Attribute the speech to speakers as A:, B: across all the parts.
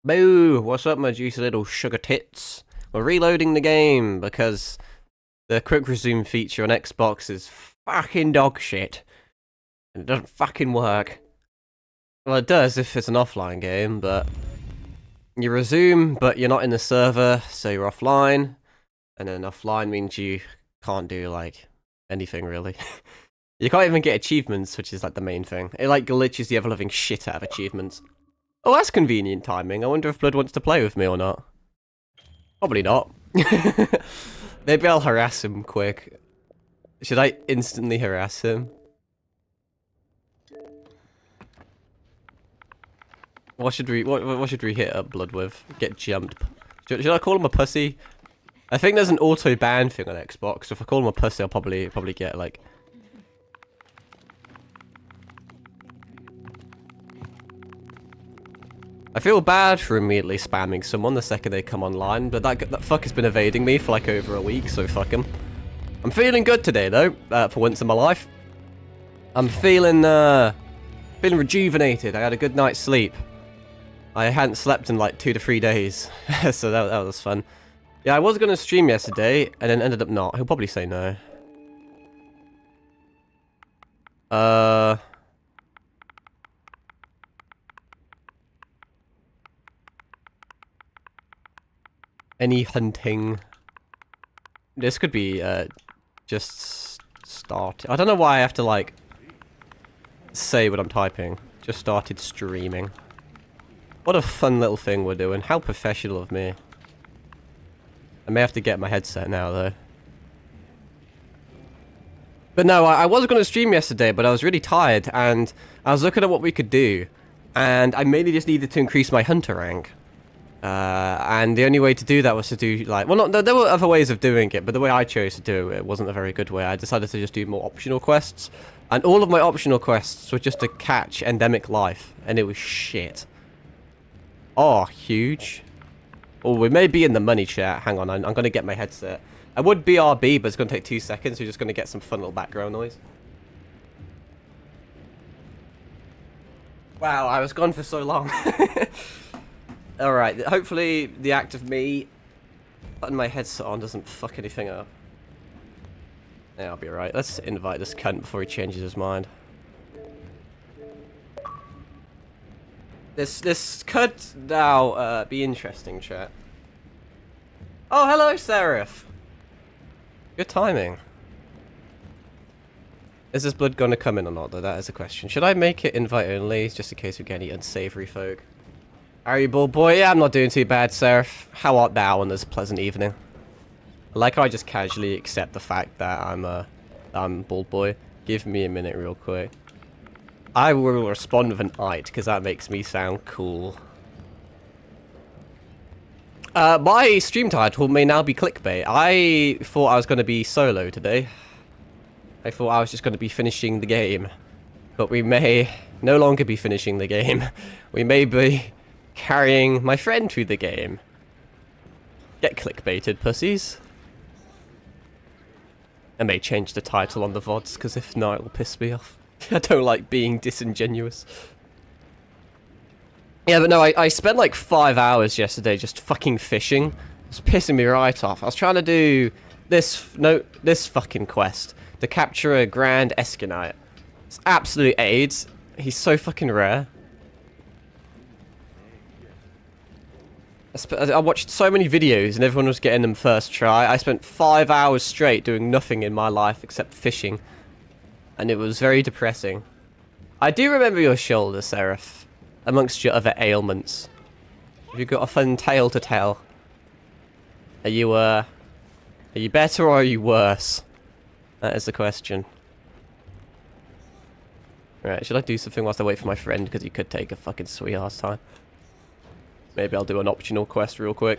A: Boo! What's up, my juicy little sugar tits? We're reloading the game because the quick resume feature on Xbox is fucking dog shit. And it doesn't fucking work. Well, it does if it's an offline game, but you resume, but you're not in the server, so you're offline. And then offline means you can't do, like, anything really. You can't even get achievements, which is, like, the main thing. It, like, glitches the ever-living shit out of achievements. Oh, that's convenient timing. I wonder if Blood wants to play with me or not. Probably not. Maybe I'll harass him quick. Should I instantly harass him? What should we hit up Blood with? Get jumped. Should I call him a pussy? I think there's an auto ban thing on Xbox. So if I call him a pussy, I'll probably get like. I feel bad for immediately spamming someone the second they come online, but that fuck has been evading me for like over a week, so fuck him. I'm feeling good today though, for once in my life. I'm feeling rejuvenated. I had a good night's sleep. I hadn't slept in like 2 to 3 days, so that was fun. Yeah, I was going to stream yesterday, and then ended up not. He'll probably say no. Any hunting? This could be, just start. I don't know why I have to, like, say what I'm typing. Just started streaming. What a fun little thing we're doing. How professional of me. I may have to get my headset now, though. But no, I was going to stream yesterday, but I was really tired, and I was looking at what we could do. And I mainly just needed to increase my hunter rank. And the only way to do that was to do, like... Well, there were other ways of doing it, but the way I chose to do it wasn't a very good way. I decided to just do more optional quests. And all of my optional quests were just to catch endemic life, and it was shit. Oh, huge. Oh, we may be in the money chat. Hang on, I'm going to get my headset. I would BRB, but it's going to take 2 seconds. We're just going to get some fun little background noise. Wow, I was gone for so long. Alright, hopefully the act of me putting my headset on doesn't fuck anything up. Yeah, I'll be alright. Let's invite this cunt before he changes his mind. This could now be interesting, chat. Oh, hello, Seraph. Good timing. Is this Blood gonna come in or not, though? That is a question. Should I make it invite only, just in case we get any unsavory folk? Are you, bald boy? Yeah, I'm not doing too bad, Seraph. How art thou on this pleasant evening? I like how I just casually accept the fact that I'm bald boy. Give me a minute real quick. I will respond with an "ite" because that makes me sound cool. My stream title may now be clickbait. I thought I was going to be solo today. I thought I was just going to be finishing the game. But we may no longer be finishing the game. We may be carrying my friend through the game. Get clickbaited, pussies. I may change the title on the VODs, because if not, it will piss me off. I don't like being disingenuous. Yeah, but no, I spent like 5 hours yesterday just fucking fishing. It's pissing me right off. I was trying to do this fucking quest to capture a Grand Escanite. It's absolute AIDS. He's so fucking rare. I watched so many videos and everyone was getting them first try. I spent 5 hours straight doing nothing in my life except fishing. And it was very depressing. I do remember your shoulder, Seraph, amongst your other ailments. Have you got a fun tale to tell? Are you better or are you worse? That is the question. Right, should I do something whilst I wait for my friend? Because he could take a fucking sweet ass time. Maybe I'll do an optional quest real quick.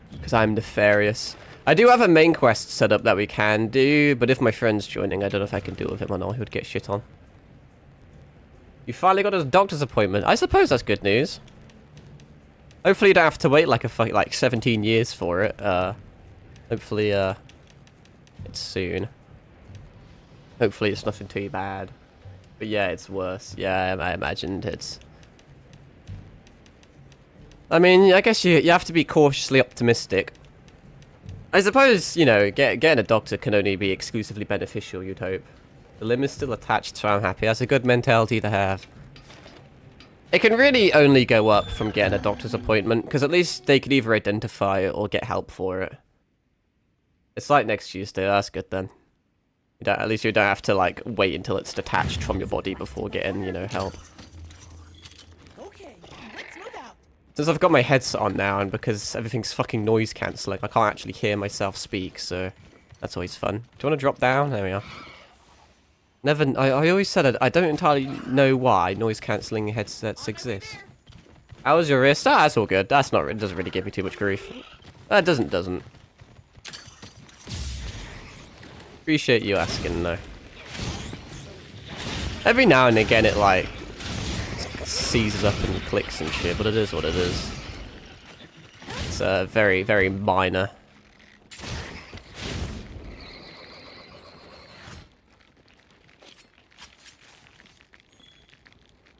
A: Because I'm nefarious. I do have a main quest set up that we can do, but if my friend's joining, I don't know if I can do it with him or not. He would get shit on. You finally got a doctor's appointment. I suppose that's good news. Hopefully you don't have to wait like 17 years for it. Hopefully, it's soon. Hopefully it's nothing too bad. But yeah, it's worse. Yeah, I imagined it's... I mean, I guess you have to be cautiously optimistic. I suppose, you know, getting a doctor can only be exclusively beneficial, you'd hope. The limb is still attached, so I'm happy. That's a good mentality to have. It can really only go up from getting a doctor's appointment, because at least they can either identify it or get help for it. It's like next Tuesday, that's good then. At least you don't have to, like, wait until it's detached from your body before getting, you know, help.
B: Okay, let's move out.
A: Since I've got my headset on now, and because everything's fucking noise cancelling, I can't actually hear myself speak, so that's always fun. Do you want to drop down? There we are. I always said it, I don't entirely know why noise cancelling headsets exist. How was your wrist? Ah, that's all good. That's not, it doesn't really give me too much grief. That doesn't. Appreciate you asking, though. Every now and again it, like, seizes up and clicks and shit, but it is what it is. It's very, very minor.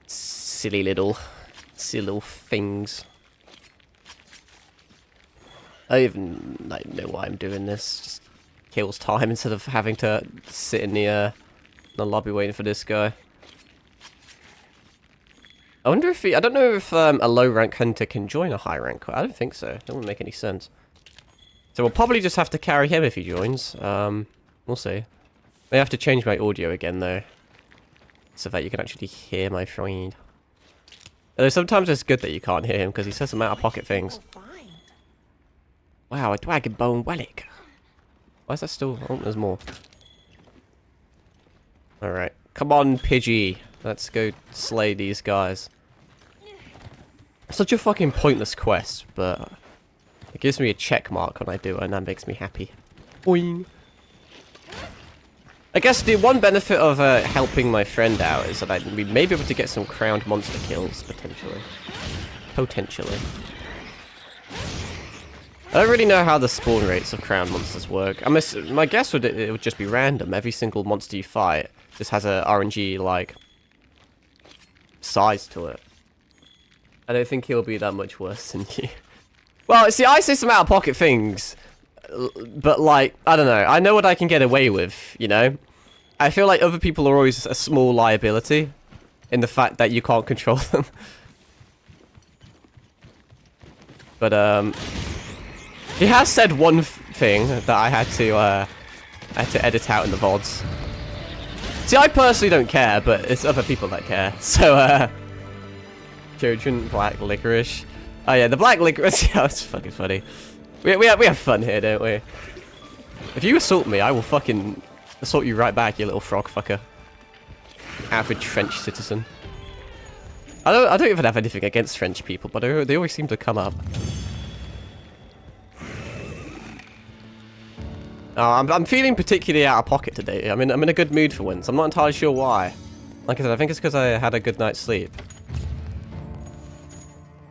A: Silly little things. I don't even like know why I'm doing this. Just kills time instead of having to sit in the lobby waiting for this guy. I wonder if I don't know if a low rank hunter can join a high rank. I don't think so. That wouldn't make any sense. So we'll probably just have to carry him if he joins. We'll see. I have to change my audio again though, so that you can actually hear my friend. Although sometimes it's good that you can't hear him because he says some out of pocket things. Wow, a dragon bone relic. Why is that still? Oh, there's more. Alright. Come on, Pidgey. Let's go slay these guys. Such a fucking pointless quest, but it gives me a check mark when I do it, and that makes me happy. Boing. I guess the one benefit of helping my friend out is that we may be able to get some crowned monster kills, potentially. Potentially. I don't really know how the spawn rates of crowned monsters work. My guess would it would just be random. Every single monster you fight just has a RNG, like, size to it. I don't think he'll be that much worse than you. Well, see, I say some out-of-pocket things, but, like, I don't know. I know what I can get away with, you know? I feel like other people are always a small liability in the fact that you can't control them. But, he has said one thing that I had to edit out in the VODs. See, I personally don't care, but it's other people that care. So, Trojan, black licorice. Oh yeah, the black licorice. Yeah, that's fucking funny. We have fun here, don't we? If you assault me, I will fucking assault you right back, you little frog fucker. Average French citizen. I don't even have anything against French people, but they always seem to come up. I'm feeling particularly out of pocket today. I'm in a good mood for once. I'm not entirely sure why. Like I said, I think it's because I had a good night's sleep.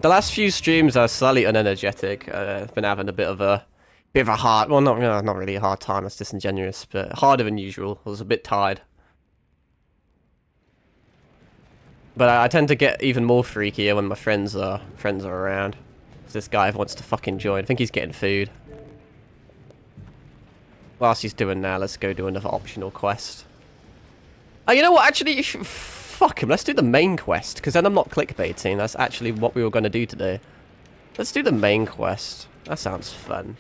A: The last few streams are slightly unenergetic. I've been having a bit of a hard, well, not really a hard time. That's disingenuous, but harder than usual. I was a bit tired. But I tend to get even more freakier when my friends are around. If this guy wants to fucking join, I think he's getting food. Whilst he's doing that, let's go do another optional quest. Oh, you know what? Actually, fuck him. Let's do the main quest, because then I'm not clickbaiting. That's actually what we were going to do today. Let's do the main quest. That sounds fun.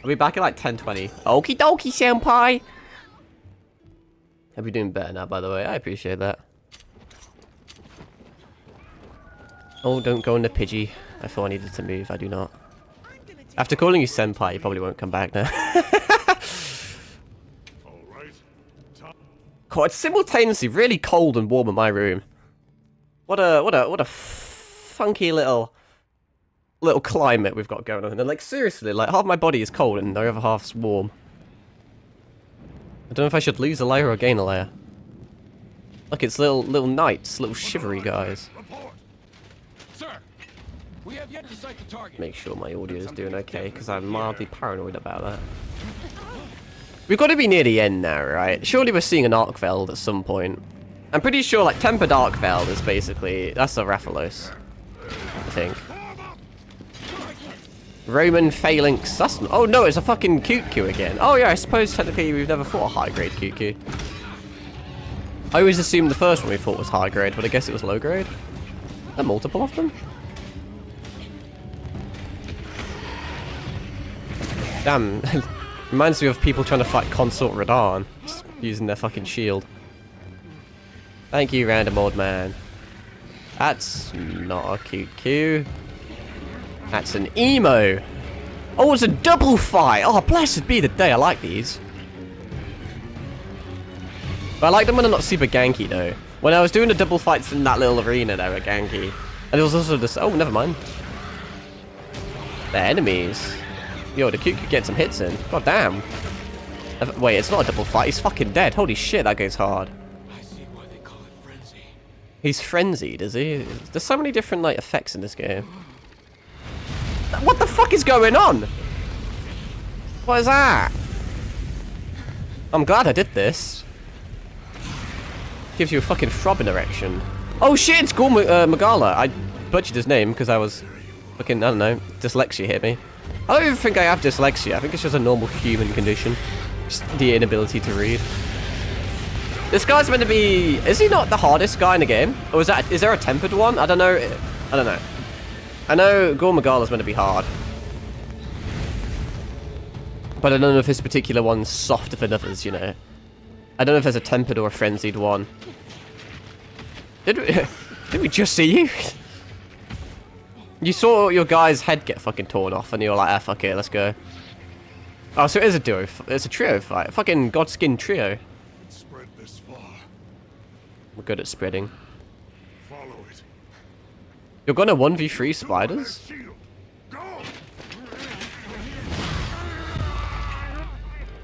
A: I'll be back at like 10:20. Okie dokie, senpai! I'll be doing better now, by the way. I appreciate that. Oh, don't go into Pidgey. I thought I needed to move. I do not. After calling you senpai, you probably won't come back now. God, it's simultaneously really cold and warm in my room. What a funky little climate we've got going on. And like seriously, like half my body is cold and the other half's warm. I don't know if I should lose a layer or gain a layer. Look, it's little knights, little shivery guys.
C: Sir, we have yet to sight the target.
A: Make sure my audio is doing okay, because I'm mildly paranoid about that. We've got to be near the end now, right? Surely we're seeing an Arkveld at some point. I'm pretty sure, like, Tempered Arkveld is basically... That's a Rathalos, I think. Roman Phalanx Sussman. Oh no, it's a fucking Cuckoo again. Oh yeah, I suppose technically we've never fought a high grade Cuckoo. I always assumed the first one we fought was high grade, but I guess it was low grade. Are there multiple of them? Damn. Reminds me of people trying to fight Consort Radahn, just using their fucking shield. Thank you, random old man. That's not a Cuckoo. That's an emo. Oh, it's a double fight. Oh, blessed be the day. I like these. But I like them when they're not super ganky, though. When I was doing the double fights in that little arena, they were ganky. And it was also this... Oh, never mind. They're enemies. Yo, the Cuckoo get some hits in. God damn. Wait, it's not a double fight. He's fucking dead. Holy shit, that goes hard.
C: I see why they call it frenzy.
A: He's frenzied, is he? There's so many different, like, effects in this game. What the fuck is going on? What is that? I'm glad I did this. Gives you a fucking throbbing erection. Oh shit, it's Gore Magala. I butchered his name because I was fucking, I don't know, dyslexia hit me. I don't even think I have dyslexia. I think it's just a normal human condition. Just the inability to read. This guy's meant to be... Is he not the hardest guy in the game? Or is there a tempered one? I don't know. I don't know. I know Gore Magala's meant to be hard. But I don't know if this particular one's softer than others, you know. I don't know if there's a tempered or a frenzied one. Did we just see you? You saw your guy's head get fucking torn off and you were like, ah, fuck it, let's go. Oh, so it is a duo. It's a trio fight. Fucking Godskin trio.
D: Spread this far.
A: We're good at spreading.
D: Follow it.
A: You're gonna 1v3 spiders?
D: Shield. Go!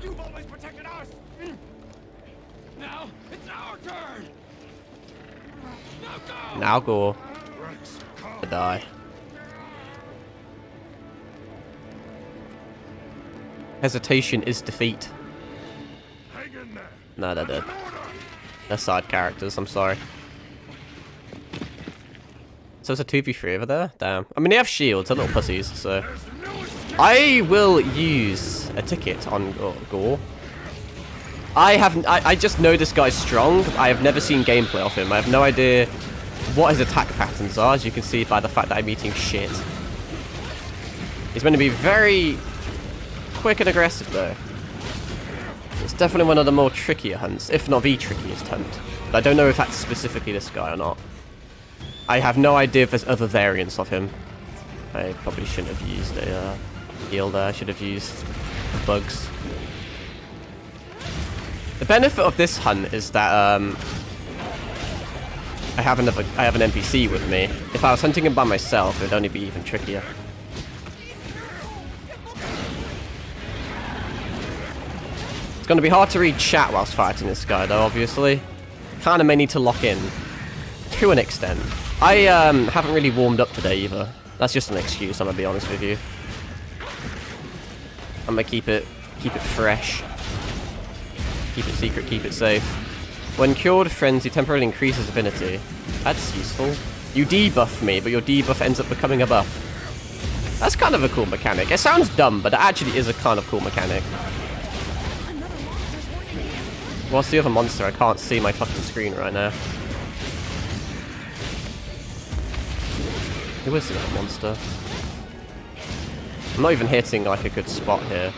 C: You've always protected us. Now it's our turn. Now go.
A: Now Gore.
D: Rex, come.
A: To die. Hesitation is defeat.
D: Hang in there.
A: No, they're dead.
D: An order.
A: They're side characters, I'm sorry. So it's a 2v3 over there? Damn. I mean, they have shields, they're little pussies, so...
D: There's no escape.
A: I will use a ticket on Gore. I just know this guy's strong. I have never seen gameplay of him. I have no idea what his attack patterns are, as you can see by the fact that I'm eating shit. He's going to be very quick and aggressive, though. It's definitely one of the more trickier hunts, if not the trickiest hunt. But I don't know if that's specifically this guy or not. I have no idea if there's other variants of him. I probably shouldn't have used a heal there. I should have used bugs. The benefit of this hunt is that I have an NPC with me. If I was hunting him by myself, it would only be even trickier. It's going to be hard to read chat whilst fighting this guy, though, obviously. Kind of may need to lock in. To an extent. I haven't really warmed up today, either. That's just an excuse, I'm going to be honest with you. I'm going to keep it fresh. Keep it secret, keep it safe. When cured, Frenzy temporarily increases affinity. That's useful. You debuff me, but your debuff ends up becoming a buff. That's kind of a cool mechanic. It sounds dumb, but it actually is a kind of cool mechanic. What's the other monster? I can't see my fucking screen right now. Who is the other monster? I'm not even hitting like a good spot here.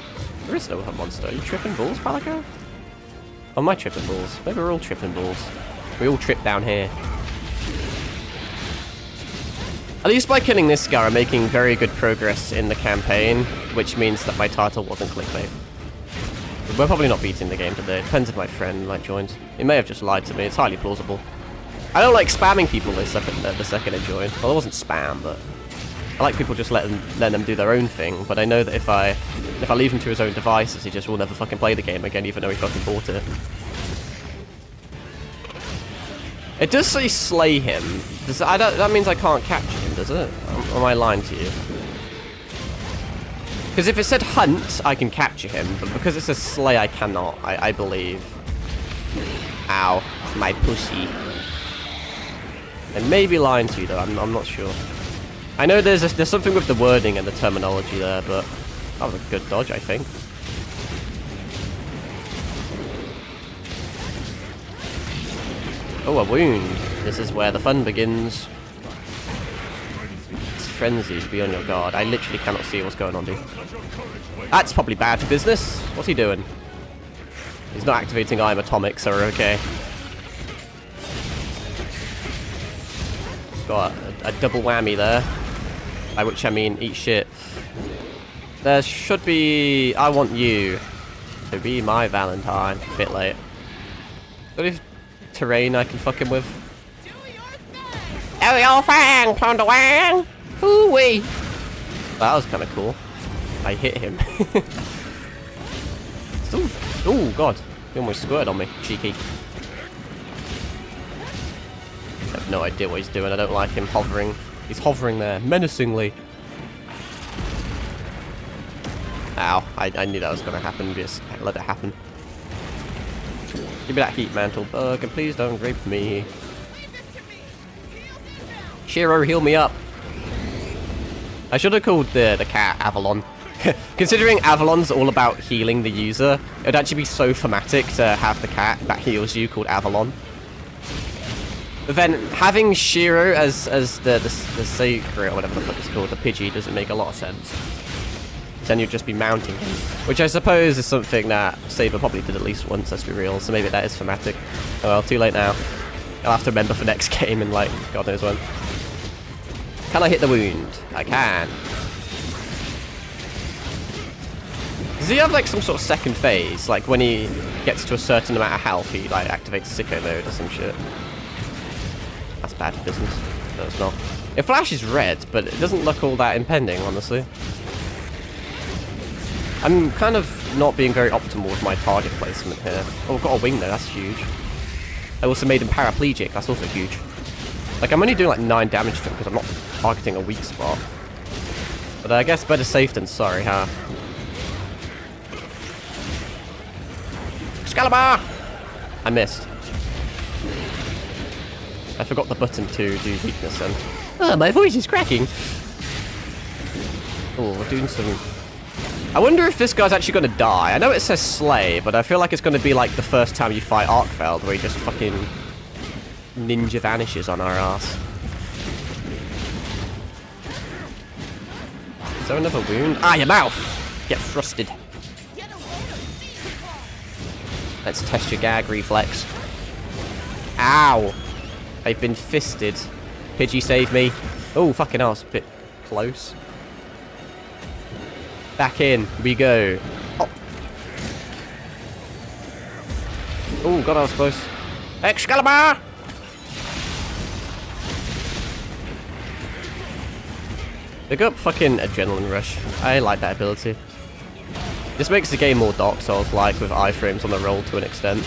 A: There is no other monster. Are you tripping balls, Palico? Oh, am I tripping balls? Maybe we're all tripping balls. We all trip down here. At least by killing this guy, I'm making very good progress in the campaign, which means that my title wasn't clickbait. We're probably not beating the game today. Depends if my friend joins. He may have just lied to me. It's highly plausible. I don't like spamming people the second they join. Well, it wasn't spam, but I like people just letting them do their own thing. But I know that if I leave him to his own devices, he just will never fucking play the game again, even though he fucking bought it. It does say slay him. That means I can't capture him, does it? Am I lying to you? Because if it said hunt, I can capture him, but because it says slay, I cannot, I believe. Ow, my pussy. I may be lying to you, though, I'm not sure. I know there's something with the wording and the terminology there, but that was a good dodge, I think. Oh, a wound. This is where the fun begins. It's frenzy, be on your guard. I literally cannot see what's going on, dude. That's probably bad for business. What's he doing? He's not activating Iron Atomic, so we're okay. Got a double whammy there. By which I mean, eat shit. There should be... I want you to be my Valentine. A bit late. What if terrain I can fuck him with? Oh, your fang, Ponder Wang! Hoo-wee! That was kind of cool. I hit him. Oh, God. He almost squirted on me. Cheeky. I have no idea what he's doing. I don't like him hovering. He's hovering there, menacingly. Ow. I knew that was going to happen. Just let it happen. Give me that heat mantle bug, and please don't rape me. Shiro, heal me up. I should have called the cat Avalon. Considering Avalon's all about healing the user, it would actually be so thematic to have the cat that heals you called Avalon. But then having Shiro as the secret or whatever the fuck it's called, the Pidgey, doesn't make a lot of sense. Then you'd just be mounting him, which I suppose is something that Saber probably did at least once, let's be real, so maybe that is thematic. Oh well, too late now. I'll have to remember for next game in like, God knows when. Can I hit the wound? I can. Does he have like some sort of second phase? Like when he gets to a certain amount of health, he like activates sicko mode or some shit? That's bad business. No, it's not. It flashes red, but it doesn't look all that impending, honestly. I'm kind of not being very optimal with my target placement here. Oh, I've got a wing there, that's huge. I also made him paraplegic, that's also huge. Like, I'm only doing like 9 damage to him because I'm not targeting a weak spot. But I guess better safe than sorry, huh? Excalibur! I missed. I forgot the button to do weakness then. Oh, my voice is cracking! Oh, we're doing some... I wonder if this guy's actually going to die. I know it says slay, but I feel like it's going to be like the first time you fight Arkfeld, where he just fucking ninja vanishes on our ass. Is there another wound? Ah, your mouth! Get thrusted. Let's test your gag reflex. Ow! I've been fisted. Pidgey, save me. Oh, fucking hell, it's a bit close. Back in we go. Oh. Oh, God, I was close. Excalibur! Big up fucking Adrenaline Rush. I like that ability. This makes the game more Dark Souls-like with iframes on the roll to an extent.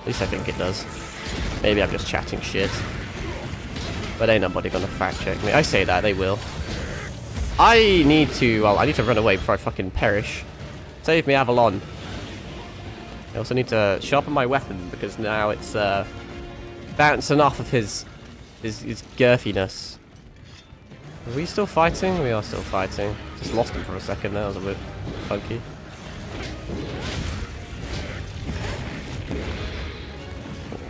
A: At least I think it does. Maybe I'm just chatting shit. But ain't nobody gonna fact check me. I say that, they will. I need to run away before I fucking perish. Save me, Avalon. I also need to sharpen my weapon because now it's bouncing off of his girthiness. Are we still fighting? We are still fighting. Just lost him for a second. That was a bit funky.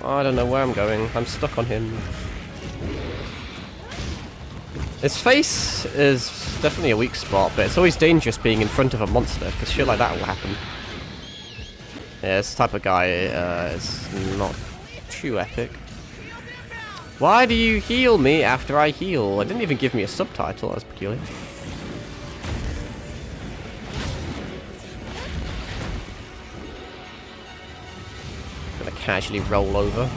A: I don't know where I'm going. I'm stuck on him. His face is definitely a weak spot, but it's always dangerous being in front of a monster, because shit like that will happen. Yeah, this type of guy is not too epic. Why do you heal me after I heal? It didn't even give me a subtitle, that's peculiar. Gonna casually roll over.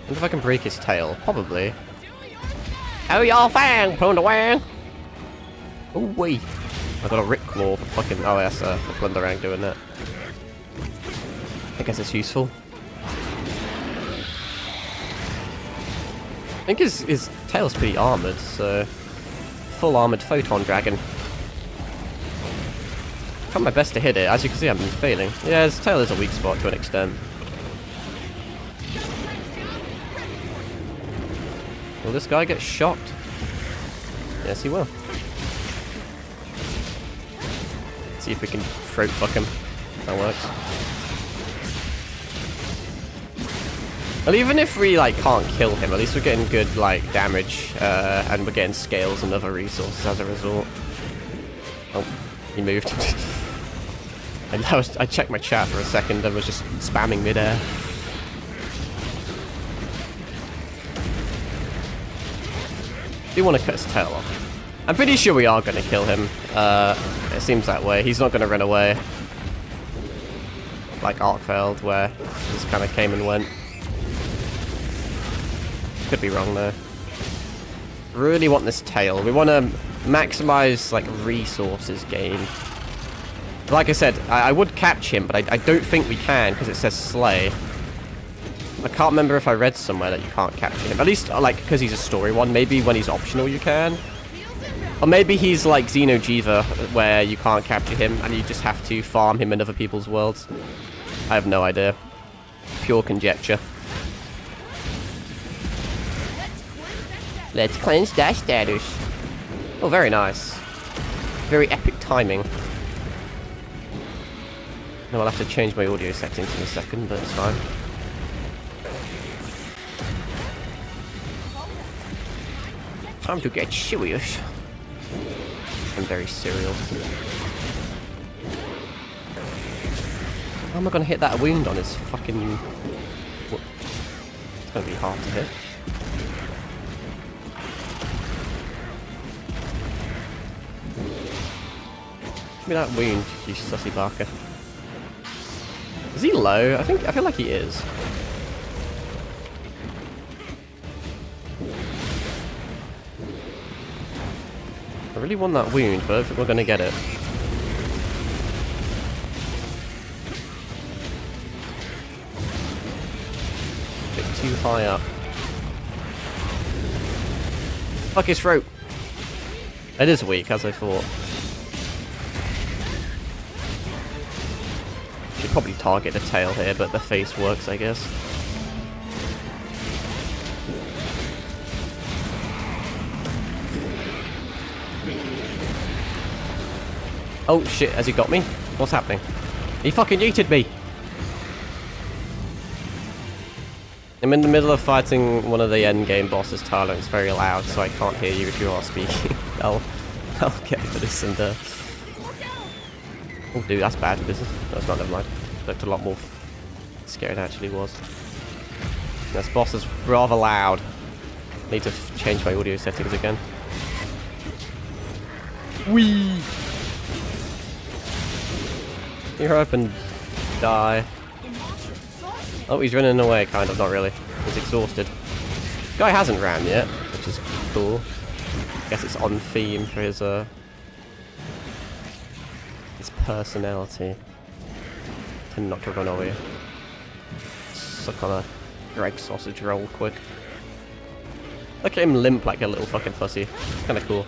A: I wonder if I can break his tail. Probably. Oh, y'all fang! Ponder Wang! Oh, wait. I got a Rick Claw for fucking... Oh, yes, Blunderang doing that. I guess it's useful. I think his tail's pretty armoured, so... Full armoured Photon Dragon. Trying my best to hit it. As you can see, I've been failing. Yeah, his tail is a weak spot to an extent. Will this guy get shot? Yes, he will. See if we can throat fuck him. That works. Well, even if we like can't kill him, at least we're getting good like damage, and we're getting scales and other resources as a result. Oh, he moved. And I checked my chat for a second and was just spamming midair. Do want to cut his tail off. I'm pretty sure we are going to kill him. It seems that way. He's not going to run away. Like Arkfeld, where he just kind of came and went. Could be wrong though. Really want this tail. We want to maximize like resources gain. Like I said, I would catch him, but I don't think we can because it says slay. I can't remember if I read somewhere that you can't capture him. At least, like, because he's a story one. Maybe when he's optional you can. Or maybe he's like Xeno'jiiva, where you can't capture him and you just have to farm him in other people's worlds. I have no idea. Pure conjecture. Let's cleanse that status. Oh, very nice. Very epic timing. No, I'll have to change my audio settings in a second, but it's fine. Time to get serious. I'm very serial. How am I gonna hit that wound on his fucking... It's gonna be hard to hit. Give me that wound, you sussy barker. Is he low? I feel like he is. I really want that wound, but I don't think we're gonna get it. Bit too high up. Fuck his throat. It is weak, as I thought. Should probably target the tail here, but the face works, I guess. Oh shit, has he got me? What's happening? He fucking yeeted me! I'm in the middle of fighting one of the endgame bosses, Tyler. It's very loud, so I can't hear you if you are speaking. I'll get for this and oh dude, that's bad business. That's not, never mind. Looked a lot more scary than it actually was. This boss is rather loud. Need to change my audio settings again. Whee! You're up and die. Oh, he's running away, kind of, not really. He's exhausted. Guy hasn't ran yet, which is cool. Guess it's on theme for his personality. Tend not to run away. Suck on a Greg sausage roll quick. Look at him limp like a little fucking pussy. Kinda cool.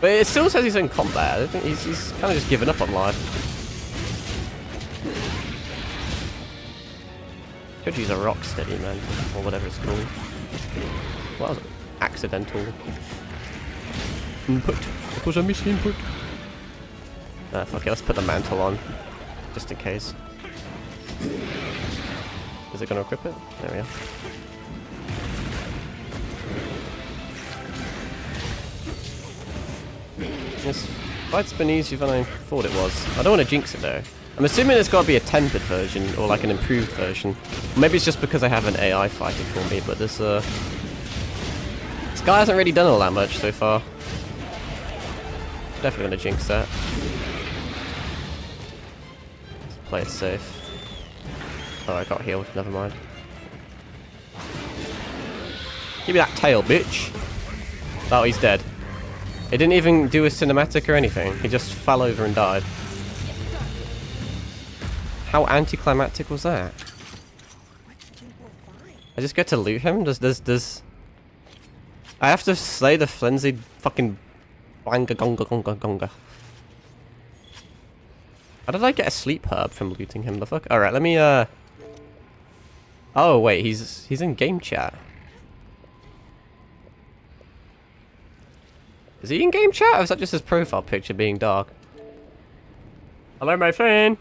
A: But it still says he's in combat. I think he's kind of just given up on life. Could use a rock steady man, or whatever it's called. What was it? Accidental input. It was a misinput. Ah, fuck it, let's put the mantle on. Just in case. Is it gonna equip it? There we are. This fight's been easier than I thought it was. I don't want to jinx it though. I'm assuming it's got to be a tempered version, or like an improved version. Maybe it's just because I have an AI fighting for me, but this guy hasn't really done all that much so far. Definitely gonna jinx that. Let's play it safe. Oh, I got healed, never mind. Give me that tail, bitch! Oh, he's dead. It didn't even do a cinematic or anything. He just fell over and died. How anticlimactic was that? I just get to loot him? Does... I have to slay the frenzied fucking... Banga gonga gonga gonga. How did I get a sleep herb from looting him? The fuck? Alright, let me Oh wait, he's in game chat. Is he in game chat or is that just his profile picture being dark? Hello, my friend.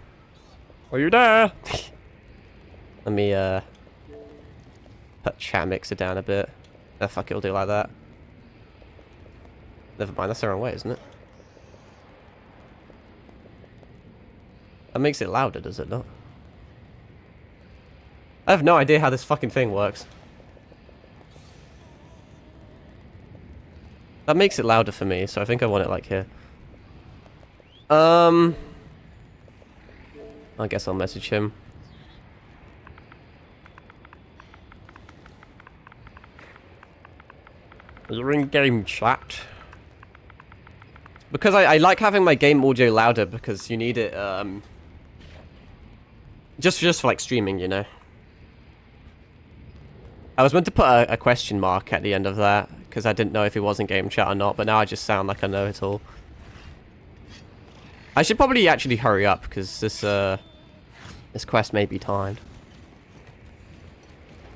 A: Are you there? Let me put chat mixer down a bit. Oh, fuck it, we'll do it like that. Never mind, that's the wrong way, isn't it? That makes it louder, does it not? I have no idea how this fucking thing works. That makes it louder for me, so I think I want it like here. I guess I'll message him. You're in game chat. Because I like having my game audio louder because you need it, just for like streaming, you know. I was meant to put a question mark at the end of that because I didn't know if he was in game chat or not, but now I just sound like I know it all. I should probably actually hurry up because this quest may be timed.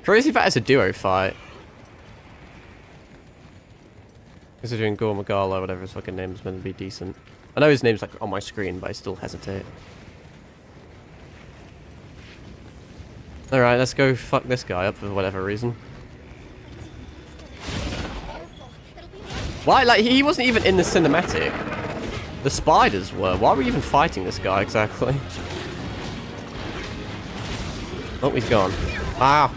A: Crazy if that is a duo fight. Considering Gore Magala, whatever his fucking name is, meant to be decent. I know his name's like on my screen, but I still hesitate. Alright, let's go fuck this guy up for whatever reason. Why? Like, he wasn't even in the cinematic. The spiders were. Why are we even fighting this guy exactly? Oh, he's gone. Ah!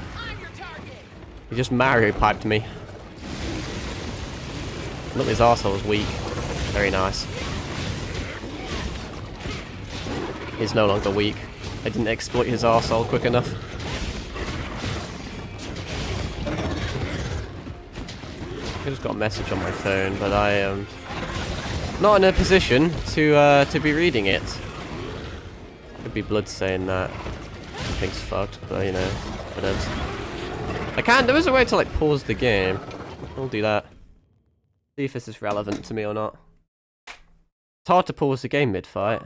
A: He just Mario piped me. Look, his arsehole's weak. Very nice. He's no longer weak. I didn't exploit his arsehole quick enough. I just got a message on my phone, but I am not in a position to be reading it. Could be blood saying that. Thing's fucked, but you know, whatever. I can't. There is a way to like pause the game. I'll do that. See if this is relevant to me or not. It's hard to pause the game mid-fight.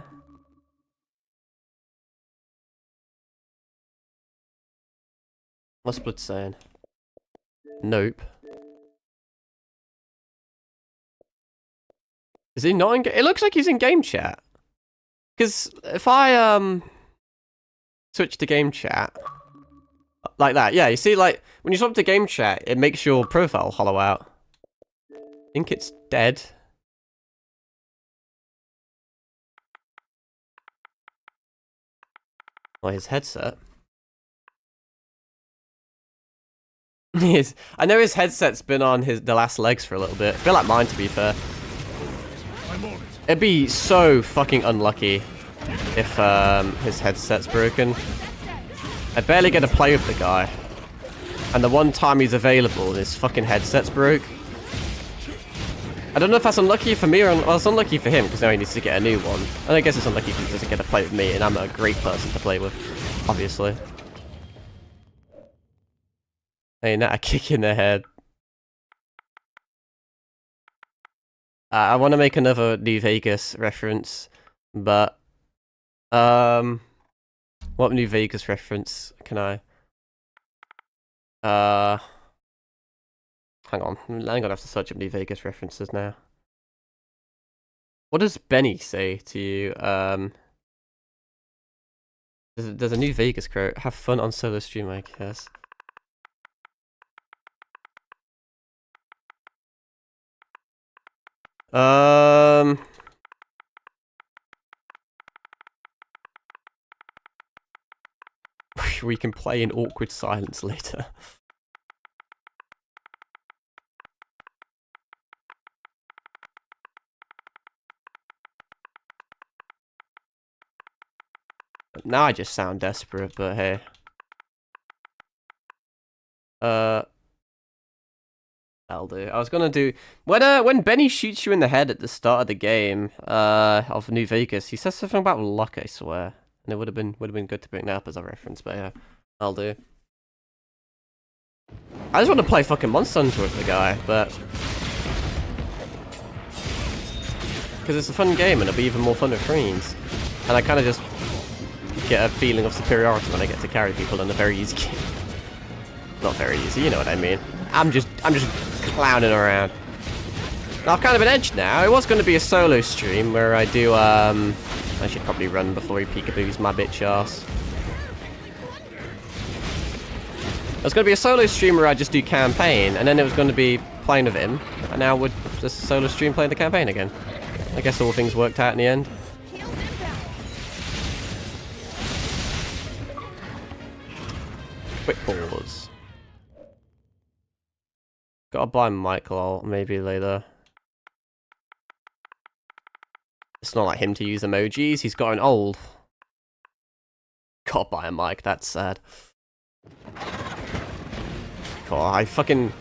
A: What's Blood saying? Nope. Is he not in game? It looks like he's in game chat. Because if I switch to game chat like that, yeah, you see, like when you swap to game chat, it makes your profile hollow out. I think it's dead. Well, his headset. I know his headset's been on the last legs for a little bit. A bit like mine, to be fair.
D: I'm on it.
A: It'd be so fucking unlucky if his headset's broken. I barely get to play with the guy. And the one time he's available, his fucking headset's broke. I don't know if that's unlucky for me or well, it's unlucky for him because now he needs to get a new one. And I guess it's unlucky because he doesn't get to play with me, and I'm a great person to play with, obviously. Hey, not a kick in the head. I want to make another New Vegas reference, but what New Vegas reference can I? Hang on, I'm gonna have to search up New Vegas references now. What does Benny say to you? There's a New Vegas quote. Have fun on solo stream, I guess. We can play in awkward silence later. Now I just sound desperate, but hey. That'll do. I was gonna do when Benny shoots you in the head at the start of the game of New Vegas, he says something about luck, I swear. And it would have been good to bring that up as a reference, but yeah, I'll do. I just want to play fucking Monster Hunter with the guy, but because it's a fun game and it'll be even more fun with friends. And I kind of just get a feeling of superiority when I get to carry people in a very easy game. Not very easy, you know what I mean. I'm just clowning around. I've kind of been edged now. It was going to be a solo stream where I do, I should probably run before he peekaboos my bitch ass. It was going to be a solo stream where I just do campaign, and then it was going to be playing with him, and now we're just a solo stream playing the campaign again. I guess all things worked out in the end.
B: Heels inbound.
A: Quick pause. Gotta buy Michael maybe later. It's not like him to use emojis, he's gotten old. Gotta buy a mic, that's sad. God, I fucking...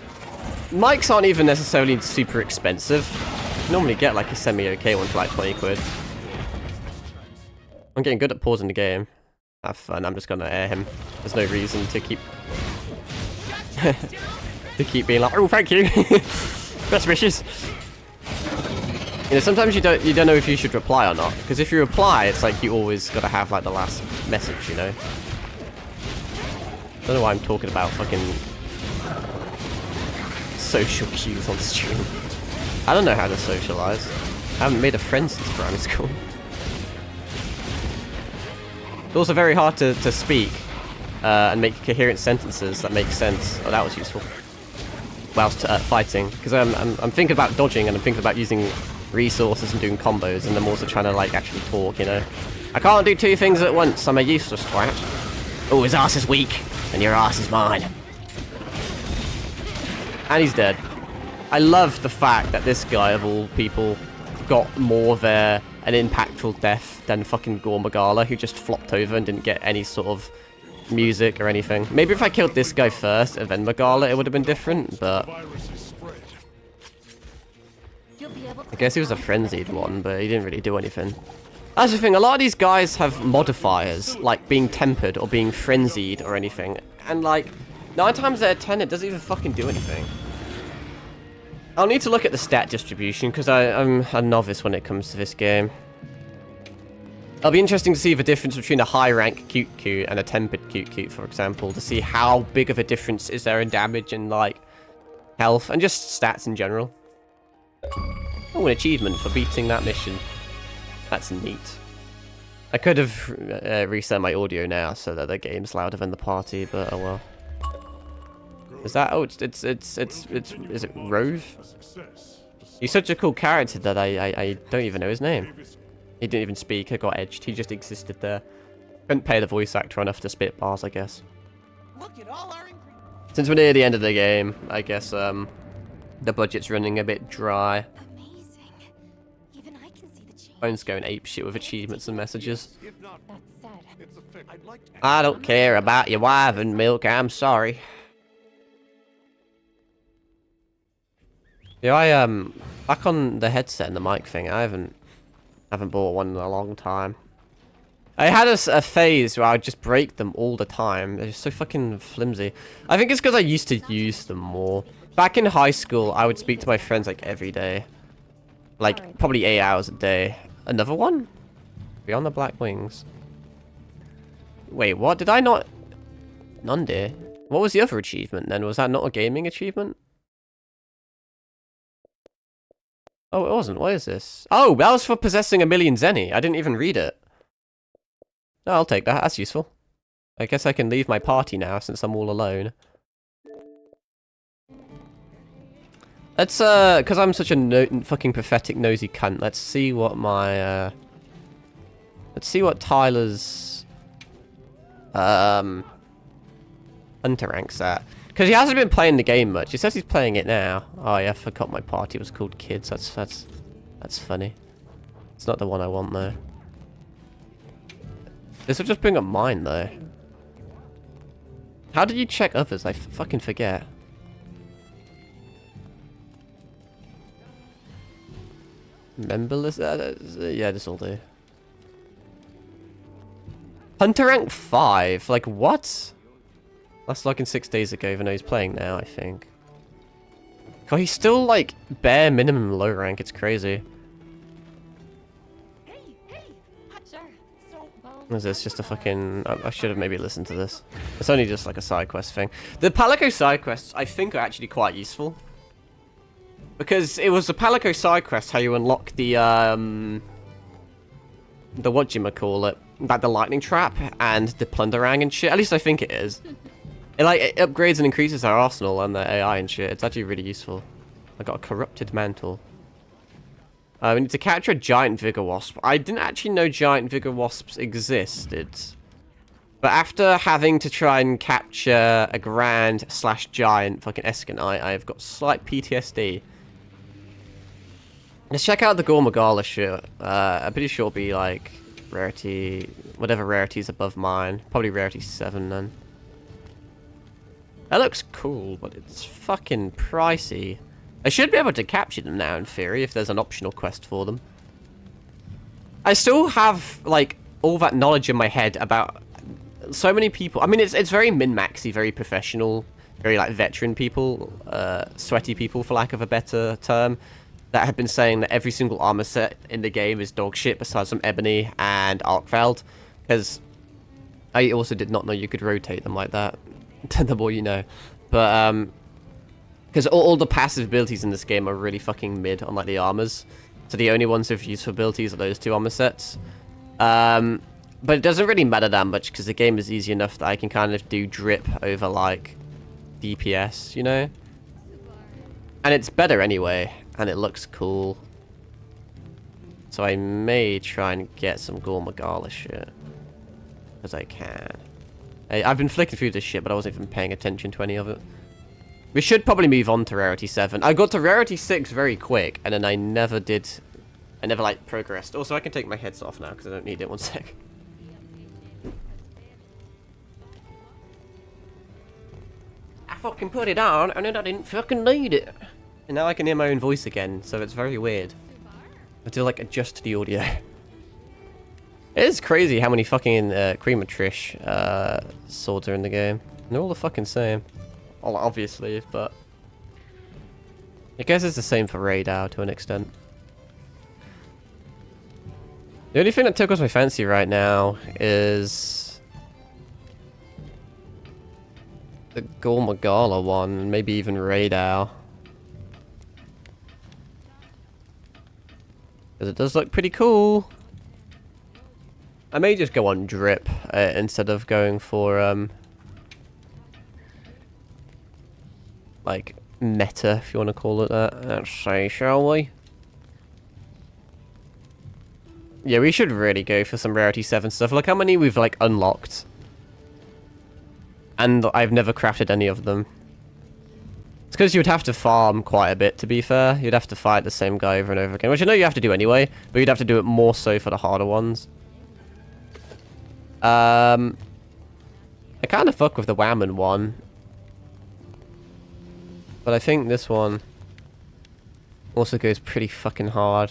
A: Mics aren't even necessarily super expensive. You normally get like a semi-okay one for like 20 quid. I'm getting good at pausing the game. Have fun, I'm just gonna air him. There's no reason to keep... to keep being like, oh, thank you! Best wishes! You know, sometimes you don't know if you should reply or not. Because if you reply, it's like you always gotta have like the last message, you know? I don't know why I'm talking about fucking... social cues on stream. I don't know how to socialize. I haven't made a friend since primary school. It's also very hard to speak and make coherent sentences that make sense. Oh, that was useful. Whilst fighting, because I'm thinking about dodging and I'm thinking about using resources and doing combos, and I'm also trying to like actually talk. You know, I can't do two things at once. I'm a useless twat. Oh, his ass is weak, and your ass is mine. And he's dead. I love the fact that this guy, of all people, got more of an impactful death than fucking Gore Magala, who just flopped over and didn't get any sort of music or anything. Maybe if I killed this guy first and then Magala, it would have been different, but... I guess he was a frenzied one, but he didn't really do anything. That's the thing, a lot of these guys have modifiers, like being tempered or being frenzied or anything, and like... 9 times out of 10, it doesn't even fucking do anything. I'll need to look at the stat distribution, because I'm a novice when it comes to this game. It'll be interesting to see the difference between a high rank cute cute and a tempered cute cute, for example, to see how big of a difference is there in damage and, like, health, and just stats in general. Oh, an achievement for beating that mission. That's neat. I could have reset my audio now so that the game's louder than the party, but oh well. Is that? Oh, is it Rove? He's such a cool character that I don't even know his name. He didn't even speak, I got edged, he just existed there. Couldn't pay the voice actor enough to spit bars, I guess.
B: Look at all our ingredients.
A: Since we're near the end of the game, I guess the budget's running a bit dry.
E: Amazing. Even I can see the change.
A: Phone's going apeshit with achievements and messages.
E: That said,
A: I don't care about your wife and milk, I'm sorry. Yeah, back on the headset and the mic thing, I haven't bought one in a long time. I had a phase where I would just break them all the time. They're just so fucking flimsy. I think it's because I used to use them more. Back in high school, I would speak to my friends like every day. Like, probably 8 hours a day. Another one? Beyond the Black Wings. Wait, what? Did I not... None did. What was the other achievement then? Was that not a gaming achievement? Oh, it wasn't. What is this? Oh, that was for possessing 1,000,000 Zenny. I didn't even read it. No, I'll take that. That's useful. I guess I can leave my party now since I'm all alone. Let's, because I'm such a fucking pathetic nosy cunt, let's see what my, let's see what Tyler's, Hunter rank's at. Because he hasn't been playing the game much. He says he's playing it now. Oh yeah, I forgot my party was called Kids. That's funny. It's not the one I want though. This will just bring up mine though. How did you check others? I fucking forget. Member list? Yeah, this will do. Hunter rank 5? Like what? Last login 6 days ago, even though he's playing now, I think. God, he's still like bare minimum low rank. It's crazy.
B: Hey, sir. So,
A: Is this just a fucking... I should have maybe listened to this. It's only just like a side quest thing. The Palico side quests, I think, are actually quite useful. Because it was the Palico side quest how you unlock the whatchamacallit, like the lightning trap and the plunderang and shit. At least I think it is. It upgrades and increases our arsenal and the AI and shit. It's actually really useful. I got a corrupted mantle. We need to capture a giant vigor wasp. I didn't actually know giant vigor wasps existed. But after having to try and capture a grand/giant fucking Escanite, I've got slight PTSD. Let's check out the Gormagala shit. I'm pretty sure it'll be like rarity, whatever rarity is above mine. Probably rarity 7 then. That looks cool, but it's fucking pricey. I should be able to capture them now in theory if there's an optional quest for them. I still have like all that knowledge in my head about so many people. I mean, it's very min-maxy, very professional, very like veteran people, sweaty people for lack of a better term, that have been saying that every single armor set in the game is dog shit besides some Ebony and Arkveld, because I also did not know you could rotate them like that. The more you know. But because all the passive abilities in this game are really fucking mid on like the armors, so the only ones with useful abilities are those 2 armor sets. But it doesn't really matter that much because the game is easy enough that I can kind of do drip over like DPS, you know? And it's better anyway, and it looks cool. So I may try and get some Gormagala shit. Because I can. I've been flicking through this shit, but I wasn't even paying attention to any of it. We should probably move on to Rarity 7. I got to Rarity 6 very quick, and then I never did... I never, like, progressed. Also, I can take my headset off now, because I don't need it. 1 sec. I fucking put it on, and then I didn't fucking need it. And now I can hear my own voice again, so it's very weird. I have to, like, adjust the audio. It is crazy how many fucking Crematrish swords are in the game. And they're all the fucking same. Well, obviously, but... I guess it's the same for Radar to an extent. The only thing that tickles my fancy right now is... the Gormagala one, and maybe even Radar. Because it does look pretty cool. I may just go on drip instead of going for like meta, if you want to call it that. Let's say, shall we? Yeah, we should really go for some Rarity 7 stuff. Look how many we've like unlocked, and I've never crafted any of them. It's because you'd have to farm quite a bit, to be fair. You'd have to fight the same guy over and over again, which I know you have to do anyway, but you'd have to do it more so for the harder ones. I kind of fuck with the Whammon one. But I think this one also goes pretty fucking hard.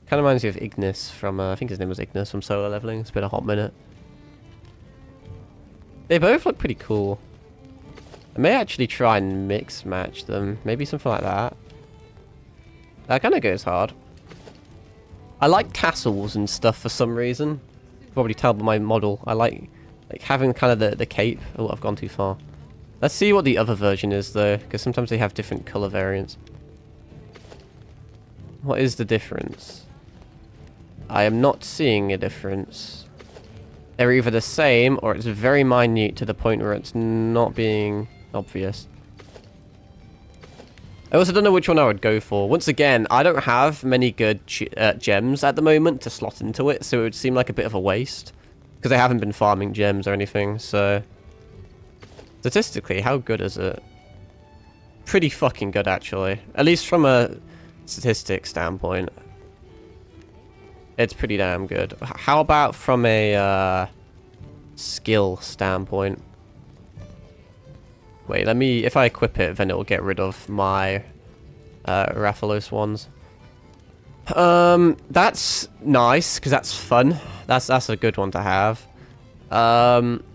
A: Kind of reminds me of Ignis from, I think his name was Ignis from Solo Leveling. It's been a hot minute. They both look pretty cool. I may actually try and mix match them. Maybe something like that. That kind of goes hard. I like tassels and stuff for some reason. Probably tell by my model. I like having kind of the cape. Oh, I've gone too far. Let's see what the other version is though, because sometimes they have different color variants. What is the difference? I am not seeing a difference. They're either the same or it's very minute to the point where it's not being obvious. I also don't know which one I would go for. Once again, I don't have many good gems at the moment to slot into it, so it would seem like a bit of a waste. Because I haven't been farming gems or anything, so... Statistically, how good is it? Pretty fucking good, actually. At least from a statistics standpoint. It's pretty damn good. How about from a skill standpoint? Wait, let me... If I equip it, then it will get rid of my Rathalos ones. That's nice, because that's fun. That's a good one to have.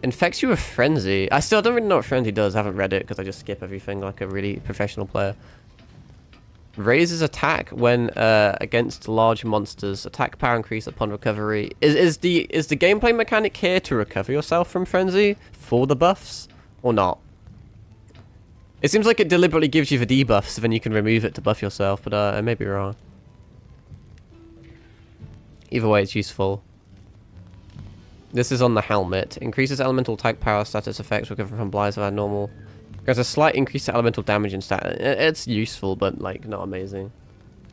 A: Infects you with Frenzy. I still don't really know what Frenzy does. I haven't read it, because I just skip everything like a really professional player. Raises attack when against large monsters. Attack power increase upon recovery. Is the gameplay mechanic here to recover yourself from Frenzy for the buffs? Or not? It seems like it deliberately gives you the debuff, so then you can remove it to buff yourself, but I may be wrong. Either way, it's useful. This is on the helmet. Increases elemental type power status effects recover from blights without normal. There's a slight increase to elemental damage and stat. It's useful, but like not amazing.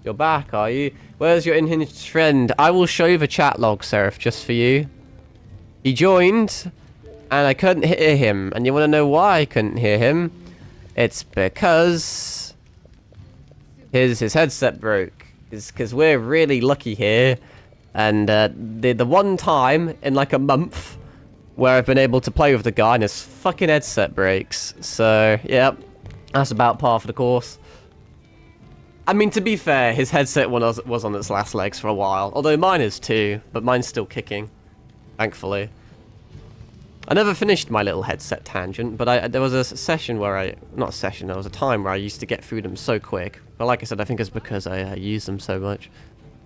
A: You're back, are you? Where's your unhinged friend? I will show you the chat log, Seraph, just for you. He joined, and I couldn't hear him. And you want to know why I couldn't hear him? It's because his headset broke. It's because we're really lucky here. And the one time in like a month where I've been able to play with the guy and his fucking headset breaks. So, yep, that's about par for the course. I mean, to be fair, his headset was on its last legs for a while. Although mine is too, but mine's still kicking. Thankfully. I never finished my little headset tangent, but there was a session where not a session, there was a time where I used to get through them so quick. But like I said, I think it's because I use them so much.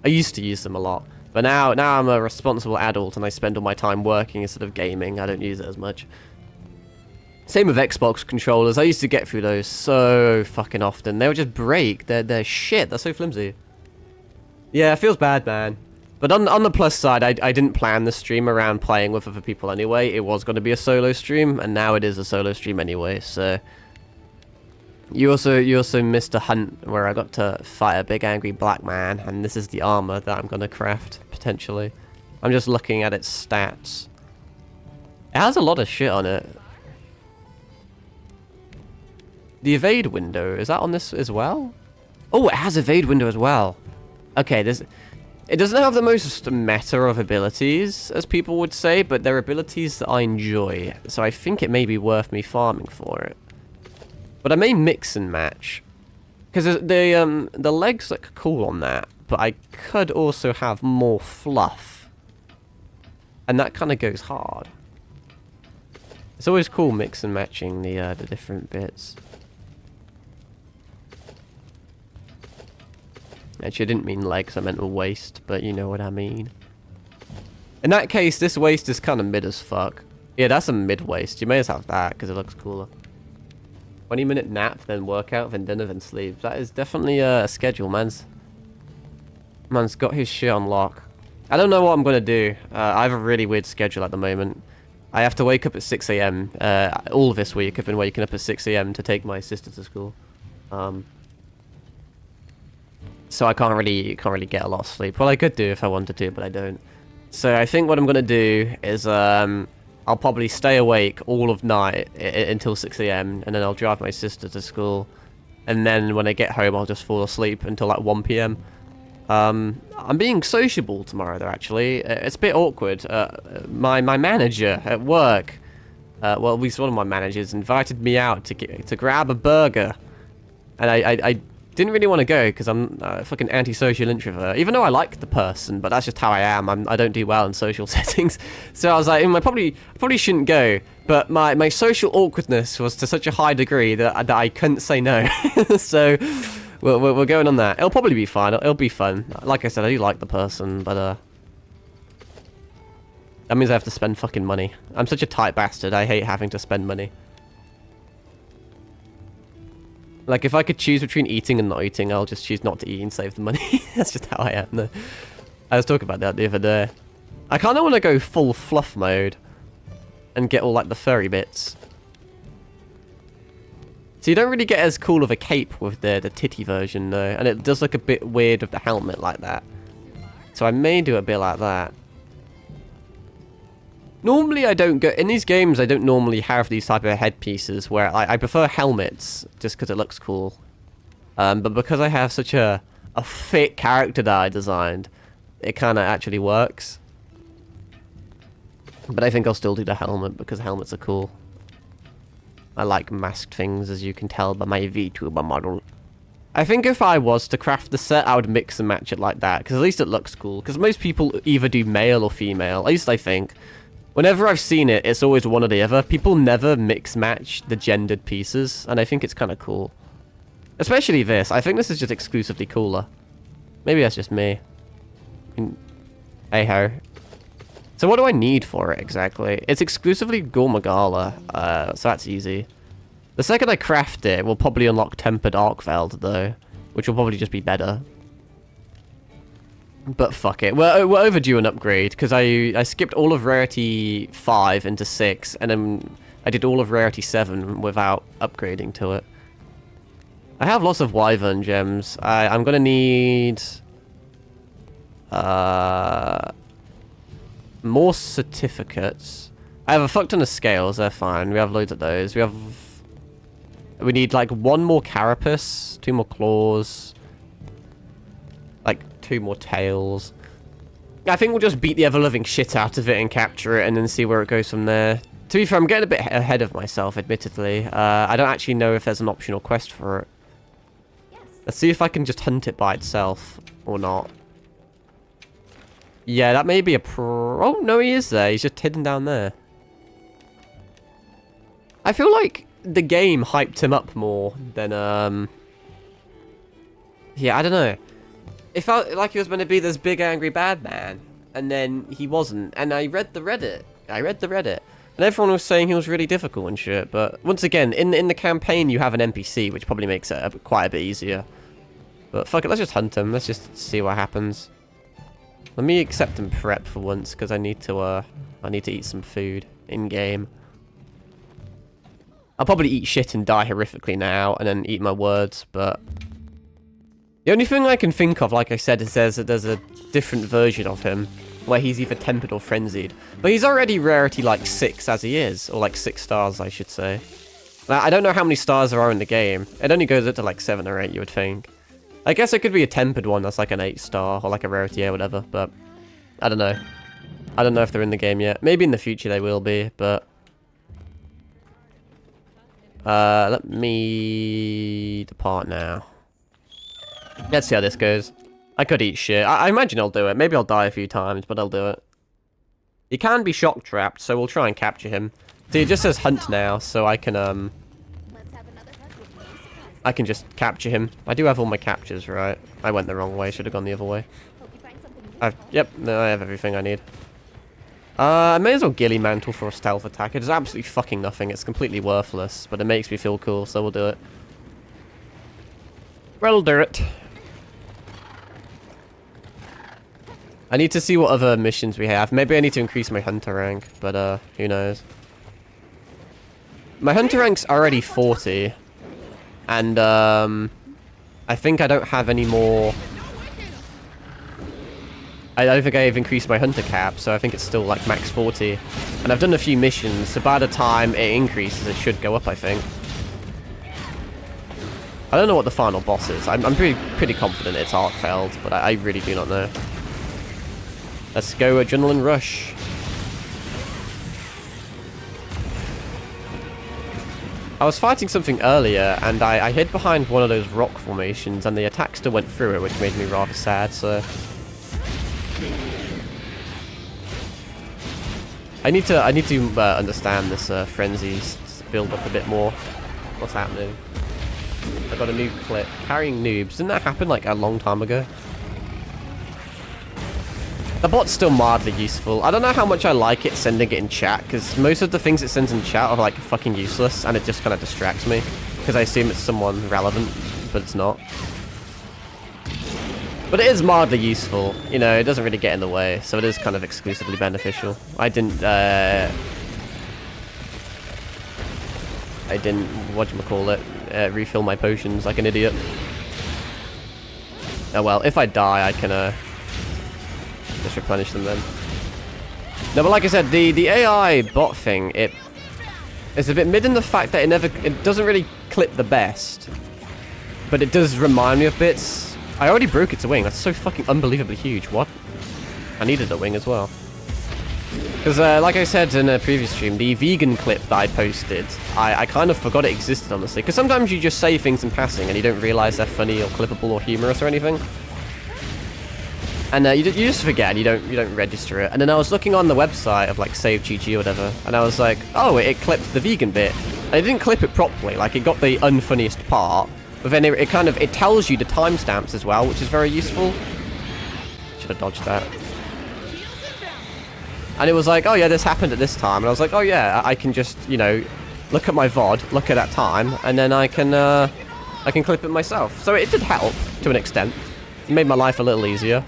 A: I used to use them a lot. But now I'm a responsible adult and I spend all my time working instead of gaming. I don't use it as much. Same with Xbox controllers. I used to get through those so fucking often. They would just break. They're shit. They're so flimsy. Yeah, it feels bad, man. But on the plus side, I didn't plan the stream around playing with other people anyway. It was going to be a solo stream, and now it is a solo stream anyway, so... You also missed a hunt where I got to fight a big angry black man, and this is the armor that I'm gonna craft, potentially. I'm just looking at its stats. It has a lot of shit on it. The evade window, is that on this as well? Oh, it has evade window as well. Okay, it doesn't have the most meta of abilities, as people would say, but they're abilities that I enjoy, so I think it may be worth me farming for it. But I may mix and match. Because the legs look cool on that, but I could also have more fluff. And that kind of goes hard. It's always cool mix and matching the different bits. Actually, I didn't mean legs, I meant a waist, but you know what I mean. In that case, this waist is kind of mid as fuck. Yeah, that's a mid waist. You may as well have that, because it looks cooler. 20-minute nap, then workout, then dinner, then sleep. That is definitely a schedule, man's got his shit on lock. I don't know what I'm going to do. I have a really weird schedule at the moment. I have to wake up at 6 AM. All of this week I've been waking up at 6 AM to take my sister to school. So I can't really get a lot of sleep. Well, I could do if I wanted to, but I don't. So I think what I'm going to do is... I'll probably stay awake all of night until 6 AM, and then I'll drive my sister to school. And then when I get home, I'll just fall asleep until like 1 PM. I'm being sociable tomorrow, though, actually. It's a bit awkward. My manager at work, well, at least one of my managers, invited me out to grab a burger. And I didn't really want to go because I'm a fucking antisocial introvert. Even though I like the person, but that's just how I am. I don't do well in social settings. So I was like, I probably shouldn't go. But my social awkwardness was to such a high degree that I couldn't say no. So we're going on that. It'll probably be fine. It'll be fun. Like I said, I do like the person, but that means I have to spend fucking money. I'm such a tight bastard. I hate having to spend money. Like, if I could choose between eating and not eating, I'll just choose not to eat and save the money. That's just how I am. No. I was talking about that the other day. I kind of want to go full fluff mode and get all, like, the furry bits. So you don't really get as cool of a cape with the titty version, though. And it does look a bit weird with the helmet like that. So I may do a bit like that. Normally I don't go... In these games, I don't normally have these type of headpieces where I prefer helmets just because it looks cool. But because I have such a fit character that I designed, it kind of actually works. But I think I'll still do the helmet because helmets are cool. I like masked things, as you can tell by my VTuber model. I think if I was to craft the set, I would mix and match it like that, because at least it looks cool. Because most people either do male or female, at least I think. Whenever I've seen it, it's always one or the other. People never mix-match the gendered pieces, and I think it's kind of cool. Especially this. I think this is just exclusively cooler. Maybe that's just me. Hey-ho. So what do I need for it, exactly? It's exclusively Gore Magala, so that's easy. The second I craft it, we'll probably unlock Tempered Arc Veld, though, which will probably just be better. But fuck it. We're overdue an upgrade, because I skipped all of Rarity 5 into 6, and then I did all of Rarity 7 without upgrading to it. I have lots of Wyvern gems. I'm going to need... more certificates. I have a fuck ton of scales, they're fine. We have loads of those. We need, like, 1 more carapace, 2 more claws... like 2 more tails. I think we'll just beat the ever-loving shit out of it and capture it and then see where it goes from there. To be fair, I'm getting a bit ahead of myself, admittedly. I don't actually know if there's an optional quest for it. Let's see if I can just hunt it by itself or not. Yeah, that may be a Oh, no, he is there. He's just hidden down there. I feel like the game hyped him up more than, yeah, I don't know. It felt like he was meant to be this big angry bad man, and then he wasn't. And I read the Reddit. And everyone was saying he was really difficult and shit. But once again, in the campaign, you have an NPC, which probably makes it quite a bit easier. But fuck it, let's just hunt him. Let's just see what happens. Let me accept and prep for once, because I need to eat some food in game. I'll probably eat shit and die horrifically now, and then eat my words, but... The only thing I can think of, like I said, is there's a different version of him, where he's either tempered or frenzied. But he's already rarity like 6 as he is, or like 6 stars, I should say. Now, I don't know how many stars there are in the game. It only goes up to like 7 or 8, you would think. I guess it could be a tempered one that's like an 8 star, or like a rarity or whatever, but... I don't know. I don't know if they're in the game yet. Maybe in the future they will be, but... let me depart now. Let's see how this goes. I could eat shit. I imagine I'll do it. Maybe I'll die a few times, but I'll do it. He can be shock trapped, so we'll try and capture him. See, it just says hunt now, so I can, I can just capture him. I do have all my captures, right? I went the wrong way. Should have gone the other way. Yep, no, I have everything I need. I may as well Ghillie Mantle for a stealth attack. It does absolutely fucking nothing. It's completely worthless, but it makes me feel cool, so we'll do it. We'll do it. I need to see what other missions we have. Maybe I need to increase my hunter rank, but who knows. My hunter rank's already 40. And I think I don't have any more. I don't think I've increased my hunter cap, so I think it's still like max 40. And I've done a few missions, so by the time it increases, it should go up, I think. I don't know what the final boss is. I'm pretty confident it's Arkfeld, but I really do not know. Let's go Adrenaline Rush. I was fighting something earlier, and I hid behind one of those rock formations, and the attack still went through it, which made me rather sad, so... I need to understand this frenzy build up a bit more. What's happening? I got a new clip. Carrying noobs. Didn't that happen like a long time ago? The bot's still mildly useful. I don't know how much I like it sending it in chat, because most of the things it sends in chat are like fucking useless, and it just kind of distracts me, because I assume it's someone relevant, but it's not. But it is mildly useful. You know, it doesn't really get in the way, so it is kind of exclusively beneficial. I didn't, whatchamacallit, refill my potions like an idiot. Oh well, if I die, I can, just replenish them then. No, but like I said, the AI bot thing, it's a bit mid in the fact that it doesn't really clip the best. But it does remind me of bits. I already broke its wing. That's so fucking unbelievably huge. What? I needed a wing as well. Because, like I said in a previous stream, the vegan clip that I posted, I kind of forgot it existed, honestly. Because sometimes you just say things in passing and you don't realize they're funny or clippable or humorous or anything. And you just forget, you don't register it. And then I was looking on the website of like Save GG or whatever, and I was like, oh, it clipped the vegan bit. And it didn't clip it properly, like it got the unfunniest part. But then it tells you the timestamps as well, which is very useful. Should have dodged that. And it was like, oh yeah, this happened at this time. And I was like, oh yeah, I can just, you know, look at my VOD, look at that time, and then I can clip it myself. So it did help to an extent. It made my life a little easier.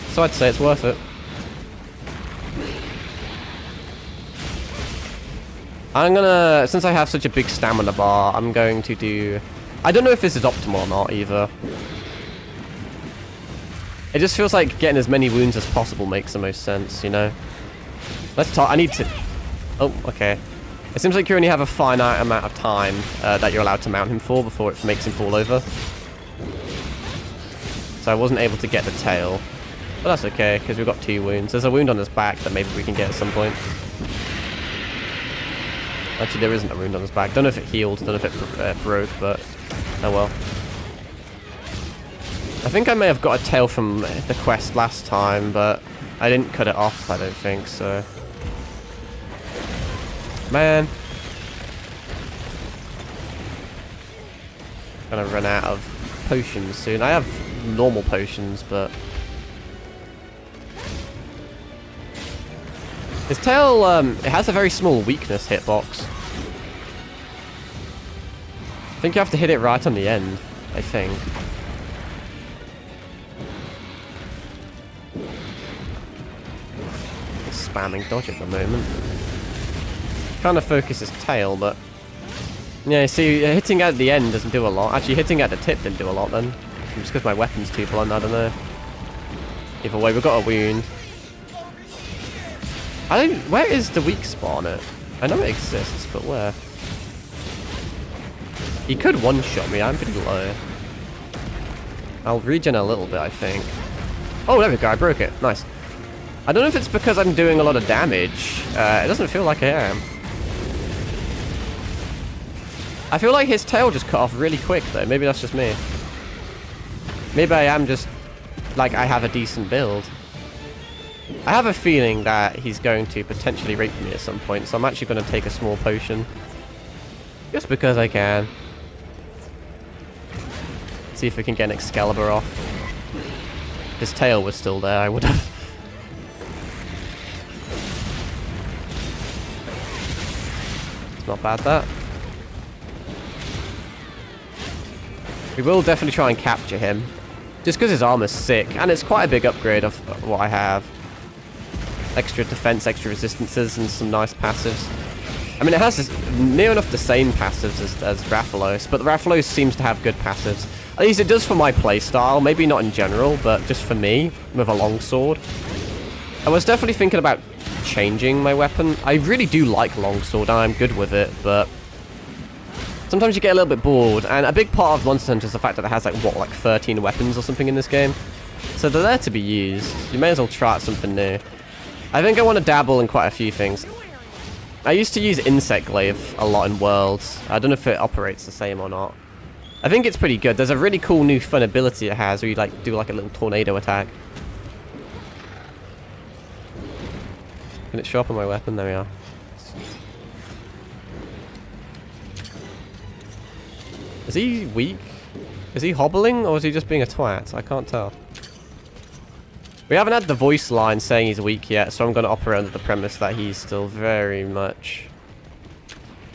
A: So I'd say it's worth it. I'm gonna, since I have such a big stamina bar, I'm going to do... I don't know if this is optimal or not, either. It just feels like getting as many wounds as possible makes the most sense, you know? Let's talk... I need to... Oh, okay. It seems like you only have a finite amount of time that you're allowed to mount him for before it makes him fall over. So I wasn't able to get the tail. But that's okay, because we've got 2 wounds. There's a wound on his back that maybe we can get at some point. Actually, there isn't a wound on his back. Don't know if it healed, don't know if it broke, but oh well. I think I may have got a tail from the quest last time, but I didn't cut it off, I don't think, so... Man. Gonna run out of potions soon. I have normal potions, but... His tail, it has a very small weakness hitbox. I think you have to hit it right on the end, I think. Spamming dodge at the moment. Trying to focus his tail, but... Yeah, you see, hitting at the end doesn't do a lot. Actually, hitting at the tip didn't do a lot then. Just because my weapon's too blunt, I don't know. Either way, we've got a wound. Where is the weak spot on it? I know it exists, but where? He could one-shot me, I'm pretty low. I'll regen a little bit, I think. Oh, there we go, I broke it. Nice. I don't know if it's because I'm doing a lot of damage. It doesn't feel like I am. I feel like his tail just cut off really quick, though. Maybe that's just me. Maybe I am just... like, I have a decent build. I have a feeling that he's going to potentially rape me at some point, so I'm actually going to take a small potion. Just because I can. See if we can get an Excalibur off. If his tail was still there, I would have. It's not bad, that. We will definitely try and capture him. Just because his armor's sick, and it's quite a big upgrade of what I have. Extra defense, extra resistances, and some nice passives. I mean, it has near enough the same passives as Rathalos, but the Rathalos seems to have good passives. At least it does for my playstyle, maybe not in general, but just for me, with a longsword. I was definitely thinking about changing my weapon. I really do like longsword, and I'm good with it, but... sometimes you get a little bit bored, and a big part of Monster Hunter is the fact that it has, like, what, like 13 weapons or something in this game? So they're there to be used. You may as well try out something new. I think I want to dabble in quite a few things. I used to use Insect Glaive a lot in Worlds. I don't know if it operates the same or not. I think it's pretty good. There's a really cool new fun ability it has where you like do like a little tornado attack. Can it show up on my weapon? There we are. Is he weak? Is he hobbling or is he just being a twat? I can't tell. We haven't had the voice line saying he's weak yet, so I'm going to operate under the premise that he's still very much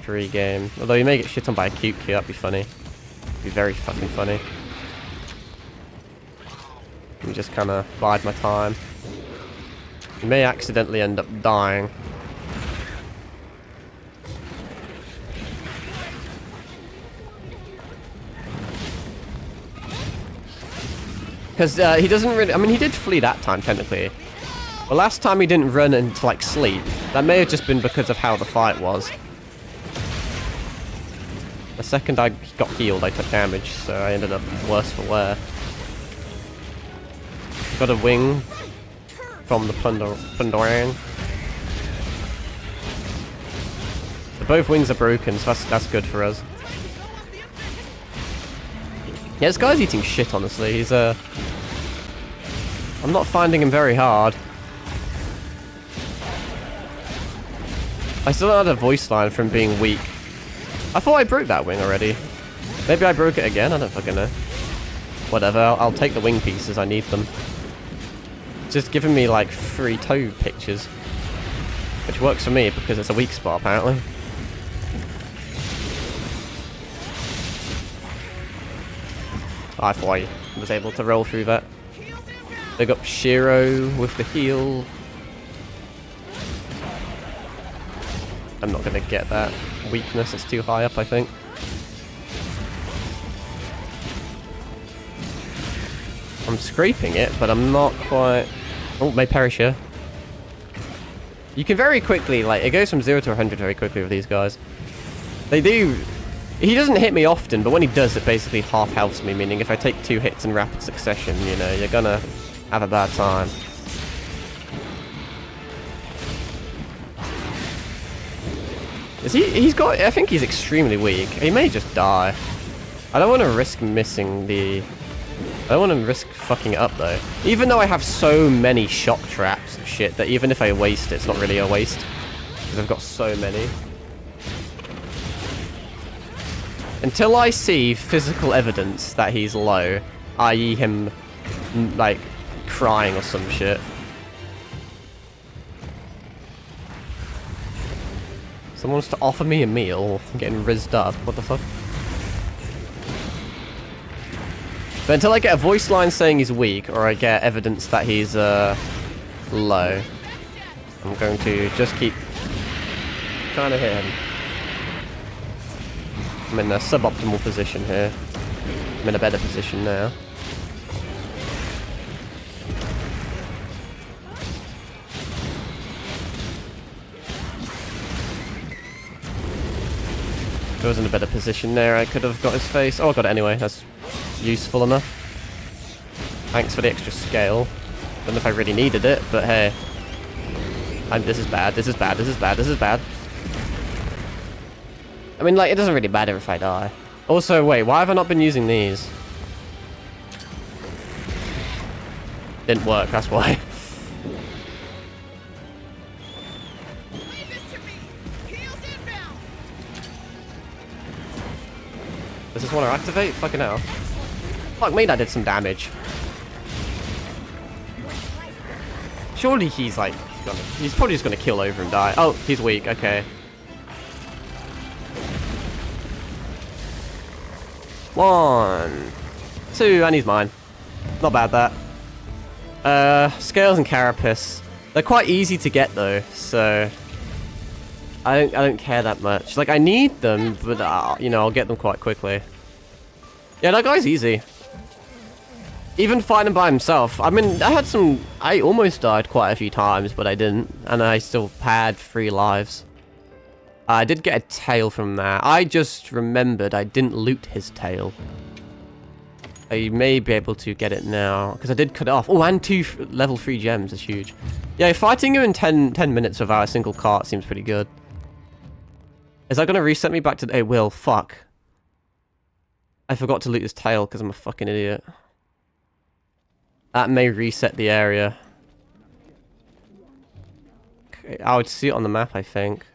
A: free game. Although you may get shit on by a cute kid, that'd be funny. It'd be very fucking funny. Let me just kind of bide my time. You may accidentally end up dying. Because he doesn't really... I mean, he did flee that time, technically. But last time he didn't run into, like, sleep. That may have just been because of how the fight was. The second I got healed, I took damage, so I ended up worse for wear. Got a wing from the Plundorang. Both wings are broken, so that's good for us. Yeah, this guy's eating shit, honestly. He's, I'm not finding him very hard. I still had a voice line from being weak. I thought I broke that wing already. Maybe I broke it again? I don't fucking know. Whatever, I'll take the wing pieces. I need them. It's just giving me, like, 3 toe pictures. Which works for me, because it's a weak spot, apparently. I thought I was able to roll through that. Big up Shiro with the heal. I'm not gonna get that weakness, it's too high up, I think. I'm scraping it, but I'm not quite... Oh, may perish here. You can very quickly, like, it goes from 0 to 100 very quickly with these guys. They do... He doesn't hit me often, but when he does, it basically half healths me, meaning if I take 2 hits in rapid succession, you know, you're gonna have a bad time. Is he... He's got... I think he's extremely weak. He may just die. I don't want to risk missing the... I don't want to risk fucking it up, though. Even though I have so many shock traps and shit, that even if I waste it, it's not really a waste. Because I've got so many. Until I see physical evidence that he's low, i.e. him, like, crying or some shit. Someone wants to offer me a meal. I'm getting rizzed up. What the fuck? But until I get a voice line saying he's weak, or I get evidence that he's, low, I'm going to just keep trying to hit him. I'm in a suboptimal position here. I'm in a better position now. If I was in a better position there, I could have got his face. Oh, I got it anyway. That's useful enough. Thanks for the extra scale. Don't know if I really needed it, but hey. This is bad, this is bad, this is bad, this is bad. I mean, like, it doesn't really matter if I die. Also, wait, why have I not been using these? Didn't work, that's why.
B: Leave it to me. Heels inbound.
A: Does this want to activate? Fucking hell. Fuck me, that did some damage. Surely he's like, he's probably just gonna kill over and die. Oh, he's weak, okay. 1, 2, and he's mine. Not bad, that. Scales and Carapace. They're quite easy to get, though, so... I don't care that much. Like, I need them, but, you know, I'll get them quite quickly. Yeah, that guy's easy. Even fighting him by himself. I mean, I almost died quite a few times, but I didn't. And I still had 3 lives. I did get a tail from that. I just remembered I didn't loot his tail. I may be able to get it now, because I did cut it off. Oh, and 2 level 3 gems is huge. Yeah, fighting him in 10 minutes without a single cart seems pretty good. Is that going to reset me back to... It will. Fuck. I forgot to loot his tail because I'm a fucking idiot. That may reset the area. Okay, I would see it on the map, I think.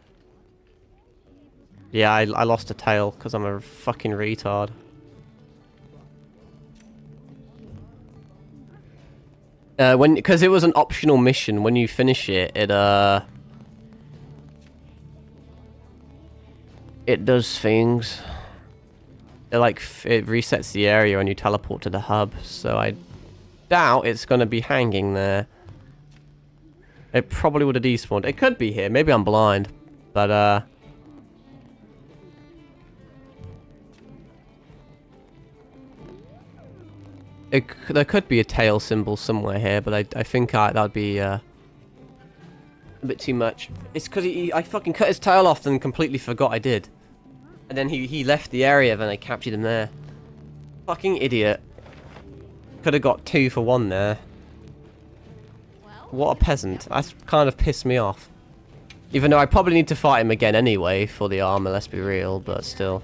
A: Yeah, I lost a tail because I'm a fucking retard. Because it was an optional mission, when you finish it, it does things. It resets the area and you teleport to the hub, so I doubt it's gonna be hanging there. It probably would have despawned. It could be here, maybe I'm blind, but there could be a tail symbol somewhere here, but I think that'd be a bit too much. It's because I fucking cut his tail off and completely forgot I did. And then he left the area, then I captured him there. Fucking idiot. Could have got 2 for 1 there. What a peasant. That's kind of pissed me off. Even though I probably need to fight him again anyway for the armor, let's be real, but still.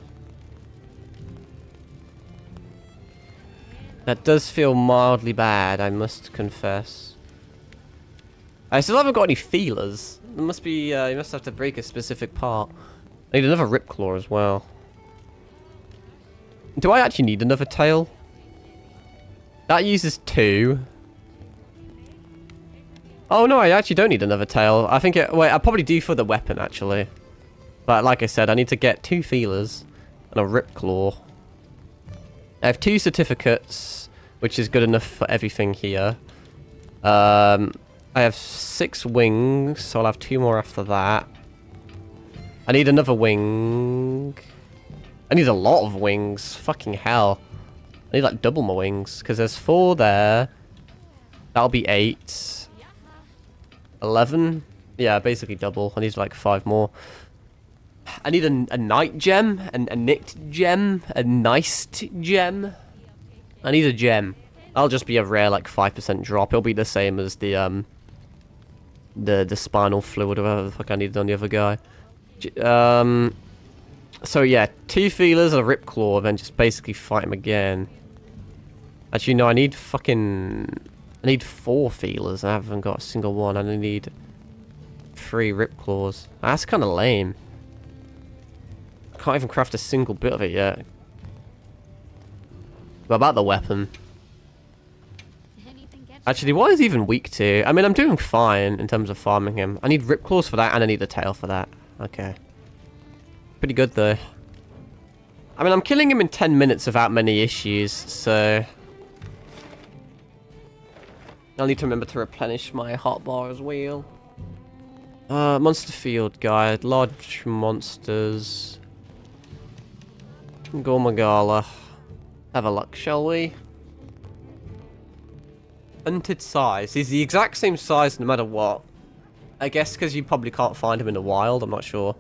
A: That does feel mildly bad, I must confess. I still haven't got any feelers. There must be, you must have to break a specific part. I need another Ripclaw as well. Do I actually need another tail? That uses 2. Oh no, I actually don't need another tail. I think wait, I probably do for the weapon actually. But like I said, I need to get 2 feelers and a Ripclaw. I have 2 certificates, which is good enough for everything here. I have 6 wings, so I'll have 2 more after that. I need another wing. I need a lot of wings. Fucking hell. I need like double my wings, because there's 4 there. That'll be 8. 11? Yeah, basically double. I need like 5 more. I need a night gem, a nicked gem, a niced gem. I need a gem. That'll just be a rare like 5% drop. It'll be the same as the spinal fluid or whatever the fuck I needed on the other guy. So yeah, 2 feelers, a Ripclaw, and then just basically fight him again. Actually, no, I need 4 feelers. I haven't got a single one. I only need 3 Ripclaws. That's kind of lame. I can't even craft a single bit of it yet. What about the weapon? Actually, what is he even weak to? I mean, I'm doing fine in terms of farming him. I need Ripclaws for that, and I need the tail for that. Okay. Pretty good, though. I mean, I'm killing him in 10 minutes without many issues, so... I'll need to remember to replenish my hotbar as well. Monster Field Guide. Large monsters. Gormagala. Have a look, shall we? Hunted size. He's the exact same size no matter what. I guess because you probably can't find him in the wild. I'm not sure.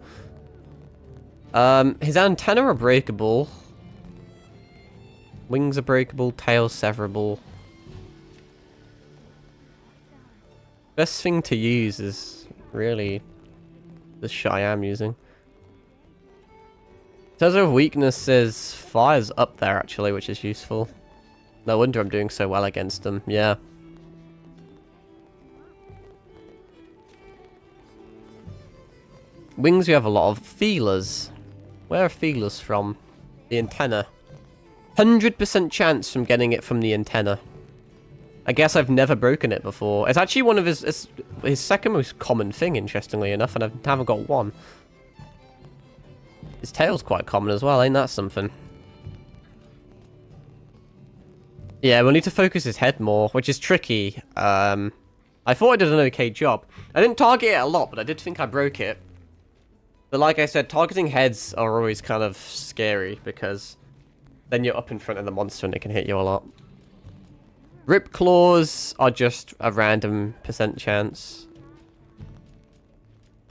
A: His antennae are breakable. Wings are breakable. Tail severable. Best thing to use is really the shit I am using. In terms of weaknesses, fire's up there actually, which is useful. No wonder I'm doing so well against them. Yeah. Wings, we have a lot of feelers. Where are feelers from? The antenna. 100% chance from getting it from the antenna. I guess I've never broken it before. It's actually one of his second most common thing, interestingly enough, and I haven't got one. His tail's quite common as well, ain't that something? Yeah, we'll need to focus his head more, which is tricky. I thought I did an okay job. I didn't target it a lot, but I did think I broke it. But like I said, targeting heads are always kind of scary, because then you're up in front of the monster and it can hit you a lot. Ripclaws are just a random % chance.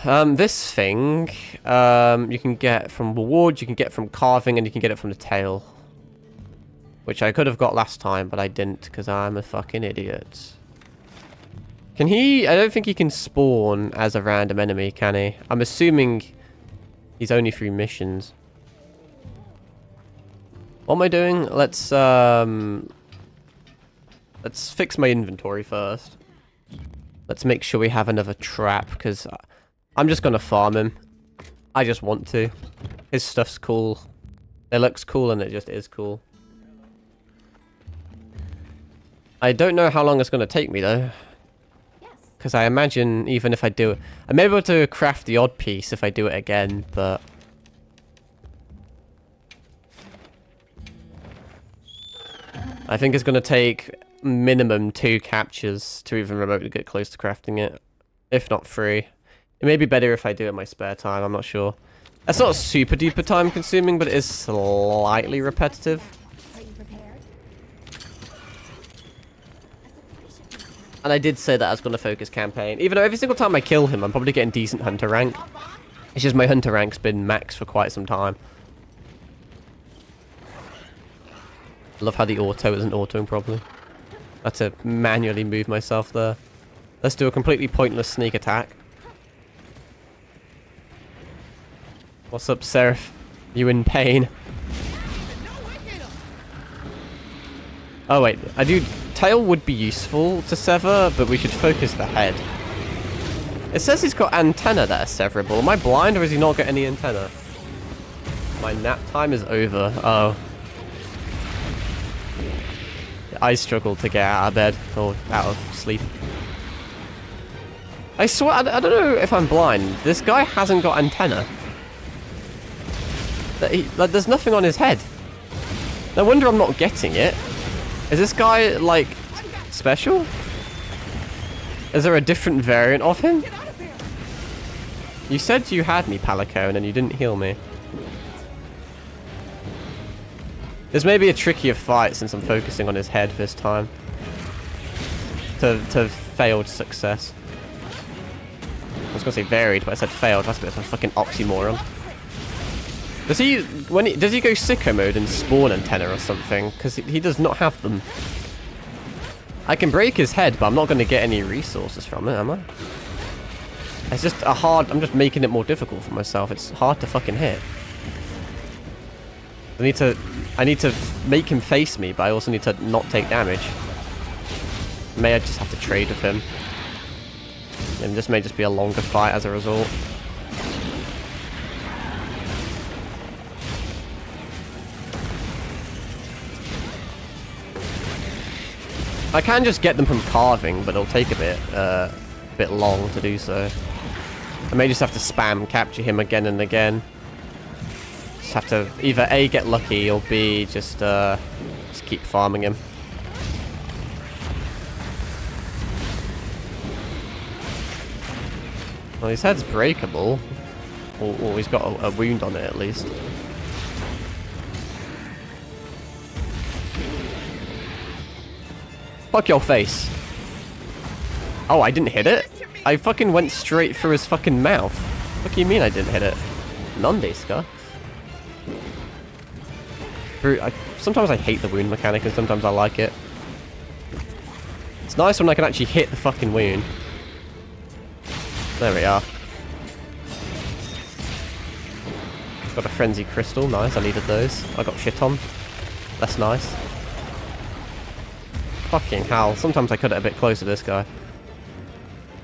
A: This thing, you can get from rewards, you can get from carving, and you can get it from the tail. Which I could have got last time, but I didn't, because I'm a fucking idiot. Can he... I don't think he can spawn as a random enemy, can he? I'm assuming he's only through missions. What am I doing? Let's fix my inventory first. Let's make sure we have another trap, because I'm just going to farm him. I just want to. His stuff's cool. It looks cool, and it just is cool. I don't know how long it's going to take me, though. Because I imagine even if I do it... I may be able to craft the odd piece if I do it again, but... I think it's going to take minimum 2 captures to even remotely get close to crafting it. If not 3. It may be better if I do it in my spare time, I'm not sure. That's not super duper time consuming, but it is slightly repetitive. And I did say that I was going to focus campaign. Even though every single time I kill him, I'm probably getting decent hunter rank. It's just my hunter rank's been max for quite some time. I love how the auto isn't autoing properly. I had to manually move myself there. Let's do a completely pointless sneak attack. What's up, Seraph? You in pain? Oh wait, I do... Tail would be useful to sever, but we should focus the head. It says he's got antenna that are severable. Am I blind, or has he not got any antenna? My nap time is over. Oh. I struggle to get out of bed, or out of sleep. I swear, I don't know if I'm blind. This guy hasn't got antenna. Like, there's nothing on his head. No wonder I'm not getting it. Is this guy, like, special? Is there a different variant of him?
B: Get out of there!
A: You said you had me, Palico, and then you didn't heal me. This may be a trickier fight since I'm focusing on his head this time. To failed success. I was gonna say varied, but I said failed. That's a bit of a fucking oxymoron. Does he go sicko mode and spawn antenna or something? Because he does not have them. I can break his head, but I'm not gonna get any resources from it, am I? It's just a hard. I'm just making it more difficult for myself. It's hard to fucking hit. I need to make him face me, but I also need to not take damage. May I just have to trade with him. And this may just be a longer fight as a result. I can just get them from carving, but it'll take a bit long to do so. I may just have to spam capture him again and again. Just have to either A, get lucky, or B, just keep farming him. Well, his head's breakable. Or he's got a wound on it, at least. Fuck your face. Oh, I didn't hit it? I fucking went straight through his fucking mouth. What do you mean I didn't hit it? Non-Deska. Sometimes I hate the wound mechanic and sometimes I like it. It's nice when I can actually hit the fucking wound. There we are. Got a frenzy crystal, nice, I needed those. I got shit on. That's nice. Fucking hell, sometimes I cut it a bit closer to this guy.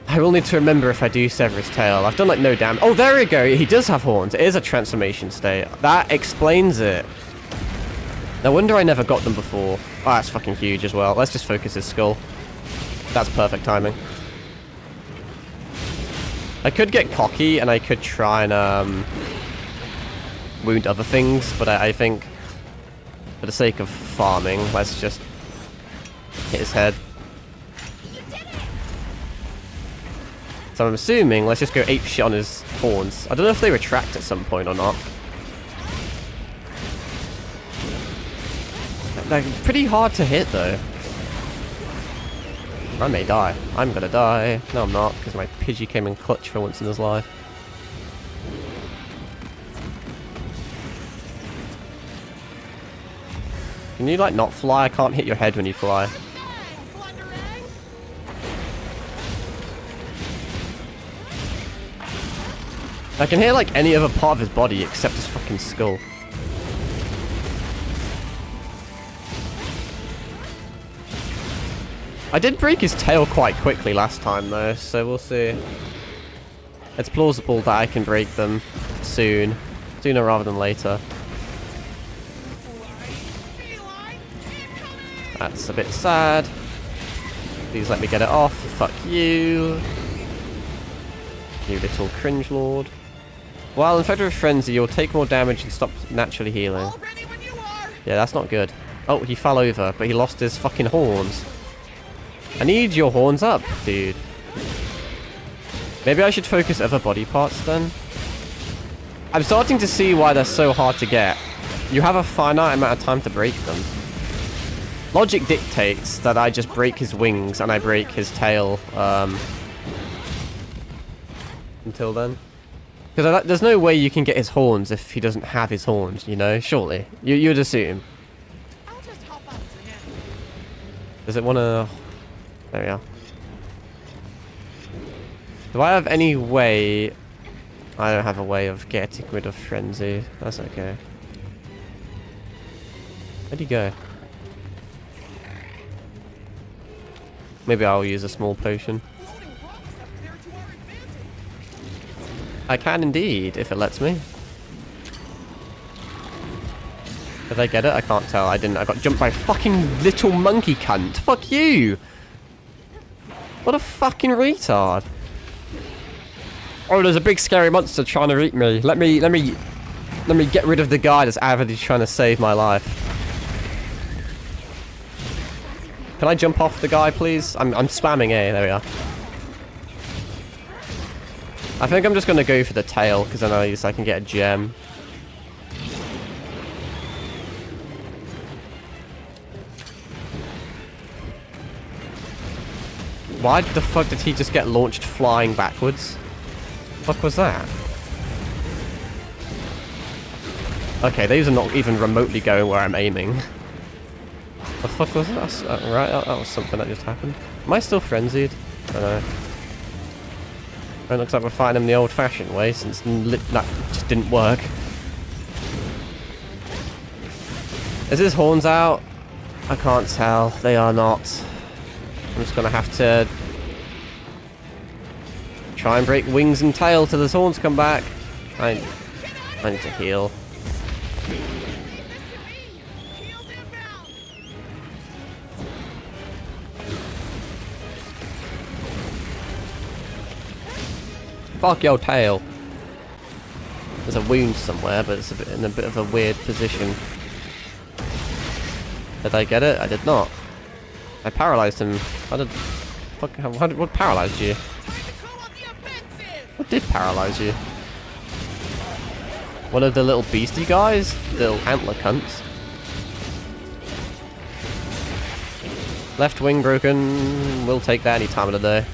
A: I will need to remember if I do sever his tail. I've done like no damage. Oh, there we go, he does have horns. It is a transformation state. That explains it. No wonder I never got them before. Oh, that's fucking huge as well. Let's just focus his skull. That's perfect timing. I could get cocky and I could try and wound other things, but I think for the sake of farming, let's just hit his head. So I'm assuming let's just go ape shit on his horns. I don't know if they retract at some point or not. They're pretty hard to hit though. I may die. I'm gonna die. No, I'm not, because my Pidgey came in clutch for once in his life. Can you, like, not fly? I can't hit your head when you fly. I can hit, like, any other part of his body except his fucking skull. I did break his tail quite quickly last time though, so we'll see. It's plausible that I can break them soon. Sooner rather than later. That's a bit sad. Please let me get it off. Fuck you. You little cringe lord. While infected with frenzy, you'll take more damage and stop naturally healing.
B: All ready when you are.
A: Yeah, that's not good. Oh, he fell over, but he lost his fucking horns. I need your horns up, dude. Maybe I should focus other body parts then. I'm starting to see why they're so hard to get. You have a finite amount of time to break them. Logic dictates that I just break his wings and I break his tail until then. Because there's no way you can get his horns if he doesn't have his horns, you know? Surely. You'd assume.
B: I'll just hop on to him.
A: Does it want to... There we are. Do I have any way... I don't have a way of getting rid of Frenzy. That's okay. Where'd he go? Maybe I'll use a small potion.
B: Floating rocks up there to our advantage.
A: I can indeed, if it lets me. Did I get it? I can't tell. I didn't. I got jumped by a fucking little monkey cunt. Fuck you! What a fucking retard. Oh, there's a big scary monster trying to eat me. Let me get rid of the guy that's avidly trying to save my life. Can I jump off the guy, please? I'm spamming A. There we are. I think I'm just going to go for the tail, because then at least I can get a gem. Why the fuck did he just get launched flying backwards? What the fuck was that? Okay, these are not even remotely going where I'm aiming. The fuck was that? Right, that was something that just happened. Am I still frenzied? I don't know. It looks like we're fighting him the old-fashioned way, since that just didn't work. Is his horns out? I can't tell. They are not. I'm just gonna have to try and break wings and tail till his horns come back. I need to heal.
B: Heels inbound.
A: Fuck your tail. There's a wound somewhere, but it's in a bit of a weird position. Did I get it? I did not. I paralyzed him. What paralyzed you?
B: Call on the offensive.
A: What did paralyze you? One of the little beastie guys? Little antler cunts. Left wing broken. We'll take that any time of the day.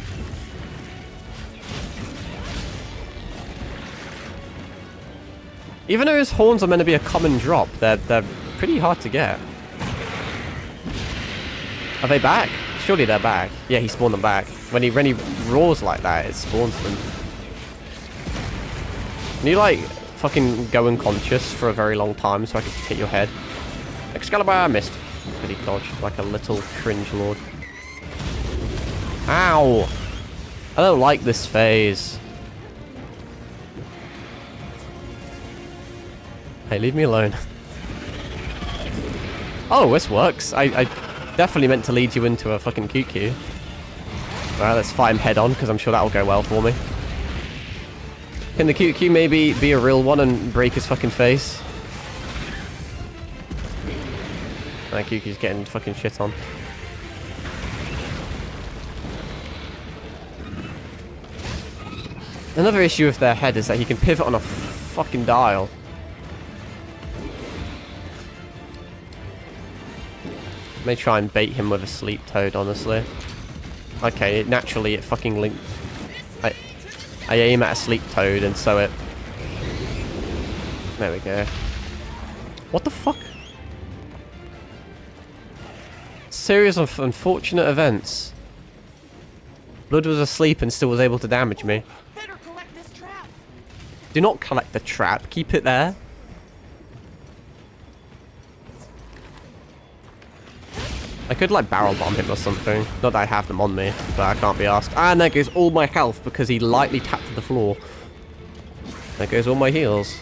A: Even though his horns are meant to be a common drop, they're pretty hard to get. Are they back? Surely they're back. Yeah, he spawned them back. When he roars like that, it spawns them. Can you like fucking go unconscious for a very long time so I can hit your head? Excalibur missed. But he dodged like a little cringe lord. Ow! I don't like this phase. Hey, leave me alone. Oh, this works. I definitely meant to lead you into a fucking QQ. Alright, let's fight him head on, because I'm sure that'll go well for me. Can the QQ maybe be a real one and break his fucking face? That QQ's getting fucking shit on. Another issue with their head is that he can pivot on a fucking dial. May try and bait him with a sleep toad, honestly. Okay, naturally it fucking linked. I aim at a sleep toad and so it. There we go. What the fuck? Series of unfortunate events. Blood was asleep and still was able to damage me.
B: Better collect this trap.
A: Do not collect the trap. Keep it there. I could like barrel bomb him or something. Not that I have them on me, but I can't be asked. And there goes all my health because he lightly tapped the floor. There goes all my heals.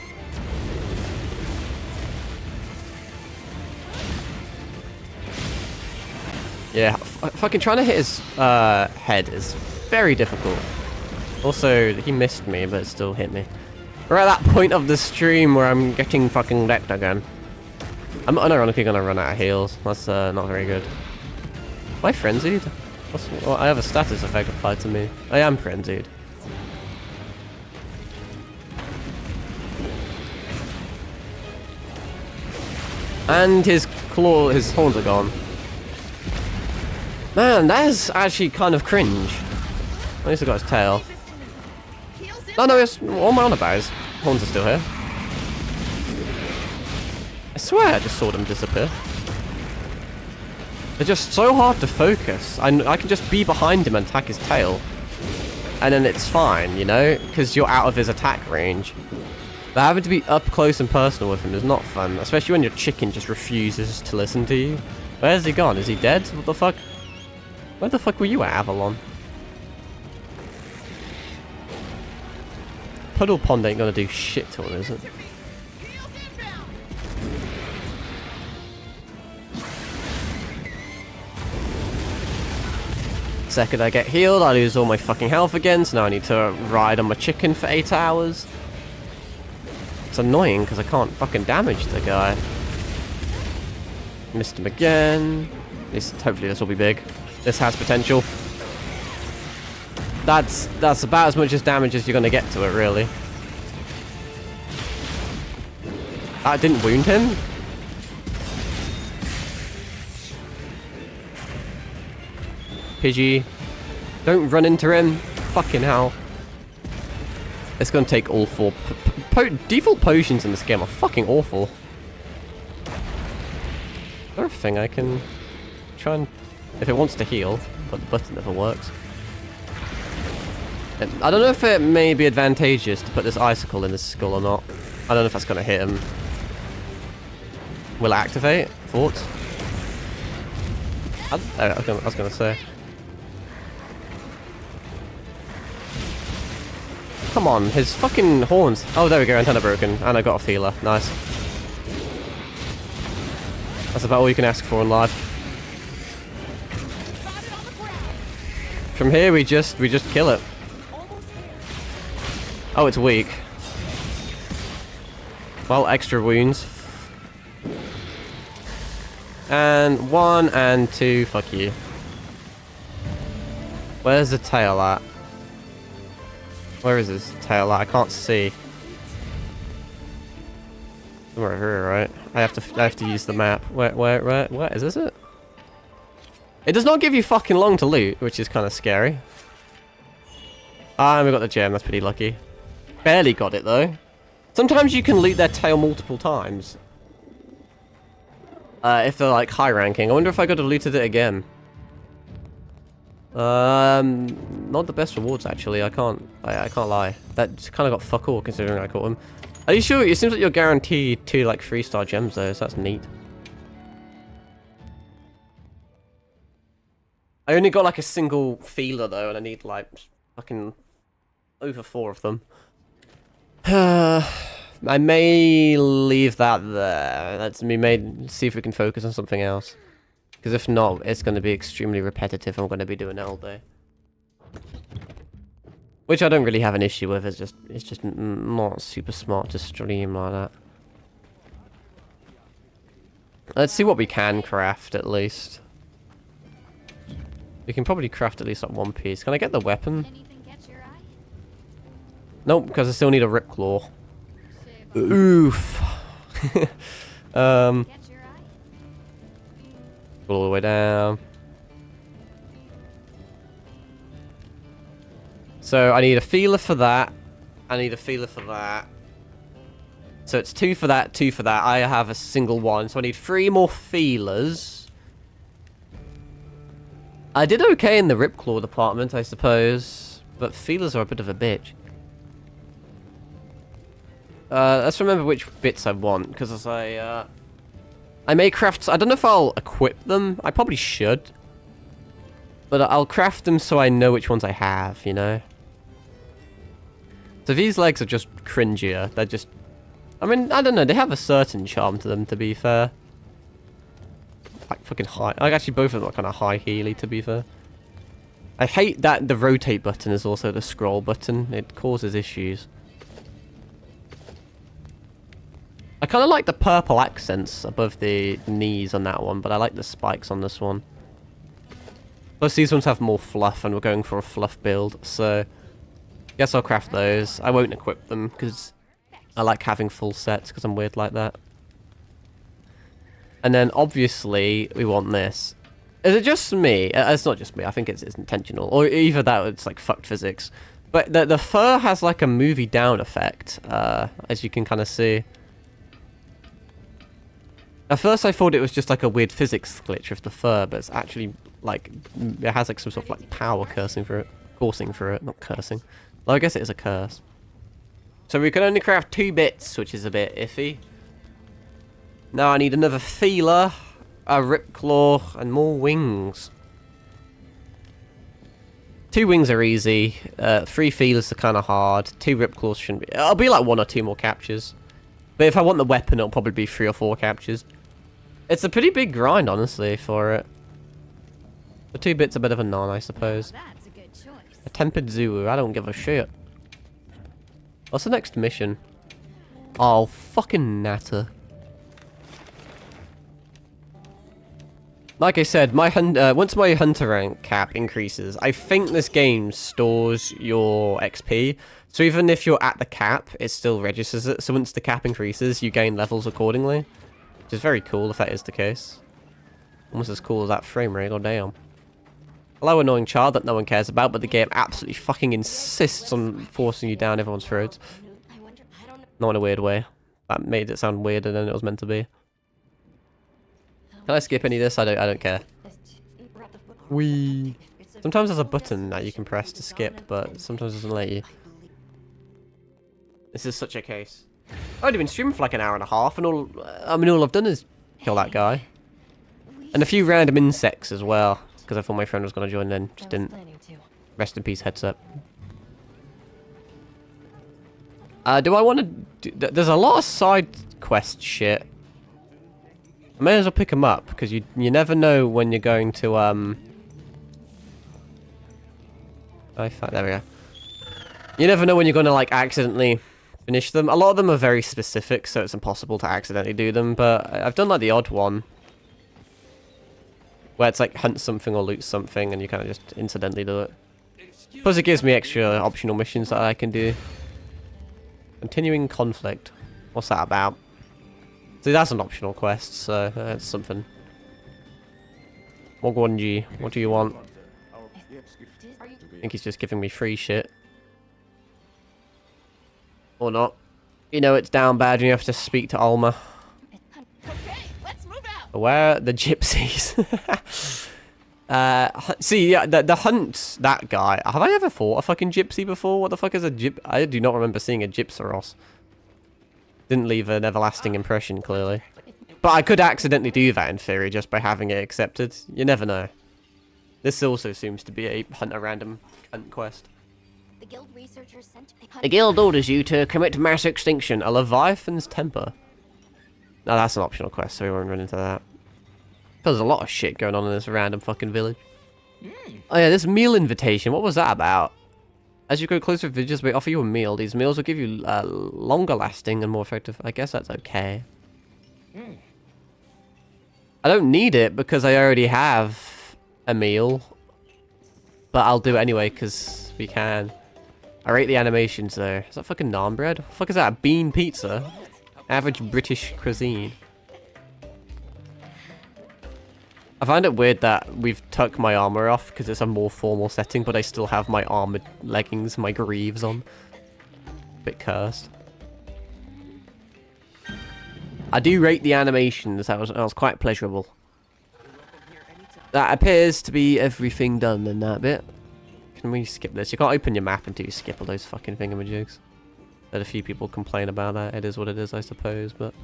A: Yeah, fucking trying to hit his head is very difficult. Also, he missed me, but it still hit me. We're at that point of the stream where I'm getting fucking decked again. I'm unironically gonna run out of heals. That's not very good. Am I frenzied? Well, I have a status effect applied to me. I am frenzied. And his horns are gone. Man, that is actually kind of cringe. At least I got his tail.
B: Heels
A: No, no, it's all my on about. His horns are still here. I swear I just saw them disappear. They're just so hard to focus. I can just be behind him and attack his tail. And then it's fine, you know? Because you're out of his attack range. But having to be up close and personal with him is not fun. Especially when your chicken just refuses to listen to you. Where's he gone? Is he dead? What the fuck? Where the fuck were you at, Avalon? Puddle Pond ain't gonna do shit to him, is it?
B: Heels inbound.
A: Second I get healed, I lose all my fucking health again, so now I need to ride on my chicken for 8 hours. It's annoying because I can't fucking damage the guy. Missed him again. Hopefully this will be big. This has potential. That's about as much as damage as you're gonna get to it, really. That didn't wound him. Pidgey, don't run into him. Fucking hell. It's gonna take all 4. Default potions in this game are fucking awful. Is there a thing I can try and... If it wants to heal, but the button never works. And I don't know if it may be advantageous to put this icicle in his skull or not. I don't know if that's gonna hit him. Will it activate? Thoughts? I was gonna say. Come on, his fucking horns. Oh, there we go, antenna broken. And I got a feeler. Nice. That's about all you can ask for in life. From here, we just kill it. Oh, it's weak. Well, extra wounds. And 1 and 2. Fuck you. Where's the tail at? Where is his tail at? I can't see. Somewhere here, right? I have to use the map. Where is this it? It does not give you fucking long to loot, which is kind of scary. Ah, and we got the gem. That's pretty lucky. Barely got it though. Sometimes you can loot their tail multiple times. If they're like high ranking. I wonder if I could have looted it again. Not the best rewards actually. I can't lie. That kind of got fuck all considering I caught him. Are you sure? It seems like you're guaranteed 2 like 3-star gems though, so that's neat. I only got like a single feeler though, and I need like fucking over 4 of them. I may leave that there. Let's see if we can focus on something else. Because if not, it's going to be extremely repetitive and I'm going to be doing it all day. Which I don't really have an issue with. It's just not super smart to stream like that. Let's see what we can craft at least. We can probably craft at least like 1 piece. Can I get the weapon?
E: Anything catch your eye?
A: Nope, because I still need a Ripclaw. Oof.
E: Catch your eye?
A: All the way down. So I need a feeler for that. I need a feeler for that. So it's 2 for that, 2 for that. I have a single 1, so I need 3 more feelers. I did okay in the Ripclaw department, I suppose, but feelers are a bit of a bitch. Let's remember which bits I want, because I may craft... I don't know if I'll equip them. I probably should. But I'll craft them so I know which ones I have, you know? So these legs are just cringier. They're just... I mean, I don't know. They have a certain charm to them, to be fair. Like, fucking high... Like, actually, both of them are kind of high-heely, to be fair. I hate that the rotate button is also the scroll button. It causes issues. I kind of like the purple accents above the knees on that one, but I like the spikes on this one. Plus, these ones have more fluff, and we're going for a fluff build, so... Guess I'll craft those. I won't equip them, because I like having full sets, because I'm weird like that. And then, obviously, we want this. Is it just me? It's not just me. I think it's intentional. Or either that or it's, like, fucked physics. But the fur has, like, a movie down effect, as you can kind of see. At first I thought it was just like a weird physics glitch with the fur, but it's actually like it has like some sort of like power coursing through it, not cursing. Well, I guess it is a curse. So we can only craft 2 bits, which is a bit iffy. Now I need another feeler, a Ripclaw, and more wings. 2 wings are easy, 3 feelers are kind of hard, 2 Ripclaws shouldn't be... It'll be like 1 or 2 more captures. But if I want the weapon, it'll probably be 3 or 4 captures. It's a pretty big grind, honestly, for it. The 2 bits are a bit of a non, I suppose.
E: That's a good choice.
A: A tempered Zulu, I don't give a shit. What's the next mission? Oh, fucking natter. Like I said, my once my hunter rank cap increases, I think this game stores your XP. So even if you're at the cap, it still registers it. So once the cap increases, you gain levels accordingly. Which is very cool if that is the case. Almost as cool as that frame rate, goddamn. Hello, annoying child that no one cares about, but the game absolutely fucking insists on forcing you down everyone's throats.
E: I wonder. I don't know.
A: Not in a weird way. That made it sound weirder than it was meant to be. Can I skip any of this? I don't care. Wee. Sometimes there's a button that you can press to skip, but sometimes it doesn't let you. This is such a case. I've only been streaming for like an hour and a half, and all I've done is kill that guy. And a few random insects as well, because I thought my friend was going to join then, just didn't. Rest in peace, heads up. Do I want to... There's a lot of side quest shit. I may as well pick them up, because you never know when you're going to, there we go. You never know when you're going to, like, accidentally finish them. A lot of them are very specific, so it's impossible to accidentally do them, but I've done, like, the odd one. Where it's, like, hunt something or loot something, and you kind of just incidentally do it. Plus it gives me extra optional missions that I can do. Continuing conflict. What's that about? See, that's an optional quest, so that's something. Mogwanji, what do you want? I think he's just giving me free shit. Or not. You know it's down bad when you have to speak to Alma.
B: Okay, let's move out.
A: Where are the gypsies? See, yeah, the hunt, that guy. Have I ever fought a fucking gypsy before? What the fuck is a gyp? I do not remember seeing a gypsaros. Didn't leave an everlasting impression, clearly. But I could accidentally do that in theory just by having it accepted. You never know. This also seems to be a hunt a random hunt quest.
E: The guild researchers sent me.
A: The guild orders you to commit mass extinction. A Leviathan's temper. No, that's an optional quest, so we won't run into that. There's a lot of shit going on in this random fucking village. Oh yeah, this meal invitation. What was that about? As you go closer to villages, we offer you a meal. These meals will give you longer lasting and more effective. I guess that's okay. I don't need it because I already have a meal. But I'll do it anyway because we can. I rate the animations though. Is that fucking naan bread? What the fuck is that? A bean pizza? Average British cuisine. I find it weird that we've tucked my armor off because it's a more formal setting, but I still have my armored leggings, my greaves on. Bit cursed. I do rate the animations. That was quite pleasurable. That appears to be everything done in that bit. Can we skip this? You can't open your map until you skip all those fucking thingamajigs. Had a few people complain about that. It is what it is, I suppose, but...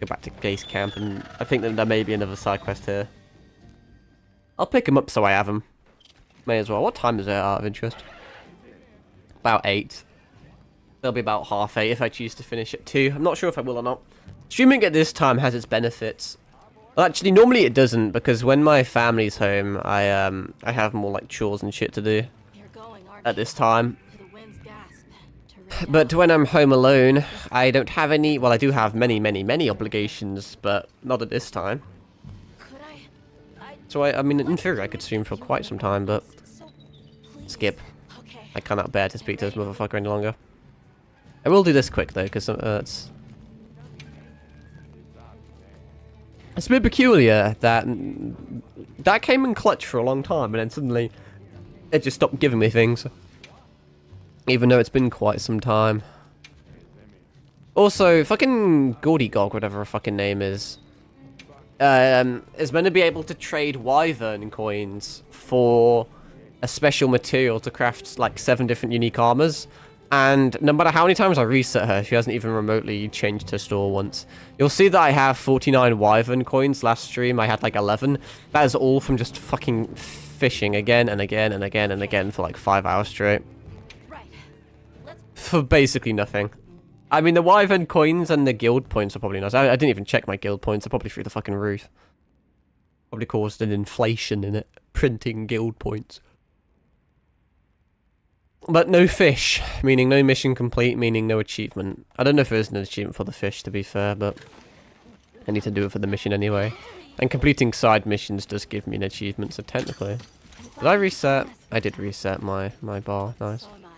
A: Go back to base camp, and I think that there may be another side quest here. I'll pick them up so I have them. May as well. What time is it out of interest? About 8. They'll be about 8:30 if I choose to finish at 2. I'm not sure if I will or not. Streaming at this time has its benefits. Well, actually, normally it doesn't, because when my family's home, I have more like chores and shit to do
E: You're going, aren't
A: at this time.
E: you? To the wind's gasp. To
A: But when I'm home alone, I don't have any... Well, I do have many, many, many obligations, but not at this time.
E: Could I?
A: So, I mean, in theory, I could stream for quite some time, but...
E: So, please.
A: Skip.
E: Okay.
A: I cannot bear to speak to this motherfucker any longer. I will do this quick, though, because it's a bit peculiar that... That came in clutch for a long time, and then suddenly... It just stopped giving me things. Even though it's been quite some time. Also, fucking Gordygog, whatever her fucking name is meant to be able to trade Wyvern coins for a special material to craft, like, 7 different unique armors. And no matter how many times I reset her, she hasn't even remotely changed her store once. You'll see that I have 49 Wyvern coins. Last stream, I had, like, 11. That is all from just fucking fishing again and again and again and again for, like, 5 hours straight.
E: Right. Let's.
A: For basically nothing. I mean, the Wyvern coins and the guild points are probably nice. I didn't even check my guild points. They're probably through the fucking roof. Probably caused an inflation in it. Printing guild points. But no fish, meaning no mission complete, meaning no achievement. I don't know if there is an achievement for the fish, to be fair, but I need to do it for the mission anyway. And completing side missions does give me an achievement, so technically. Did I reset? I did reset my bar. Nice.
E: So am I.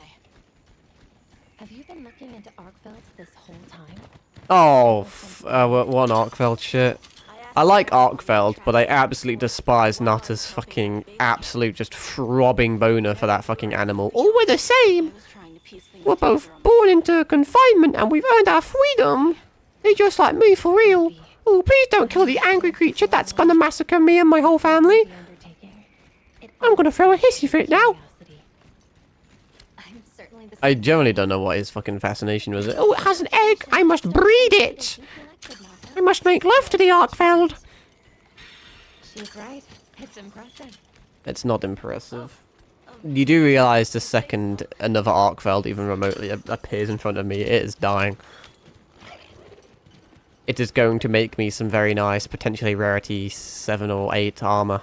E: Have you been looking into Arkfeld this whole time?
A: Oh, what an Arkfeld shit. I like Arkfeld, but I absolutely despise Nutta's fucking absolute just throbbing boner for that fucking animal. All we're the same.
E: I was trying to piece things
A: We're both
E: together on
A: born into confinement and we've earned our freedom. They're just like me for real. Oh, please don't kill the angry creature that's gonna massacre me and my whole family.
E: the undertaking. It
A: I'm gonna throw a hissy fit now.
E: curiosity. I'm certainly the
A: I generally don't know what his fucking fascination was. Oh, it has an egg. I must breed it. I must make love to the Arkfeld.
E: She's right. It's impressive.
A: It's not impressive. You do realise the second another Arkfeld even remotely appears in front of me, it is dying. It is going to make me some very nice, potentially rarity 7 or 8 armor.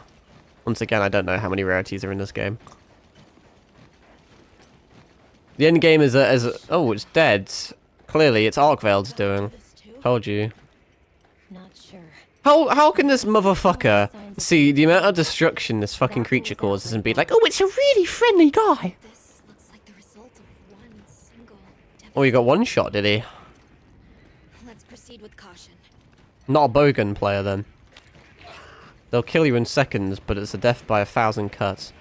A: Once again, I don't know how many rarities are in this game. The end game is oh, it's dead. Clearly, it's Arkveld's doing.
E: This too?
A: Told you.
E: Not sure.
A: How can this motherfucker see the amount of destruction this fucking creature causes and be like, oh, it's a really friendly guy?
E: This looks like the result of one single.
A: Oh, he got one shot, did he?
E: Let's proceed with caution.
A: Not a bowgun player then. They'll kill you in seconds, but it's a death by 1,000 cuts.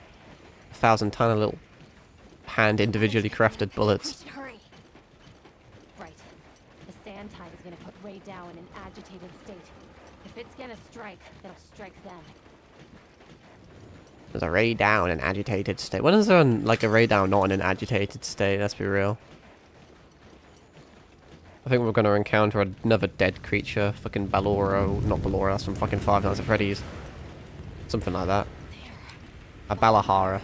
A: 1,000 tiny little hand individually crafted
E: We
A: bullets.
E: should hurry. Right. The sand tide is gonna put Ray Dow in an agitated state. If it's gonna strike, it'll strike them.
A: There's a Ray down in an agitated state. When is there like a Ray down not in an agitated state? Let's be real. I think we're going to encounter another dead creature. Fucking Ballora. Not Ballora, that's from fucking Five Nights at Freddy's. Something like that. A Balahara.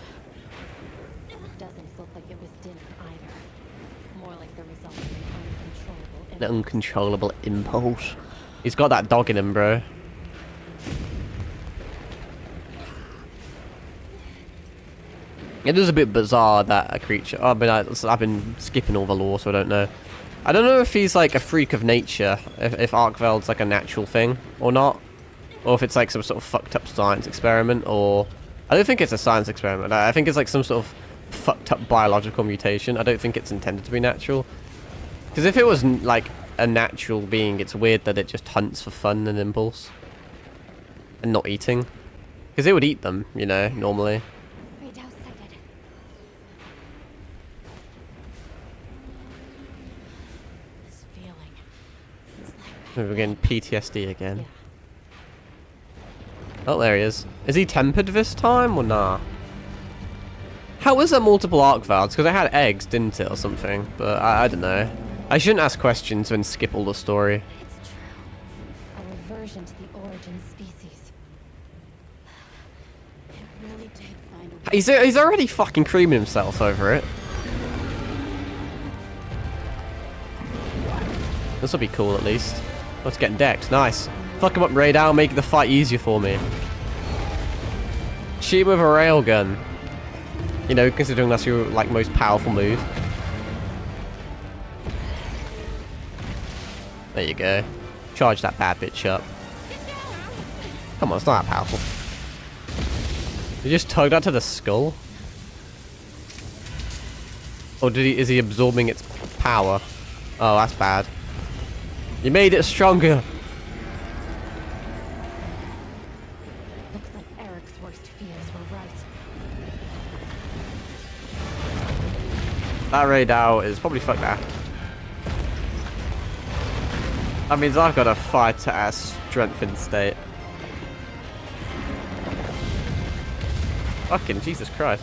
E: Doesn't look like it was dinner either. More like the result of an
A: An
E: uncontrollable
A: uncontrollable impulse. He's got that dog in him, bro. It is a bit bizarre that a creature... I mean, I've been skipping all the lore, so I don't know. I don't know if he's like a freak of nature, if Arkveld's like a natural thing or not. Or if it's like some sort of fucked up science experiment, or... I don't think it's a science experiment. I think it's like some sort of fucked up biological mutation. I don't think it's intended to be natural. Because if it was like a natural being, it's weird that it just hunts for fun and impulse. And not eating. Because it would eat them, you know, normally.
E: Ray Dow sighted. This feeling. It's like
A: We're getting PTSD again. Oh, there he is. Is he tempered this time or nah? How was there multiple Arkvelds? Because I had eggs, didn't it, or something? But I don't know. I shouldn't ask questions and skip all the story.
E: it's true. A reversion to the origin species. It really did find a way.
A: He's already fucking creaming himself over it. This will be cool at least. Let's get decked. Nice. Fuck him up, Ray Dow. Make the fight easier for me. Shoot with a railgun. You know, considering that's your like most powerful move. There you go. Charge that bad bitch up. Come on, it's not that powerful. You just tugged that to the skull? Or is he absorbing its power? Oh, that's bad. You made it stronger.
E: Looks like Eric's worst fears were right.
A: That Ray Dow is probably fucked now. That means I've got to fight at a strengthened state. Fucking Jesus Christ.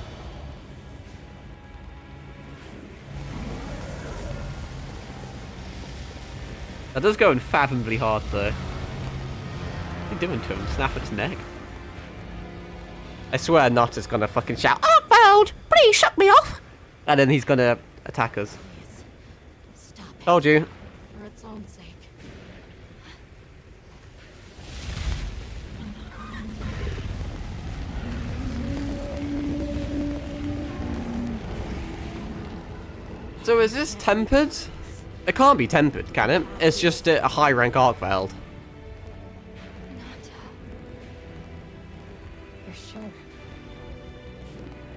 A: That does go unfathomably hard though. What's he doing to him? Snap at his neck? I swear Nott is gonna fucking shout, Arkveld, please shut me off! And then he's gonna attack us.
E: Please. Stop it.
A: Told you.
E: For its own sake.
A: So is this tempered? It can't be tempered, can it? It's just a high rank Arkveld.
E: You're sure?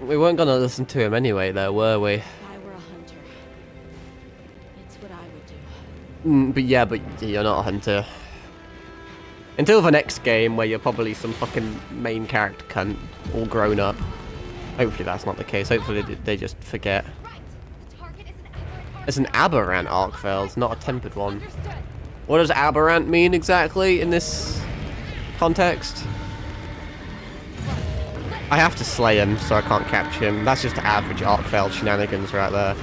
A: We weren't gonna listen to him anyway, though, were we?
E: If I were a hunter, it's what I would do.
A: But you're not a hunter. Until the next game, where you're probably some fucking main character cunt, all grown up. Hopefully that's not the case. Hopefully they just forget.
E: Right. The target is an aberrant.
A: It's an aberrant Arkfeld, not a tempered one.
E: Understood.
A: What does aberrant mean exactly in this context? I have to slay him, so I can't capture him. That's just average Arkfeld shenanigans right there.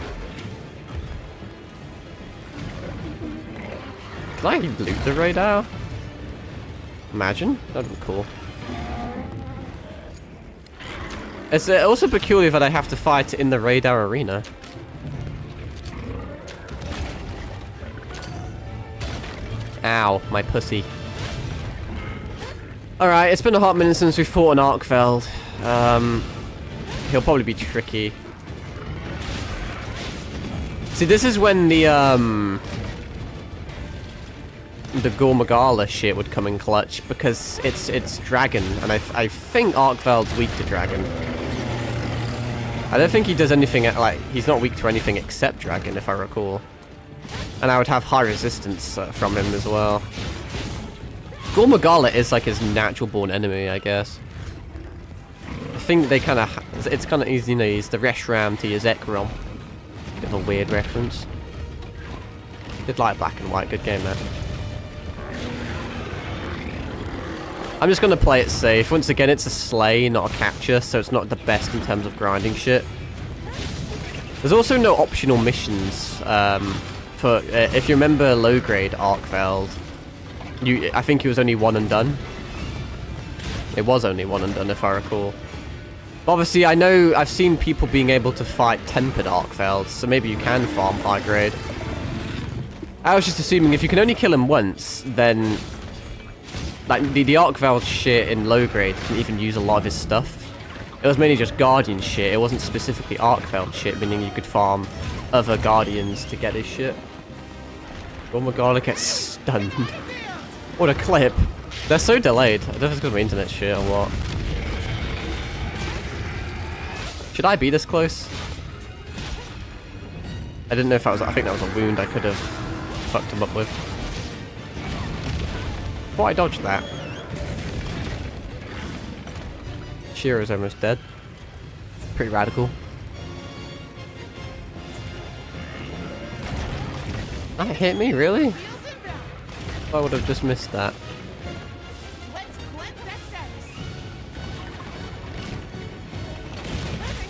A: Can I loot the radar? Imagine? That'd be cool. It's also peculiar that I have to fight in the radar arena. Ow, my pussy. Alright, it's been a hot minute since we fought an Arkfeld. He'll probably be tricky. See, this is when the Gore Magala shit would come in clutch, because it's dragon, and I think Arkfeld's weak to dragon. I don't think he does anything, like, he's not weak to anything except dragon, if I recall. And I would have high resistance from him as well. Gore Magala is like his natural born enemy, I guess. I think they kind of, it's kind of easy, you know, he's the Reshram to your Zekrom. Bit of a weird reference. Did like Black and White, good game that. I'm just going to play it safe. Once again, it's a slay, not a capture, so it's not the best in terms of grinding shit. There's also no optional missions. For if you remember low-grade Arkfeld, I think he was only one and done. It was only one and done, if I recall. But obviously, I know I've seen people being able to fight tempered Arkfelds, so maybe you can farm high grade. I was just assuming if you can only kill him once, then like the Arkfeld shit in low grade can even use a lot of his stuff. It was mainly just Guardian shit. It wasn't specifically Arkfeld shit, meaning you could farm other Guardians to get his shit. Oh my god, I get stunned. What a clip. They're so delayed. I don't know if it's because of my internet shit or what. Should I be this close? I didn't know if that was, I think that was a wound I could have fucked him up with. Oh, I dodged that. Shiro's almost dead. Pretty radical. That hit me, really? I would have just missed that.
B: Let's cleanse that status.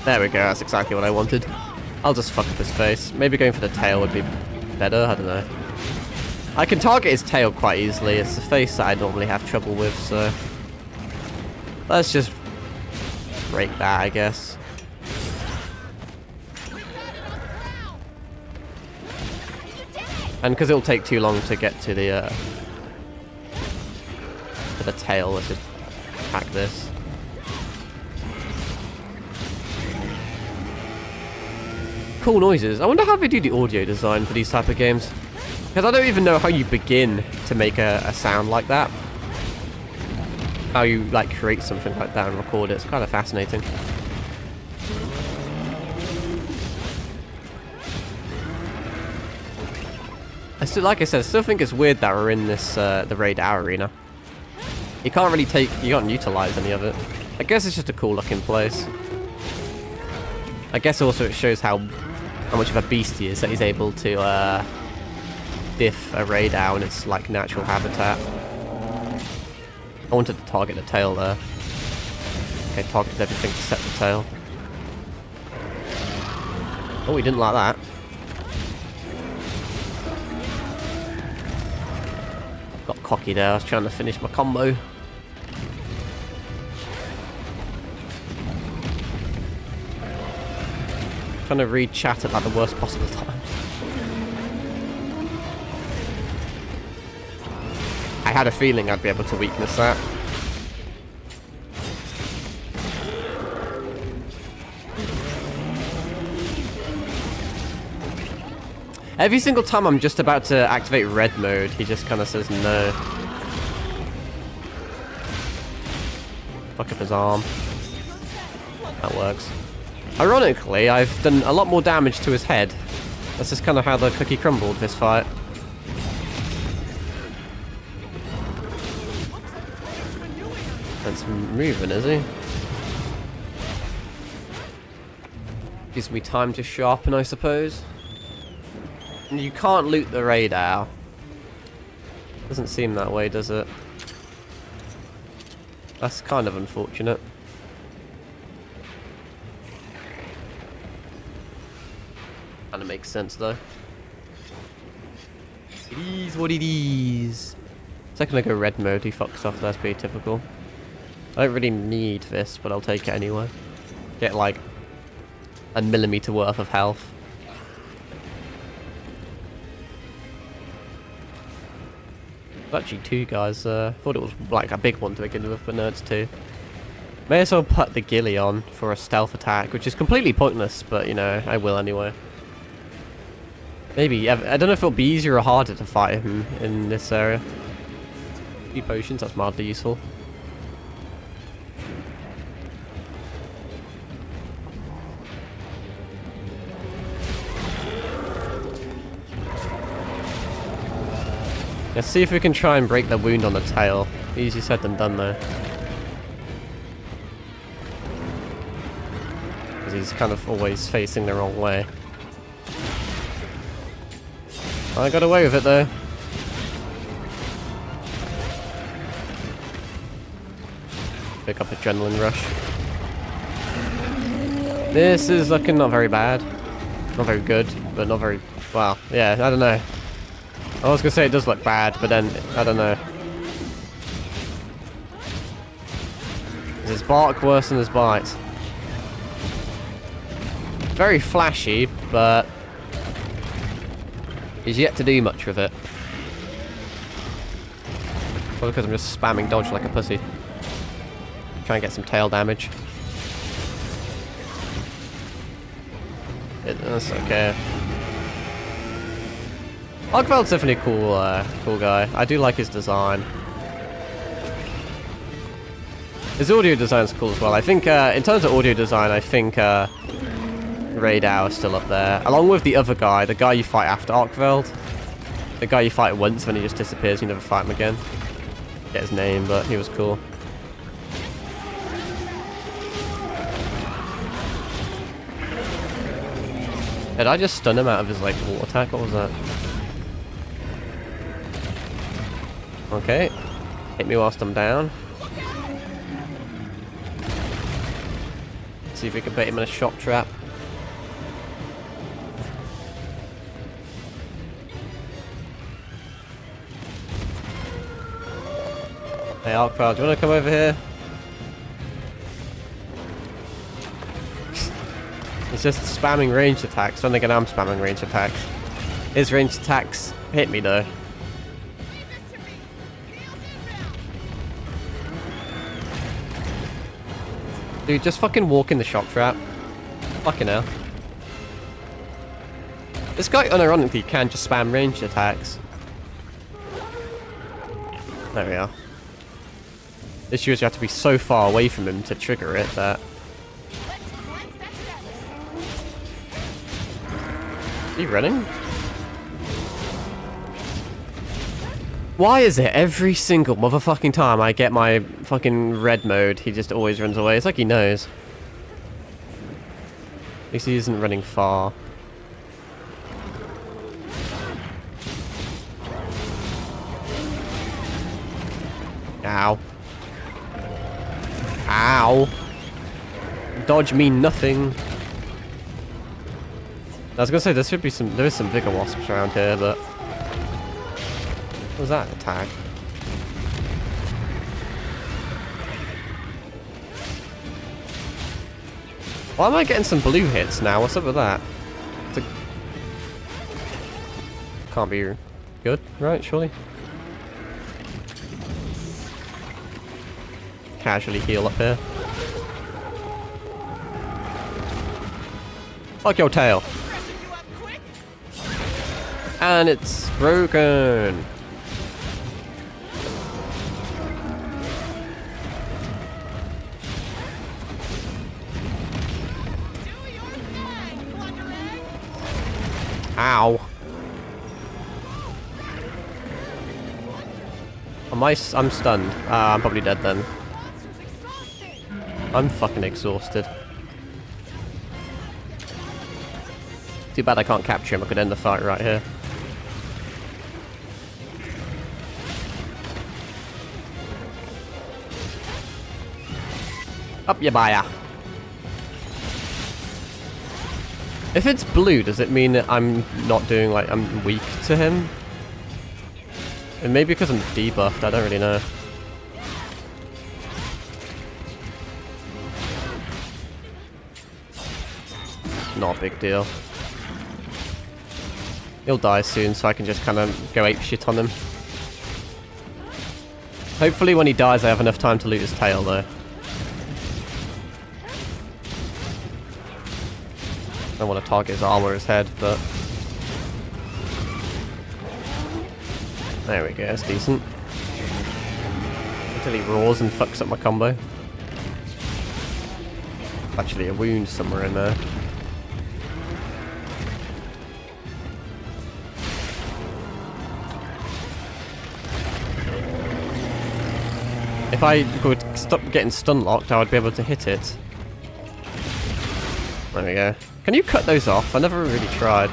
A: There we go, that's exactly what I wanted. I'll just fuck up his face. Maybe going for the tail would be better, I don't know. I can target his tail quite easily, it's the face that I normally have trouble with, so... Let's just break that, I guess. And because it'll take too long to get to the tail, let's just hack this. Cool noises. I wonder how they do the audio design for these type of games. Because I don't even know how you begin to make a sound like that. How you like create something like that and record it. It's kind of fascinating. Like I said, I still think it's weird that we're in this the radar arena. You can't utilize any of it. I guess it's just a cool looking place. I guess also it shows how much of a beast he is, that he's able to diff a radar in its like natural habitat. I wanted to target the tail there. Okay, targeted everything except the tail. Oh, he didn't like that. Got cocky there, I was trying to finish my combo. Trying to read chat at like the worst possible time. I had a feeling I'd be able to weakness that. Every single time I'm just about to activate red mode, he just kind of says no. fuck up his arm. That works. Ironically, I've done a lot more damage to his head. That's just kind of how the cookie crumbled this fight. That's moving, is he? Gives me time to sharpen, I suppose. And you can't loot the radar. Doesn't seem that way, does it? That's kind of unfortunate. Kinda makes sense though. It is what it is. Second I go red mode, he fucks off, that's pretty typical. I don't really need this, but I'll take it anyway. Get like a millimeter worth of health. There's actually 2 guys. Thought it was like a big one to begin with, but no, it's 2. May as well put the ghillie on for a stealth attack, which is completely pointless, but you know, I will anyway. Maybe, I don't know if it'll be easier or harder to fight him in this area. 2 potions, that's mildly useful. Let's see if we can try and break the wound on the tail. Easier said than done though. Because he's kind of always facing the wrong way. I got away with it though. Pick up adrenaline rush. This is looking not very bad. Not very good, but not very... Well, yeah, I don't know. I was gonna say it does look bad, but then, I don't know. Is his bark worse than his bite? Very flashy, but he's yet to do much with it. Probably because I'm just spamming dodge like a pussy. Try and get some tail damage. That's okay. Arkveld's definitely a cool guy. I do like his design. His audio design's cool as well. I think, in terms of audio design, I think Radau is still up there. Along with the other guy, the guy you fight after Arkveld. The guy you fight once, when he just disappears, you never fight him again. Get his name, but he was cool. Did I just stun him out of his, like, water attack? What was that? Okay. Hit me whilst I'm down. See if we can bait him in a shock trap. Hey Arkveld, do you want to come over here? He's just spamming ranged attacks. Don't think I'm spamming ranged attacks. His ranged attacks hit me though. Dude, just fucking walk in the shock trap. Fucking hell. This guy unironically can just spam ranged attacks. There we are. The issue is you have to be so far away from him to trigger it that... Is he running? Why is it every single motherfucking time I get my fucking red mode, he just always runs away? It's like he knows. At least he isn't running far. Ow. Ow. Dodge mean nothing. I was gonna say there is some bigger wasps around here, but what was that attack? Why am I getting some blue hits now? What's up with that? Can't be good, right? Surely. Casually heal up here. Fuck your tail. And it's broken. Ow. I'm stunned. I'm probably dead then.
B: Monster's exhausted.
A: I'm fucking exhausted. Too bad I can't capture him. I could end the fight right here. Up your buyer. If it's blue, does it mean that I'm not doing, like, I'm weak to him? And maybe because I'm debuffed, I don't really know. Not a big deal. He'll die soon, so I can just kind of go apeshit on him. Hopefully when he dies I have enough time to loot his tail, though. I don't want to target his arm or his head, but... There we go, that's decent. Until he roars and fucks up my combo. Actually a wound somewhere in there. If I could stop getting stun locked, I would be able to hit it. There we go. Can you cut those off? I never really tried.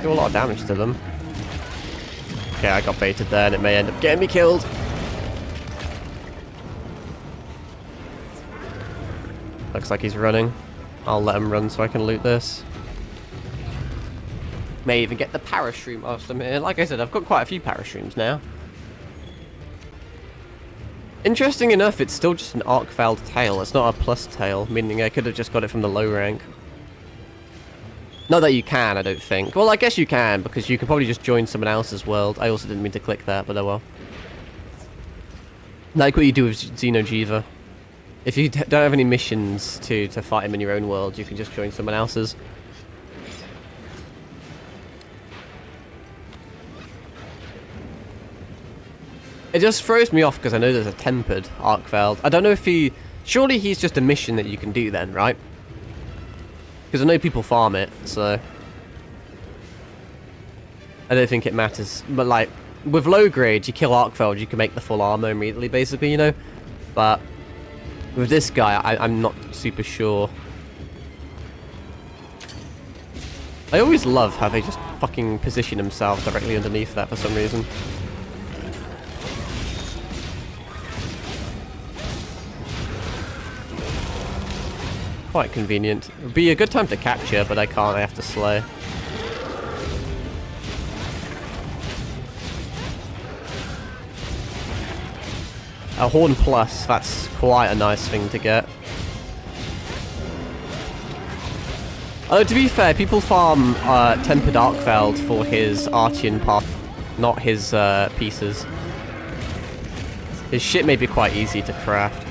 A: Do a lot of damage to them. Okay, I got baited there and it may end up getting me killed. Looks like he's running. I'll let him run so I can loot this. May even get the parashroom whilst I'm here. Like I said, I've got quite a few parashrooms now. Interesting enough, it's still just an arc-failed tail. It's not a plus tail, meaning I could have just got it from the low rank. Not that you can, I don't think. Well, I guess you can, because you can probably just join someone else's world. I also didn't mean to click that, but oh well. Like what you do with Xeno'jiiva. If you don't have any missions to fight him in your own world, you can just join someone else's. It just throws me off because I know there's a tempered Arcveld. I don't know if he... Surely he's just a mission that you can do then, right? Because I know people farm it, so... I don't think it matters. But like, with low grade, you kill Arcveld, you can make the full armor immediately, basically, you know? But with this guy, I'm not super sure. I always love how they just fucking position themselves directly underneath that for some reason. Quite convenient. It would be a good time to capture, but I can't. I have to slay. A Horn Plus, that's quite a nice thing to get. Oh, to be fair, people farm Tempered Arcveld for his Archean part, not his pieces. His shit may be quite easy to craft.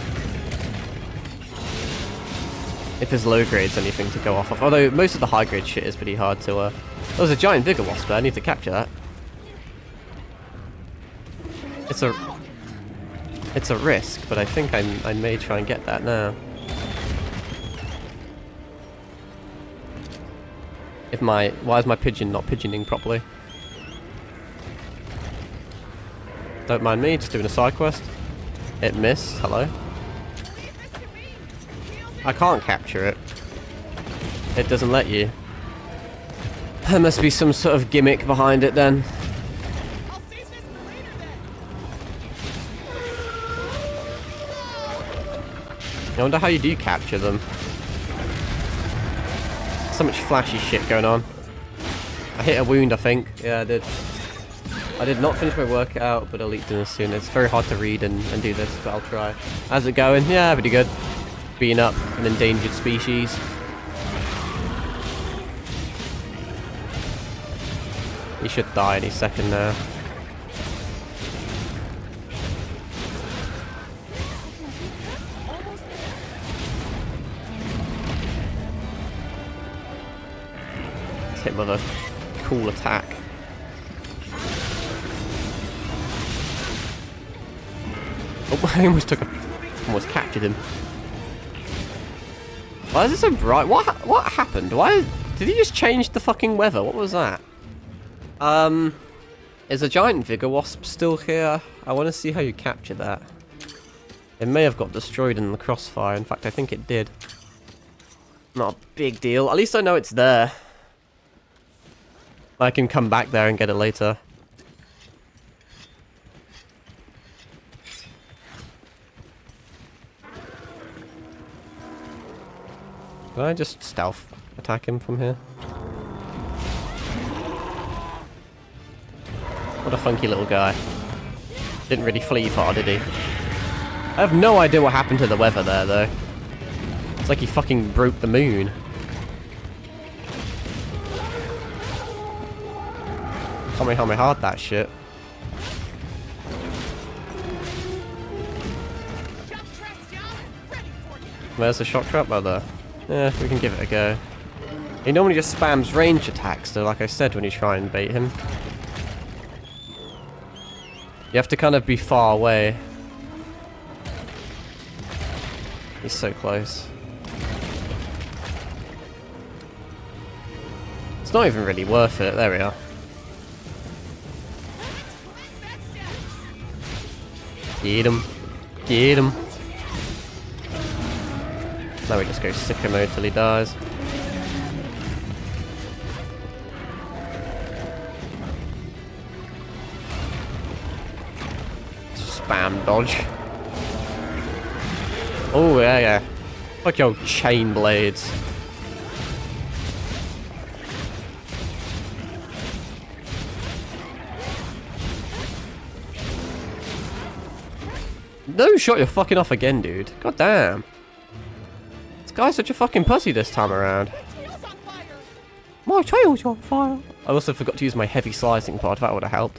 A: If his low grade's anything to go off of. Although most of the high grade shit is pretty hard to Oh, there's a giant Vigor Wasp there. I need to capture that. It's a risk, but I think I may try and get that now. Why is my pigeon not pigeoning properly? Don't mind me, just doing a side quest. It missed. Hello. I can't capture it. It doesn't let you. There must be some sort of gimmick behind it then.
B: I'll save this for later then.
A: I wonder how you do capture them. So much flashy shit going on. I hit a wound, I think. Yeah, I did. I did not finish my workout, but I'll eat dinner soon. It's very hard to read and do this, but I'll try. How's it going? Yeah, pretty good. Being up an endangered species. He should die any second now. Let's hit him with a cool attack. Oh, I almost captured him. Why is it so bright? What happened? Why did he just change the fucking weather? What was that? Is a giant Vigor Wasp still here? I want to see how you capture that. It may have got destroyed in the crossfire. In fact, I think it did. Not a big deal. At least I know it's there. I can come back there and get it later. Can I just stealth attack him from here? What a funky little guy. Didn't really flee far, did he? I have no idea what happened to the weather there, though. It's like he fucking broke the moon. Tell me how hard that shit.
B: Shock trap's down and ready for you.
A: Where's the shock trap? Oh, there. Yeah, we can give it a go. He normally just spams range attacks, so like I said, when you try and bait him. You have to kind of be far away. He's so close. It's not even really worth it. There we are. Get him. Get him. Now we just go sicko mode till he dies. Spam dodge. Oh, yeah, yeah. Fuck your chain blades. No shot, you're fucking off again, dude. God damn. This guy's such a fucking pussy this time around.
B: Tail's on fire.
A: My tail's on fire. I also forgot to use my heavy slicing pod. That would have helped.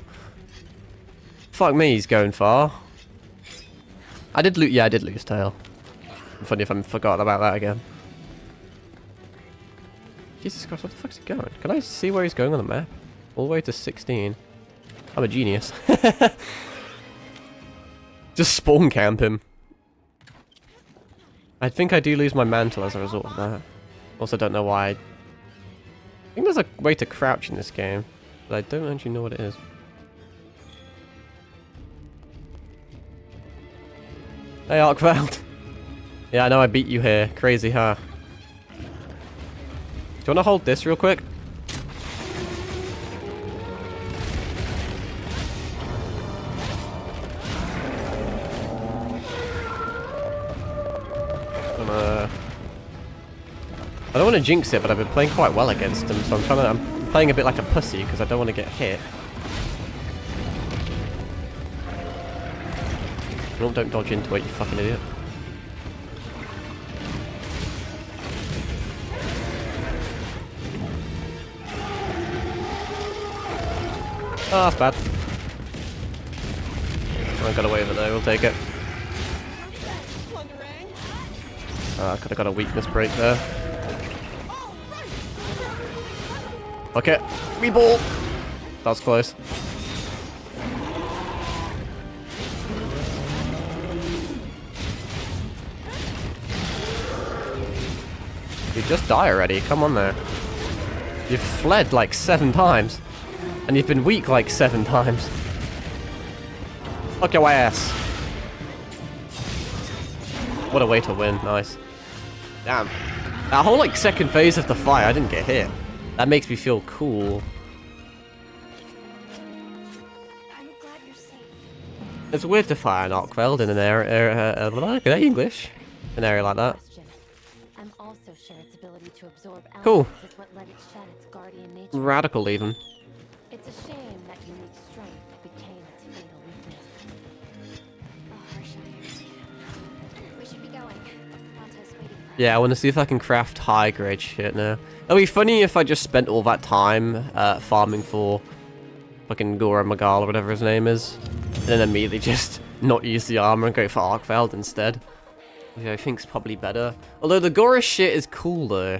A: Fuck me, he's going far. I did lose. Yeah, I did lose tail. Funny if I forgot about that again. Jesus Christ, what the fuck's he going? Can I see where he's going on the map? All the way to 16. I'm a genius. Just spawn camp him. I think I do lose my mantle as a result of that. Also don't know why. I think there's a way to crouch in this game, but I don't actually know what it is. Hey Arkveld. Yeah, I know I beat you here. Crazy, huh? Do you want to hold this real quick? I don't want to jinx it, but I've been playing quite well against him, so I'm playing a bit like a pussy because I don't want to get hit. No, don't dodge into it, you fucking idiot. Oh, that's bad. I got away with it though, we'll take it.
B: Plundering.
A: I could have got a weakness break there. Okay, reball! That was close. You just die already, come on there. You've fled like 7 times. And you've been weak like 7 times. Fuck your ass. What a way to win, nice. Damn. That whole like second phase of the fight, I didn't get hit. That makes me feel cool.
E: I'm glad you're safe.
A: It's weird to fire an Arkveld in an area, English. An area like that.
E: Question. I'm also sure its ability to absorb
A: Cool.
E: elements is what let it shed its guardian nature.
A: Radical even.
E: It's a shame that unique strength became its fatal weakness. A harsh irony. We should be going. Monta's waiting for
A: Yeah, I want to see if I can craft high grade shit now. It'll be funny if I just spent all that time farming for fucking Gora Magal or whatever his name is. And then immediately just not use the armor and go for Arkveld instead. Which I think's probably better. Although the Gora shit is cool though.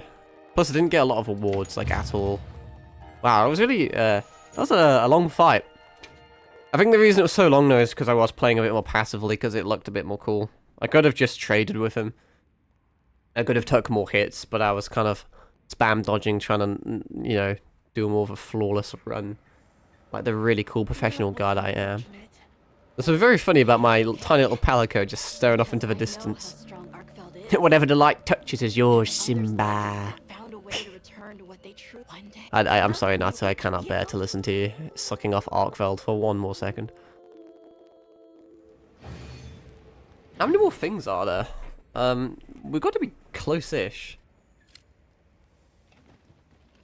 A: Plus I didn't get a lot of awards like at all. Wow, it was really, that was a long fight. I think the reason it was so long though is because I was playing a bit more passively because it looked a bit more cool. I could have just traded with him. I could have took more hits, but I was kind of spam dodging, trying to, you know, do more of a flawless run. Like the really cool professional guy that I am. There's something very funny about my tiny little palico just staring off into the distance. Whatever the light touches is yours, Simba. I'm sorry, Nato, I cannot bear to listen to you sucking off Arkveld for one more second. How many more things are there? We've got to be close-ish.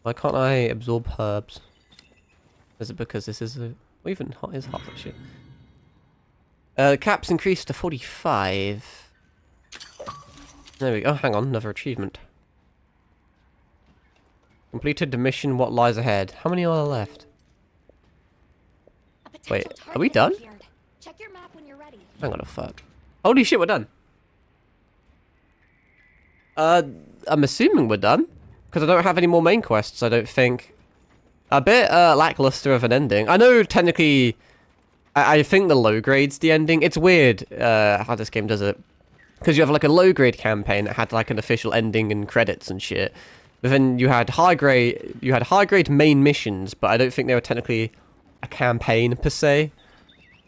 A: Why can't I absorb herbs? Is it because this is a... What even is half that shit? Caps increased to 45. There we go. Oh, hang on, another achievement. Completed the mission, what lies ahead? How many are left? Wait, are we done?
E: Check your map when you're ready.
A: Hang on a fuck. Holy shit, we're done. I'm assuming we're done. Because I don't have any more main quests, I don't think. A bit lackluster of an ending. I know technically... I think the low grade's the ending. It's weird how this game does it. Because you have like a low grade campaign that had like an official ending and credits and shit. But then you had high grade main missions, but I don't think they were technically a campaign per se.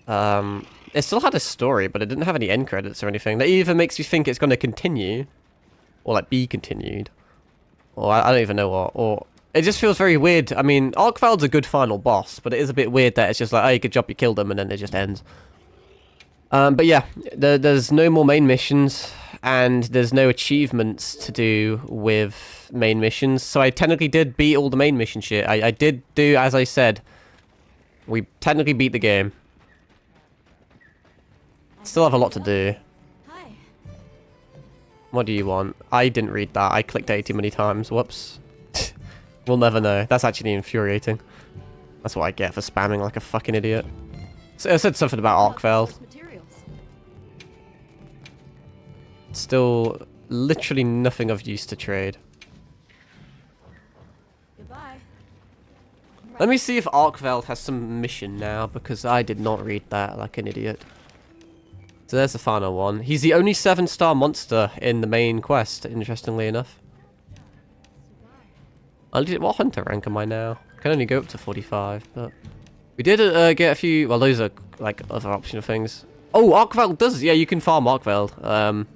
A: It still had a story, but it didn't have any end credits or anything. That either makes you think it's going to continue, or like be continued, or I don't even know what. Or it just feels very weird. I mean, Arkveld's a good final boss, but it is a bit weird that it's just like, oh, good job, you killed them, and then it just ends. But yeah, there's no more main missions, and there's no achievements to do with main missions. So I technically did beat all the main mission shit. I did do, as I said, we technically beat the game. Still have a lot to do.
E: Hi.
A: What do you want? I didn't read that. I clicked 80 many times. Whoops. We'll never know. That's actually infuriating. That's what I get for spamming like a fucking idiot. So I said something about Arkveld. Still literally nothing of use to trade.
E: Goodbye.
A: Let me see if Arkveld has some mission now, because I did not read that like an idiot. So there's the final one. He's the only 7-star monster in the main quest, interestingly enough. What hunter rank am I now? I can only go up to 45, but... We did get a few... Well, those are, like, other optional things. Oh, Arkveld does... Yeah, you can farm Arkveld.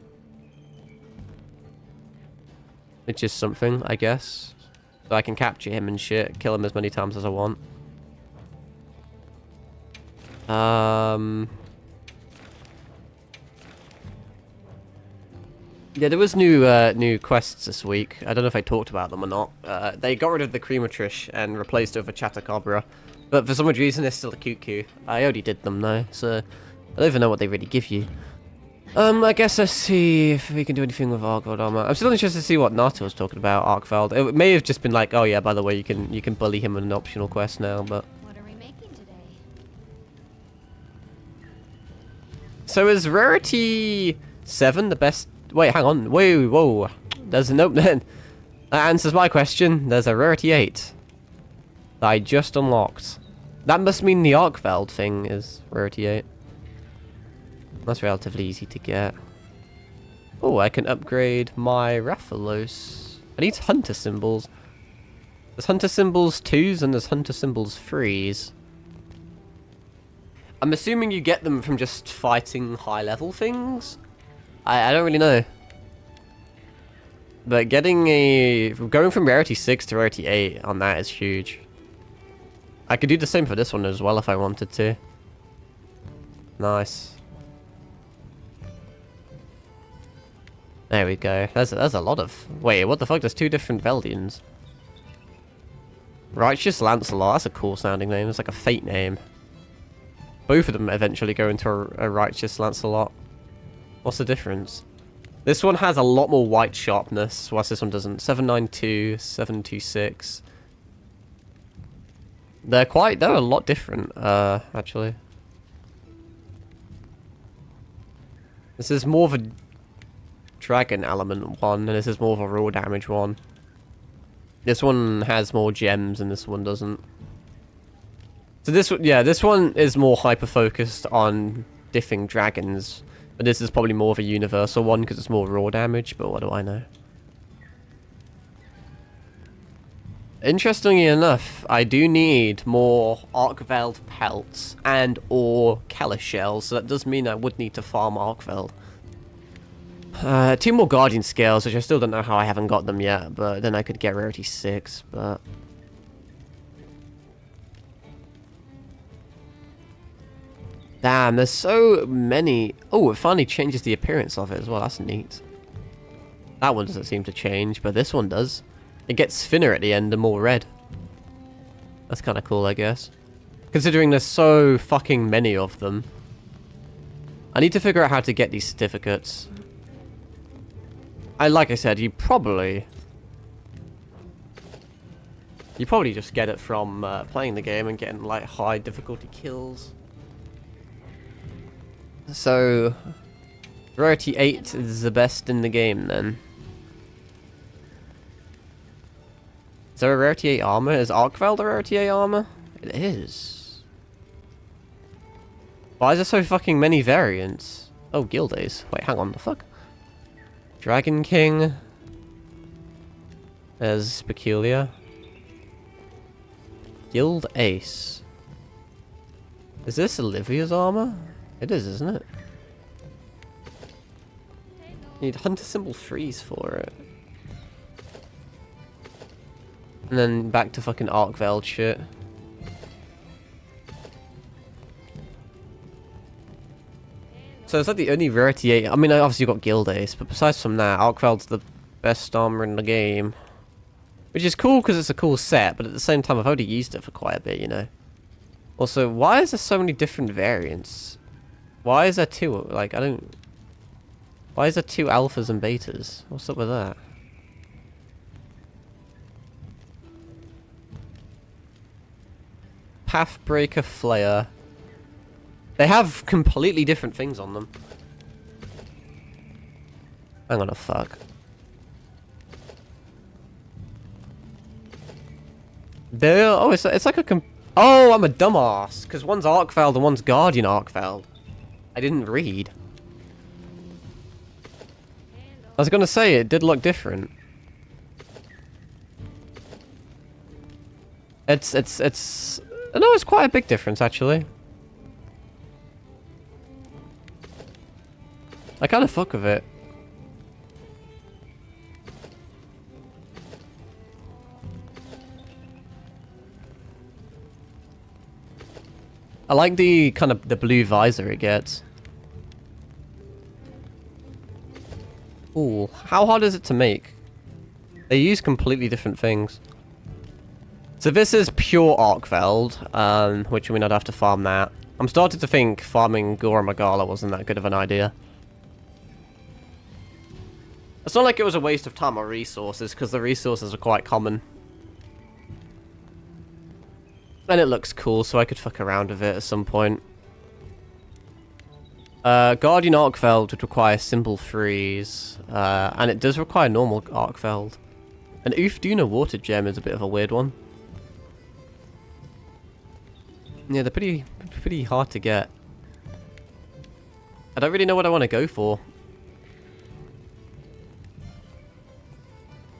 A: Which is something, I guess. So I can capture him and shit. Kill him as many times as I want. Yeah, there was new quests this week. I don't know if I talked about them or not. They got rid of the Creamatrish and replaced it with a Chatacabra. But for some odd reason, there's still a Cuckoo. I already did them though, so I don't even know what they really give you. I guess let's see if we can do anything with Arkveld armor. I'm still interested to see what Nato was talking about Arkveld. It may have just been like, oh yeah, by the way, you can bully him in an optional quest now, but...
E: What are we making today?
A: So is Rarity 7 the best... Wait, hang on. Whoa. There's a nope then. That answers my question. There's a Rarity 8 that I just unlocked. That must mean the Arkveld thing is Rarity 8. That's relatively easy to get. Oh, I can upgrade my Rathalos. I need Hunter Symbols. There's Hunter Symbols 2s and there's Hunter Symbols 3s. I'm assuming you get them from just fighting high-level things? I don't really know. But going from Rarity 6 to Rarity 8 on that is huge. I could do the same for this one as well if I wanted to. Nice. There we go. There's a lot of... Wait, what the fuck? There's 2 different Veldians. Righteous Lancelot. That's a cool sounding name. It's like a fate name. Both of them eventually go into a Righteous Lancelot. What's the difference? This one has a lot more white sharpness, whilst this one doesn't. 792, 726. They're a lot different, actually. This is more of a dragon element one, and this is more of a raw damage one. This one has more gems, and this one doesn't. So this one is more hyper-focused on diffing dragons. But this is probably more of a universal one because it's more raw damage, but what do I know? Interestingly enough, I do need more Arkveld pelts and or Callus shells, so that does mean I would need to farm Arkveld. 2 more Guardian Scales, which I still don't know how I haven't got them yet, but then I could get rarity 6, but... Damn, there's so many... Oh, it finally changes the appearance of it as well, that's neat. That one doesn't seem to change, but this one does. It gets thinner at the end and more red. That's kind of cool, I guess. Considering there's so fucking many of them. I need to figure out how to get these certificates. Like I said, you probably just get it from playing the game and getting like high difficulty kills. So, rarity 8 is the best in the game then. Is there a rarity 8 armor? Is Arkveld a rarity 8 armor? It is. Why is there so fucking many variants? Oh, Guild Ace. Wait, hang on, the fuck? Dragon King. There's Peculiar. Guild Ace. Is this Olivia's armor? It is, isn't it? You need Hunter Symbol Freeze for it. And then back to fucking Arkveld shit. So is that the only rarity 8? I mean, I obviously got Guild Ace, but besides from that, Arkveld's the best armor in the game. Which is cool because it's a cool set, but at the same time I've already used it for quite a bit, you know. Also, why is there so many different variants? Why is there 2? Like, I don't... Why is there 2 alphas and betas? What's up with that? Pathbreaker Flayer. They have completely different things on them. Hang on a fuck. Oh, it's like a oh, I'm a dumbass. Because one's Arkveld and one's Guardian Arkveld. I didn't read. I was gonna say, it did look different. It's... No, it's quite a big difference, actually. I kind of fuck with it. I like the kind of the blue visor it gets. Ooh, how hard is it to make? They use completely different things. So this is pure Arkveld, which we would have to farm that. I'm starting to think farming Gora Magala wasn't that good of an idea. It's not like it was a waste of time or resources, because the resources are quite common. And it looks cool, so I could fuck around with it at some point. Guardian Arkveld would require Simple Freeze, and it does require normal Arkveld. And Ufduna Water Gem is a bit of a weird one. Yeah, they're pretty hard to get. I don't really know what I want to go for.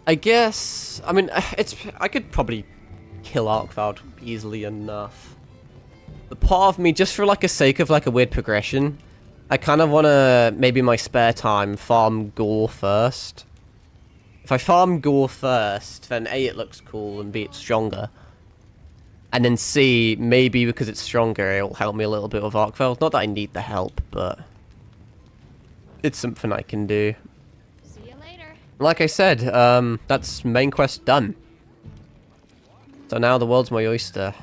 A: I guess, I mean, I could probably kill Arkveld easily enough. But part of me, just for like a sake of like a weird progression, I kind of want to, maybe in my spare time, farm Gore first. If I farm Gore first, then A, it looks cool, and B, it's stronger. And then C, maybe because it's stronger, it'll help me a little bit with Arkveld. Not that I need the help, but it's something I can do.
E: See you later.
A: Like I said, that's main quest done. So now the world's my oyster.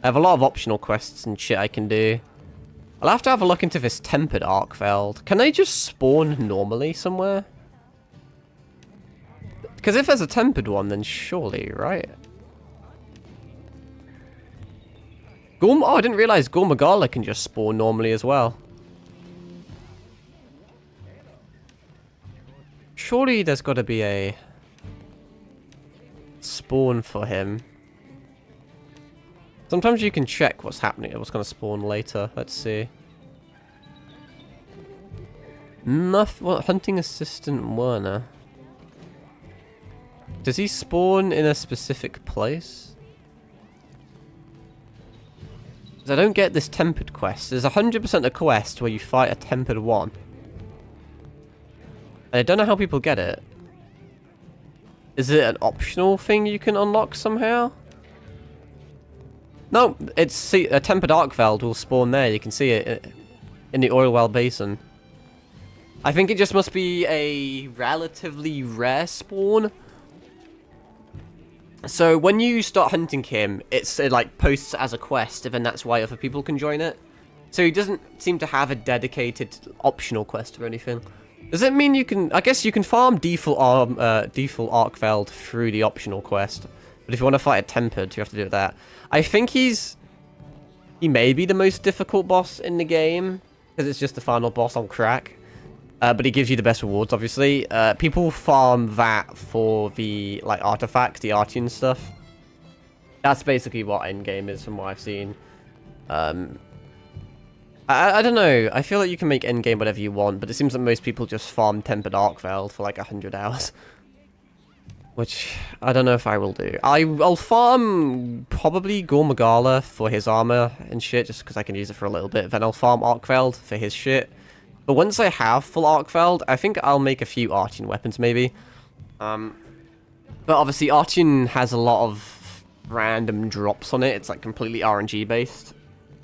A: I have a lot of optional quests and shit I can do. I'll have to have a look into this Tempered Arkveld. Can they just spawn normally somewhere? Because if there's a tempered one, then surely, right? Oh, I didn't realize Gor Magala can just spawn normally as well. Surely there's got to be a spawn for him. Sometimes you can check what's happening, what's going to spawn later. Let's see. What, hunting assistant Werner? Does he spawn in a specific place? 'Cause I don't get this tempered quest. There's 100% a quest where you fight a tempered one. And I don't know how people get it. Is it an optional thing you can unlock somehow? No, it's see, a tempered Arkveld will spawn there. You can see it in the oil well basin. I think it just must be a relatively rare spawn. So when you start hunting him, it like posts as a quest, and then that's why other people can join it. So he doesn't seem to have a dedicated optional quest or anything. Does it mean you can? I guess you can farm default Arkveld through the optional quest, but if you want to fight a tempered, you have to do that. I think he may be the most difficult boss in the game because it's just the final boss on crack. But he gives you the best rewards, obviously. People farm that for the like artifacts, the Artian stuff. That's basically what endgame is from what I've seen. I don't know. I feel like you can make endgame whatever you want, but it seems that most people just farm Tempered Arkveld for like 100 hours. Which, I don't know if I will do. I'll farm probably Gore Magala for his armor and shit, just because I can use it for a little bit. Then I'll farm Arkveld for his shit. But once I have full Arkveld, I think I'll make a few Artian weapons, maybe. But obviously, Artian has a lot of random drops on it. It's like completely RNG based.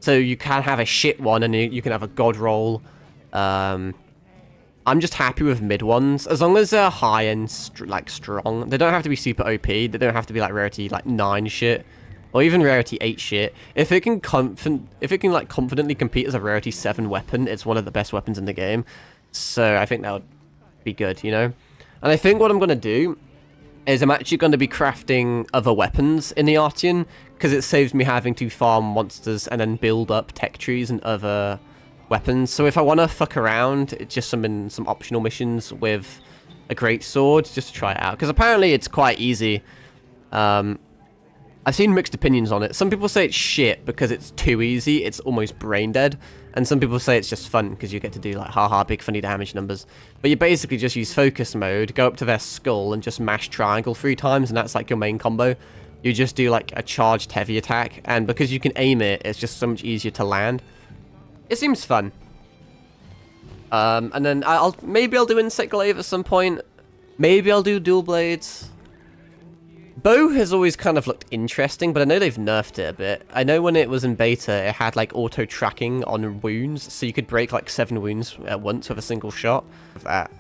A: So you can have a shit one, and you can have a god roll. I'm just happy with mid ones. As long as they're high and like strong. They don't have to be super OP. They don't have to be like rarity like 9 shit. Or even rarity 8 shit. If it can like confidently compete as a rarity 7 weapon, it's one of the best weapons in the game. So I think that would be good, you know? And I think what I'm going to do is I'm actually going to be crafting other weapons in the Artian, because it saves me having to farm monsters and then build up tech trees and other weapons. So if I want to fuck around, it's just some optional missions with a greatsword, just to try it out. Because apparently it's quite easy. I've seen mixed opinions on it. Some people say it's shit because it's too easy, it's almost brain dead. And some people say it's just fun because you get to do like haha big funny damage numbers. But you basically just use focus mode, go up to their skull and just mash triangle 3 times, and that's like your main combo. You just do like a charged heavy attack, and because you can aim it, it's just so much easier to land. It seems fun. And then maybe I'll do Insect Glaive at some point. Maybe I'll do dual blades. Bow has always kind of looked interesting, but I know they've nerfed it a bit. I know when it was in beta, it had like auto tracking on wounds, so you could break like 7 wounds at once with a single shot. With that,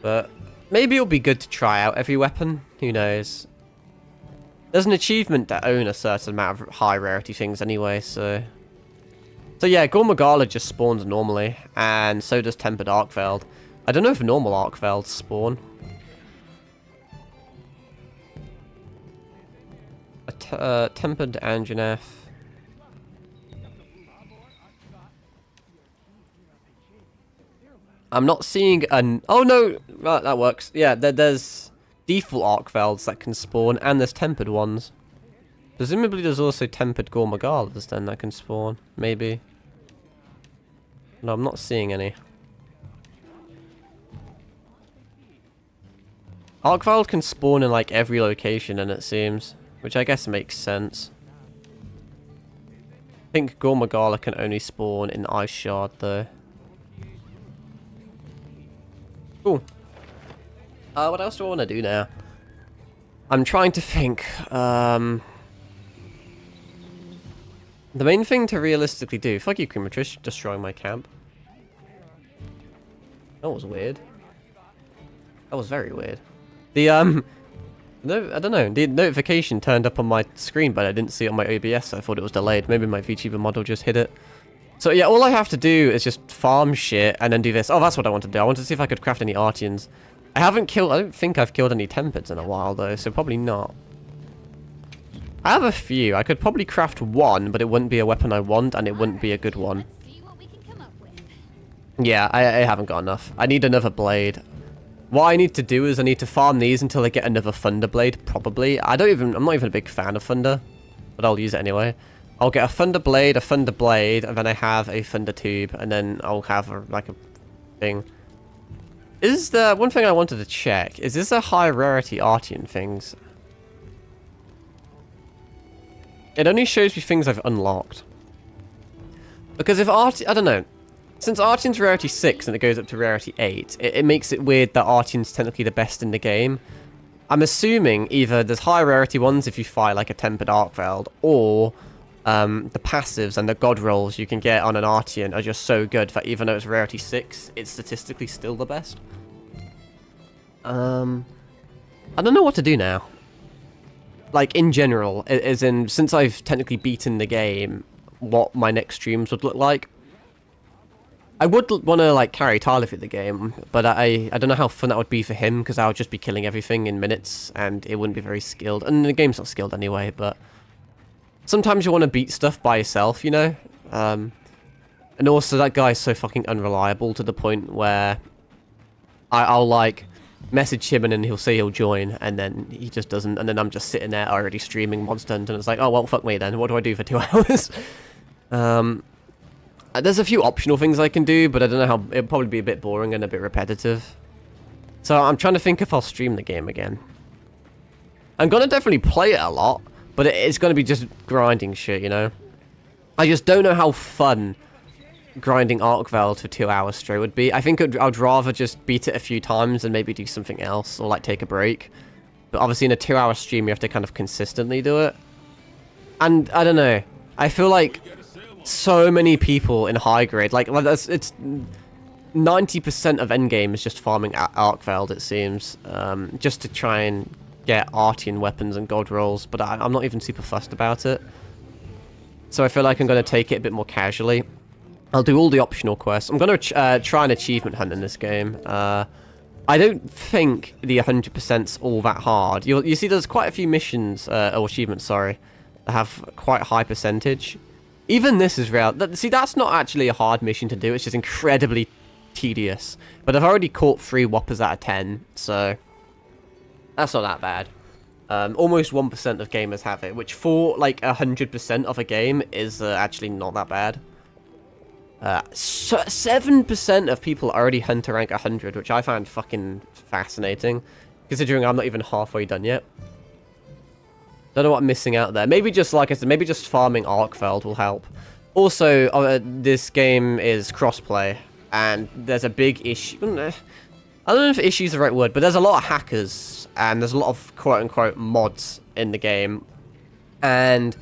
A: but maybe it'll be good to try out every weapon. Who knows? There's an achievement to own a certain amount of high rarity things anyway, so yeah, Gore Magala just spawns normally, and so does Tempered Arkveld. I don't know if normal Arkvelds spawn. Tempered Anjanath. I'm not seeing an... Oh no! Right, that works. Yeah, there's default Arkvelds that can spawn, and there's tempered ones. Presumably there's also tempered Gore Magalas then that can spawn. Maybe. No, I'm not seeing any. Arkveld can spawn in like every location, and it seems. Which I guess makes sense. I think Gore Magala can only spawn in Ice Shard though. Cool. What else do I want to do now? I'm trying to think. The main thing to realistically do... Fuck you, Crematrish, destroying my camp. That was weird. That was very weird. The, no, I don't know. The notification turned up on my screen, but I didn't see it on my OBS, so I thought it was delayed. Maybe my VTuber model just hit it. So yeah, all I have to do is just farm shit and then do this. Oh, that's what I want to do. I want to see if I could craft any Artians. I don't think I've killed any Tempereds in a while, though, so probably not. I have a few. I could probably craft one, but it wouldn't be a weapon I want, and it wouldn't be a good one.
E: See what we can come up with.
A: Yeah, I haven't got enough. I need another blade. What I need to do is I need to farm these until I get another Thunder Blade, probably. I'm not even a big fan of Thunder, but I'll use it anyway. I'll get a Thunder Blade, and then I have a Thunder Tube, and then I'll have like a thing. Is there one thing I wanted to check? Is this a high rarity Artian things? It only shows me things I've unlocked. Because if I don't know. Since Artian's rarity 6 and it goes up to rarity 8, it makes it weird that Artian's technically the best in the game. I'm assuming either there's high rarity ones if you fight like a Tempered Arkveld, or the passives and the god rolls you can get on an Artian are just so good that even though it's rarity 6, it's statistically still the best. I don't know what to do now. Like, in general, as in, since I've technically beaten the game, what my next streams would look like. I would want to, like, carry Tyler through the game, but I don't know how fun that would be for him, because I would just be killing everything in minutes, and it wouldn't be very skilled. And the game's not skilled anyway, but sometimes you want to beat stuff by yourself, you know? And also, that guy's so fucking unreliable to the point where I'll like, message him and then he'll say he'll join, and then he just doesn't, and then I'm just sitting there already streaming Monster Hunter, and it's like, oh, well, fuck me then. What do I do for 2 hours? There's a few optional things I can do, but I don't know how... It'll probably be a bit boring and a bit repetitive. So I'm trying to think if I'll stream the game again. I'm going to definitely play it a lot, but it's going to be just grinding shit, you know? I just don't know how fun grinding Arkveld for 2 hours straight would be. I think I'd rather just beat it a few times and maybe do something else, or like take a break. But obviously in a 2-hour stream you have to kind of consistently do it. And I don't know. I feel like so many people in high grade, like it's 90% of endgame is just farming Arkveld, it seems, just to try and get Artian weapons and god rolls, but I'm not even super fussed about it. So I feel like I'm going to take it a bit more casually. I'll do all the optional quests. I'm going to try an achievement hunt in this game. I don't think the 100%'s all that hard. You see there's quite a few missions, or achievements, sorry, that have quite a high percentage. Even this is real. See, that's not actually a hard mission to do. It's just incredibly tedious. But I've already caught 3 whoppers out of 10, so that's not that bad. Almost 1% of gamers have it, which for like 100% of a game is actually not that bad. 7% of people already hunt to rank 100, which I find fucking fascinating, considering I'm not even halfway done yet. Don't know what I'm missing out there. Maybe just, like I said, maybe just farming Arkveld will help. Also, this game is crossplay, and there's a big issue. I don't know if issue is the right word, but there's a lot of hackers, and there's a lot of quote-unquote mods in the game. And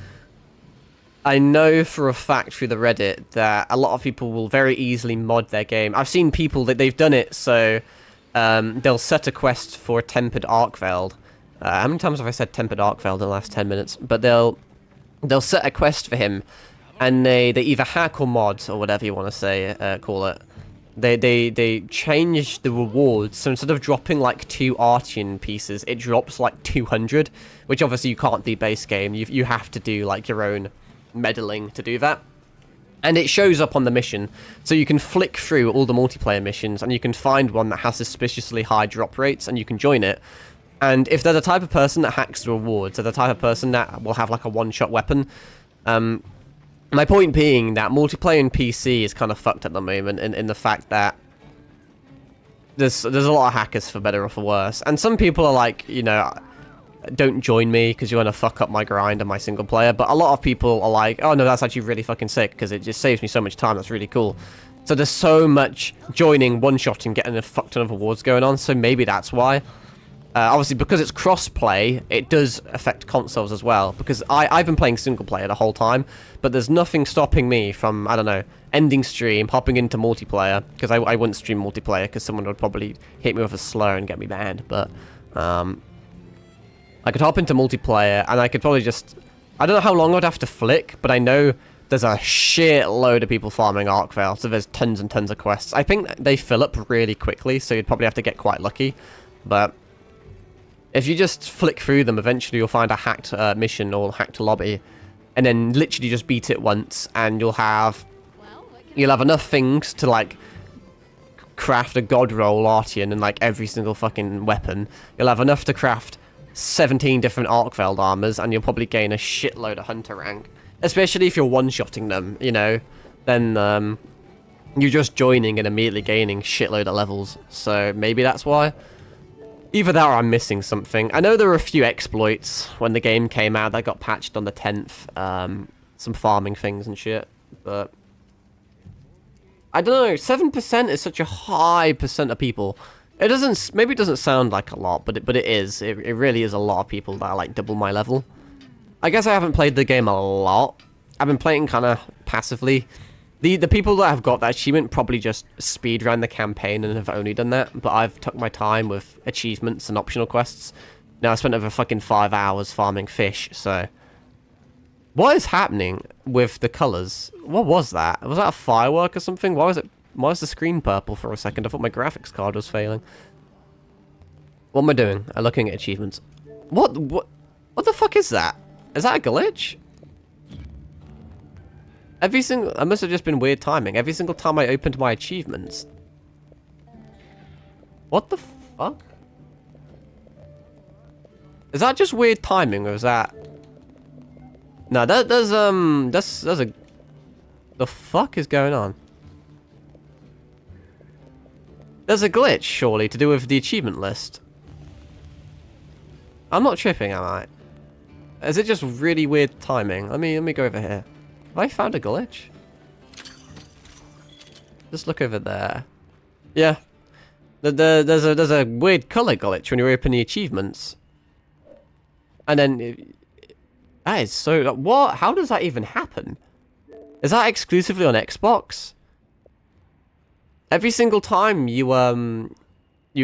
A: I know for a fact through the Reddit that a lot of people will very easily mod their game. I've seen people that they've done it, so they'll set a quest for a Tempered Arkveld. How many times have I said Tempered Arkveld in the last 10 minutes? But they'll set a quest for him, and they either hack or mod, or whatever you want to say, call it. They change the rewards, so instead of dropping like 2 Artian pieces, it drops like 200, which obviously you can't do base game. You have to do like your own meddling to do that. And it shows up on the mission, so you can flick through all the multiplayer missions, and you can find one that has suspiciously high drop rates, and you can join it. And if they're the type of person that hacks the rewards, they're the type of person that will have like a one-shot weapon. My point being that multiplayer in PC is kind of fucked at the moment in the fact that there's a lot of hackers for better or for worse. And some people are like, you know, don't join me because you want to fuck up my grind and my single player. But a lot of people are like, oh no, that's actually really fucking sick because it just saves me so much time. That's really cool. So there's so much joining, one-shotting, getting a fuck ton of awards going on. So maybe that's why. Obviously, because it's cross-play, it does affect consoles as well. Because I've been playing single-player the whole time, but there's nothing stopping me from, I don't know, ending stream, hopping into multiplayer. Because I wouldn't stream multiplayer, because someone would probably hit me with a slur and get me banned. But I could hop into multiplayer, and I could probably just... I don't know how long I'd have to flick, but I know there's a shitload of people farming Arkveld, so there's tons and tons of quests. I think they fill up really quickly, so you'd probably have to get quite lucky. But if you just flick through them, eventually you'll find a hacked mission or hacked lobby, and then literally just beat it once, and you'll have enough things to like craft a god roll Artian and like every single fucking weapon. You'll have enough to craft 17 different Arkveld armors, and you'll probably gain a shitload of hunter rank. Especially if you're one-shotting them, you know, then you're just joining and immediately gaining shitload of levels. So maybe that's why. Either that or I'm missing something. I know there were a few exploits when the game came out that got patched on the 10th. Some farming things and shit. But I don't know, 7% is such a high percent of people. It doesn't, maybe it doesn't sound like a lot, but it is. It really is a lot of people that are like double my level. I guess I haven't played the game a lot. I've been playing kind of passively. The people that have got that achievement probably just speedrun the campaign and have only done that, but I've took my time with achievements and optional quests. Now I spent over fucking 5 hours farming fish, so... What is happening with the colours? What was that? Was that a firework or something? Why was the screen purple for a second? I thought my graphics card was failing. What am I doing? I'm looking at achievements. What the fuck is that? Is that a glitch? It must have just been weird timing. Every single time I opened my achievements. What the fuck? Is that just weird timing, or is that... No, there's a... The fuck is going on? There's a glitch, surely, to do with the achievement list. I'm not tripping, am I? Is it just really weird timing? Let me go over here. Have I found a glitch? Just look over there. Yeah. There's a weird color glitch when you open the achievements. And then... That is so... What? How does that even happen? Is that exclusively on Xbox? Every single time you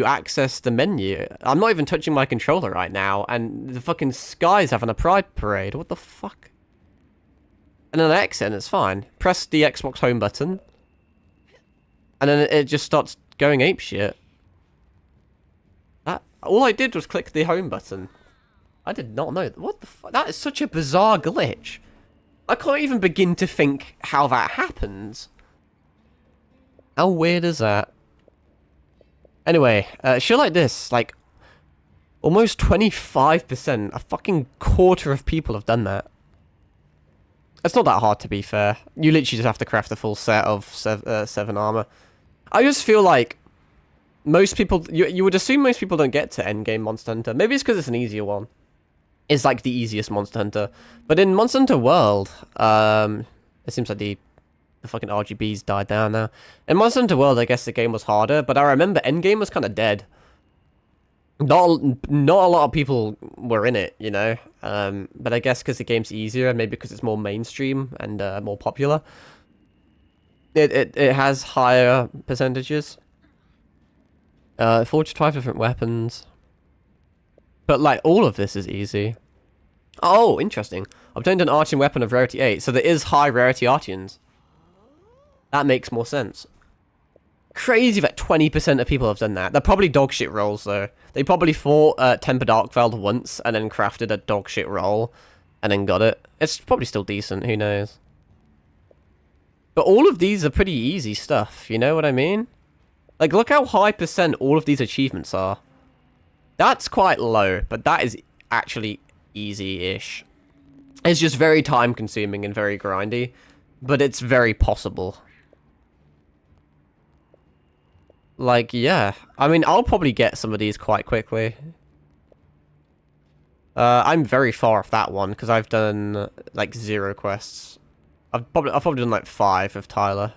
A: access the menu... I'm not even touching my controller right now, and the fucking sky's having a pride parade. What the fuck? And then I exit and it's fine. Press the Xbox home button. And then it just starts going apeshit. All I did was click the home button. I did not know. What the fuck? That is such a bizarre glitch. I can't even begin to think how that happens. How weird is that? Anyway, shit like this, like, almost 25%, a fucking quarter of people have done that. It's not that hard, to be fair. You literally just have to craft a full set of 7 armor. I just feel like most people... You would assume most people don't get to endgame Monster Hunter. Maybe it's because it's an easier one. It's like the easiest Monster Hunter. But in Monster Hunter World, it seems like the fucking RGBs died down now. In Monster Hunter World, I guess the game was harder, but I remember endgame was kind of dead. Not a lot of people were in it, you know. But I guess because the game's easier, and maybe because it's more mainstream and more popular, it has higher percentages. Forged 5 different weapons. But, like, all of this is easy. Oh, interesting. Obtained an Artian weapon of rarity 8, so there is high rarity Artians. That makes more sense. Crazy that 20% of people have done that. They're probably dogshit rolls, though. They probably fought Tempered Arkveld once, and then crafted a dogshit roll, and then got it. It's probably still decent, who knows. But all of these are pretty easy stuff, you know what I mean? Like, look how high percent all of these achievements are. That's quite low, but that is actually easy-ish. It's just very time-consuming and very grindy, but it's very possible. Like, yeah. I mean, I'll probably get some of these quite quickly. I'm very far off that one, because I've done, like, 0 quests. I've probably done, like, 5 of Tyler.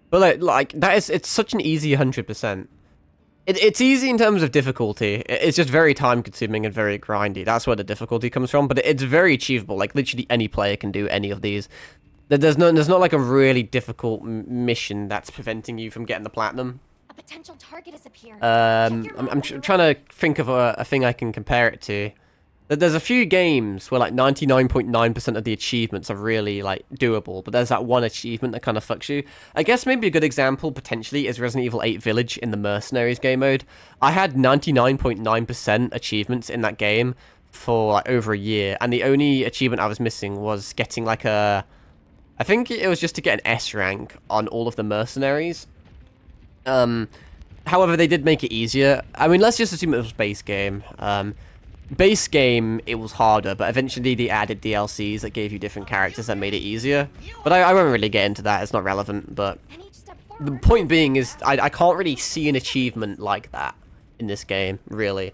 A: But, like it's such an easy 100%. It's easy in terms of difficulty. It's just very time-consuming and very grindy. That's where the difficulty comes from, but it's very achievable. Like, literally any player can do any of these. There's not like, a really difficult mission that's preventing you from getting the platinum.
E: A potential target has appeared.
A: I'm trying to think of a thing I can compare it to. There's a few games where, like, 99.9% of the achievements are really, like, doable, but there's that one achievement that kind of fucks you. I guess maybe a good example, potentially, is Resident Evil 8 Village in the Mercenaries game mode. I had 99.9% achievements in that game for, like, over a year, and the only achievement I was missing was getting, like, I think it was just to get an S rank on all of the Mercenaries. However, they did make it easier. I mean, let's just assume it was base game. base game, it was harder, but eventually they added DLCs that gave you different characters that made it easier. But I won't really get into that, it's not relevant, but
E: And each step
A: the
E: forward.
A: point being is I can't really see an achievement like that in this game, really.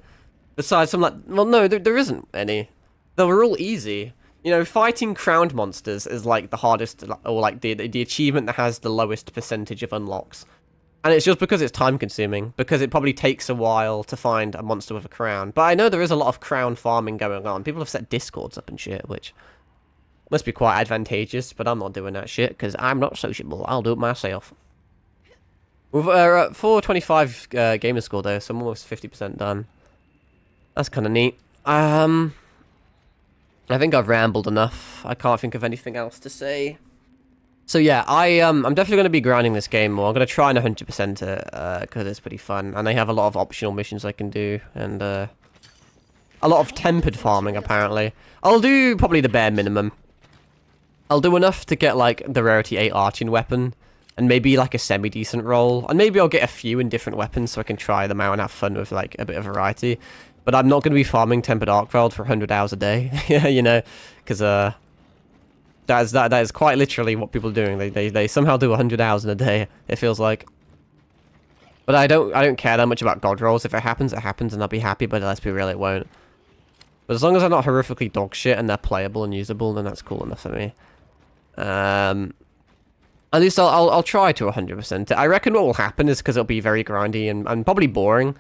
A: Besides, I'm like, well, no, there isn't any. They were all easy. You know, fighting crowned monsters is like the hardest, or like the achievement that has the lowest percentage of unlocks. And it's just because it's time consuming, because it probably takes a while to find a monster with a crown. But I know there is a lot of crown farming going on. People have set discords up and shit, which must be quite advantageous, but I'm not doing that shit, because I'm not sociable. I'll do it myself. We're at 425 gamer score though, so I'm almost 50% done. That's kind of neat. I think I've rambled enough. I can't think of anything else to say. So yeah, I'm definitely going to be grinding this game more. I'm going to try and 100% it, because it's pretty fun. And they have a lot of optional missions I can do, and a lot of tempered farming, apparently. I'll do probably the bare minimum. I'll do enough to get, like, the Rarity 8 arching weapon, and maybe, like, a semi-decent roll. And maybe I'll get a few in different weapons so I can try them out and have fun with, like, a bit of variety. But I'm not going to be farming Tempered Arcveld for 100 hours a day, you know, because, that is quite literally what people are doing. They somehow do 100 hours in a day, it feels like. But I don't care that much about god rolls. If it happens, it happens, and I'll be happy, but let's be real, it won't. But as long as they're not horrifically dog shit and they're playable and usable, then that's cool enough for me. At least I'll try to 100%. I reckon what will happen is, because it'll be very grindy and probably boring,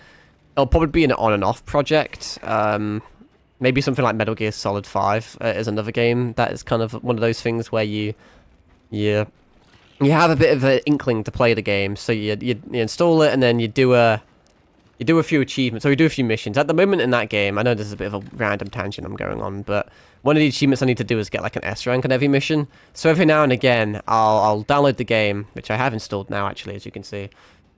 A: it'll probably be an on and off project. Maybe something like Metal Gear Solid 5 is another game that is kind of one of those things where you have a bit of an inkling to play the game, so you install it and then you do a few achievements, or you do a few missions. At the moment in that game, I know this is a bit of a random tangent I'm going on, but one of the achievements I need to do is get like an S rank on every mission. So every now and again, I'll download the game, which I have installed now actually, as you can see,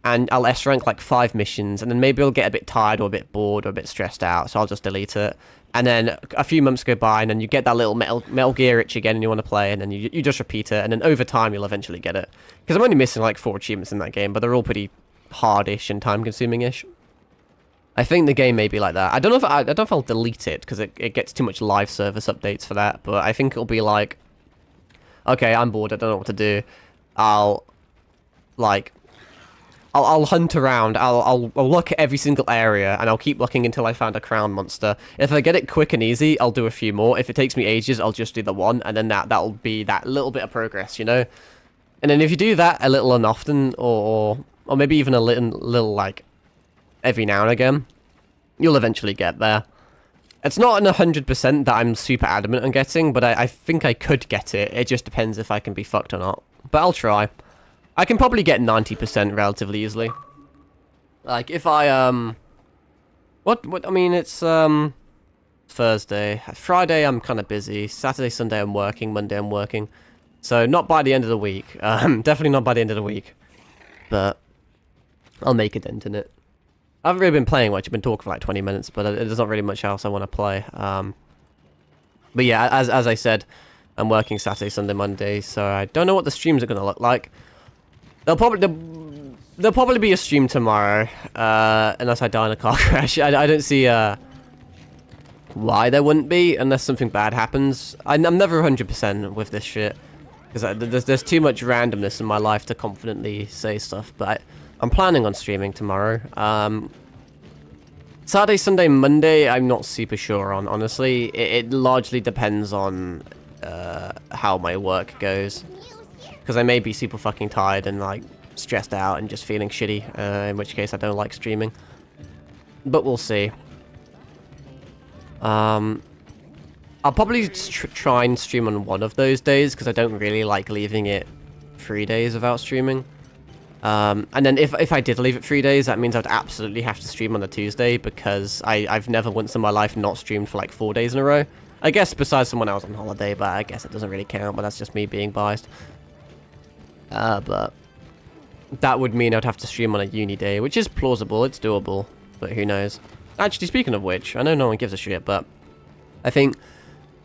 A: and I'll S rank like 5 missions, and then maybe I'll get a bit tired or a bit bored or a bit stressed out, so I'll just delete it. And then a few months go by, and then you get that little Metal Gear itch again, and you want to play, and then you just repeat it, and then over time you'll eventually get it. Because I'm only missing like 4 achievements in that game, but they're all pretty hardish and time-consuming-ish. I think the game may be like that. I don't know if I'll delete it, because it gets too much live service updates for that, but I think it'll be like, okay, I'm bored, I don't know what to do. I'll hunt around, I'll look at every single area, and I'll keep looking until I find a crown monster. If I get it quick and easy, I'll do a few more. If it takes me ages, I'll just do the one, and then that'll be that little bit of progress, you know? And then if you do that a little and often, or maybe even a little like, every now and again, you'll eventually get there. It's not an 100% that I'm super adamant on getting, but I think I could get it. It just depends if I can be fucked or not. But I'll try. I can probably get 90% relatively easily. Like, if I, I mean, it's, Thursday. Friday, I'm kind of busy. Saturday, Sunday, I'm working. Monday, I'm working. So, not by the end of the week. Definitely not by the end of the week. But, I'll make a dent in it. I haven't really been playing much. I've been talking for like 20 minutes, but there's not really much else I want to play. But yeah, as I said, I'm working Saturday, Sunday, Monday, so I don't know what the streams are going to look like. There'll probably be a stream tomorrow, unless I die in a car crash. I don't see why there wouldn't be, unless something bad happens. I'm never 100% with this shit, because there's too much randomness in my life to confidently say stuff, but I'm planning on streaming tomorrow. Saturday, Sunday, Monday, I'm not super sure on, honestly. It largely depends on how my work goes. Because I may be super fucking tired and, like, stressed out and just feeling shitty, in which case I don't like streaming. But we'll see. I'll probably try and stream on one of those days, because I don't really like leaving it 3 days without streaming. And then if I did leave it 3 days, that means I'd absolutely have to stream on a Tuesday, because I've never once in my life not streamed for like 4 days in a row. I guess besides someone else on holiday, but I guess it doesn't really count, but that's just me being biased. But that would mean I'd have to stream on a uni day, which is plausible, it's doable, but who knows. Actually, speaking of which, I know no one gives a shit, but I think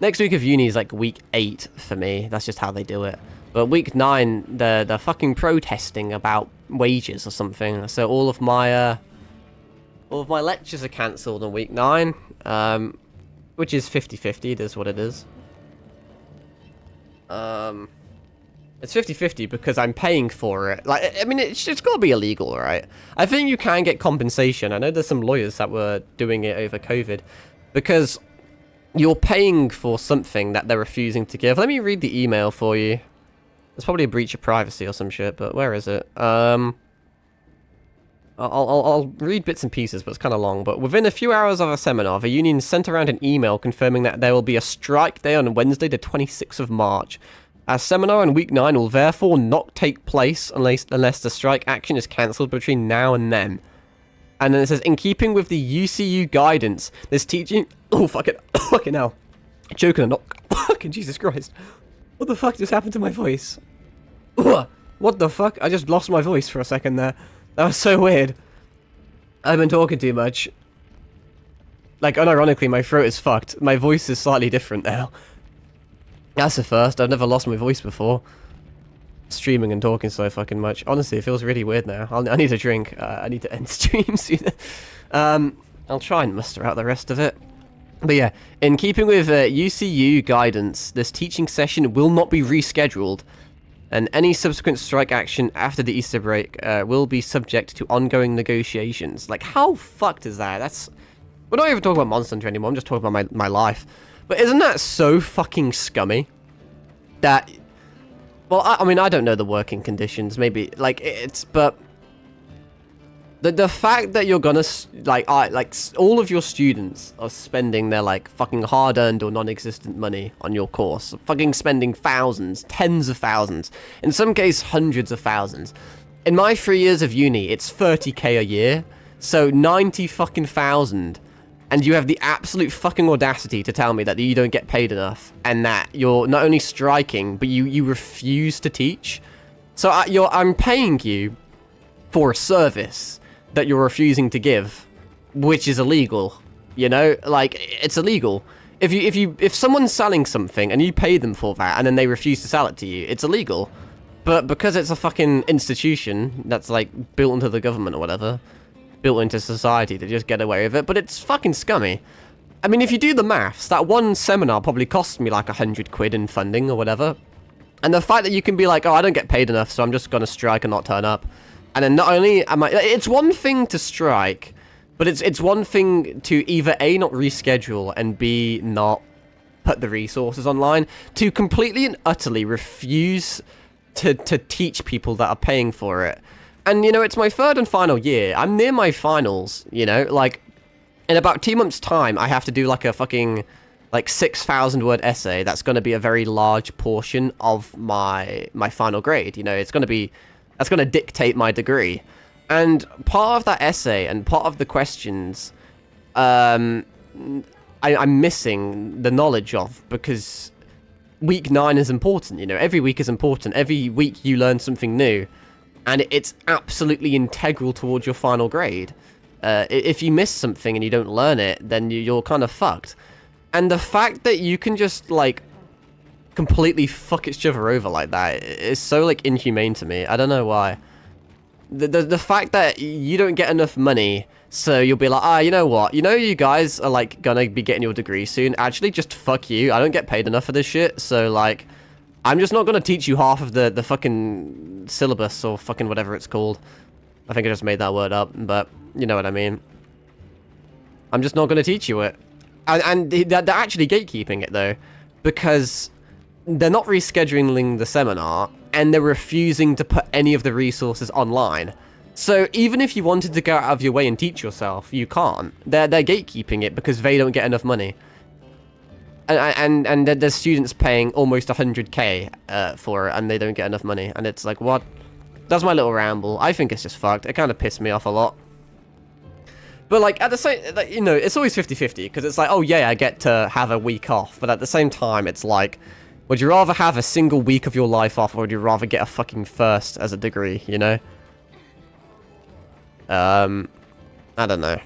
A: next week of uni is like week 8 for me. That's just how they do it. But week 9, they're fucking protesting about wages or something. So all of my all of my lectures are cancelled on week 9, which is 50-50, it is what it is. It's 50-50 because I'm paying for it. Like, I mean, it's got to be illegal, right? I think you can get compensation. I know there's some lawyers that were doing it over COVID because you're paying for something that they're refusing to give. Let me read the email for you. There's probably a breach of privacy or some shit, but where is it? I'll read bits and pieces, but it's kind of long. But within a few hours of a seminar, the union sent around an email confirming that there will be a strike day on Wednesday, the 26th of March. Our seminar on week 9 will therefore not take place unless the strike action is cancelled between now and then. And then it says, in keeping with the UCU guidance, this teaching... Oh, fuck it. Fucking hell. Joking or not. Fucking Jesus Christ. What the fuck just happened to my voice? Ugh. What the fuck? I just lost my voice for a second there. That was so weird. I've been talking too much. Like, unironically, my throat is fucked. My voice is slightly different now. That's the first. I've never lost my voice before. Streaming and talking so fucking much. Honestly, it feels really weird now. I need a drink. I need to end stream soon. I'll try and muster out the rest of it. But yeah, in keeping with UCU guidance, this teaching session will not be rescheduled. And any subsequent strike action after the Easter break will be subject to ongoing negotiations. Like, how fucked is that? That's... We're not even talking about Monster Hunter anymore. I'm just talking about my life. But isn't that so fucking scummy? That... Well, I mean, I don't know the working conditions. Maybe, like, it's... But... The fact that you're gonna... all of your students are spending their, like, fucking hard-earned or non-existent money on your course. Fucking spending thousands, tens of thousands. In some cases, hundreds of thousands. In my 3 years of uni, it's 30k a year. So, 90 fucking thousand. And you have the absolute fucking audacity to tell me that you don't get paid enough. And that you're not only striking, but you refuse to teach. So, I'm paying you for a service that you're refusing to give, which is illegal. You know, like, it's illegal. If someone's selling something and you pay them for that and then they refuse to sell it to you, it's illegal. But because it's a fucking institution that's like built into the government or whatever, built into society to just get away with it, but it's fucking scummy. I mean, if you do the maths, that one seminar probably cost me like 100 quid in funding or whatever. And the fact that you can be like, oh, I don't get paid enough, so I'm just gonna strike and not turn up. And then not only am I... It's one thing to strike, but it's one thing to either A, not reschedule, and B, not put the resources online, to completely and utterly refuse to teach people that are paying for it. And, you know, it's my third and final year. I'm near my finals, you know? Like, in about 2 months' time, I have to do, like, a fucking, like, 6,000-word essay. That's going to be a very large portion of my final grade, you know? It's going to be... That's going to dictate my degree. And part of that essay and part of the questions, I'm missing the knowledge of, because week 9 is important, you know? Every week is important. Every week you learn something new. And it's absolutely integral towards your final grade. If you miss something and you don't learn it, then you're kind of fucked. And the fact that you can just, like, completely fuck each other over like that is so, like, inhumane to me. I don't know why. The fact that you don't get enough money, so you'll be like, you know what? You know you guys are, like, gonna be getting your degree soon. Actually, just fuck you. I don't get paid enough for this shit, so, like, I'm just not gonna teach you half of the fucking syllabus or fucking whatever it's called. I think I just made that word up, but you know what I mean. I'm just not gonna teach you it. And they're actually gatekeeping it, though, because they're not rescheduling the seminar, and they're refusing to put any of the resources online. So even if you wanted to go out of your way and teach yourself, you can't. They're gatekeeping it because they don't get enough money. And there's students paying almost 100k for it, and they don't get enough money. And it's like, what? That's my little ramble. I think it's just fucked. It kind of pissed me off a lot. But, like, at the same... Like, you know, it's always 50-50, because it's like, oh, yeah, I get to have a week off. But at the same time, it's like, would you rather have a single week of your life off, or would you rather get a fucking first as a degree, you know? I don't know.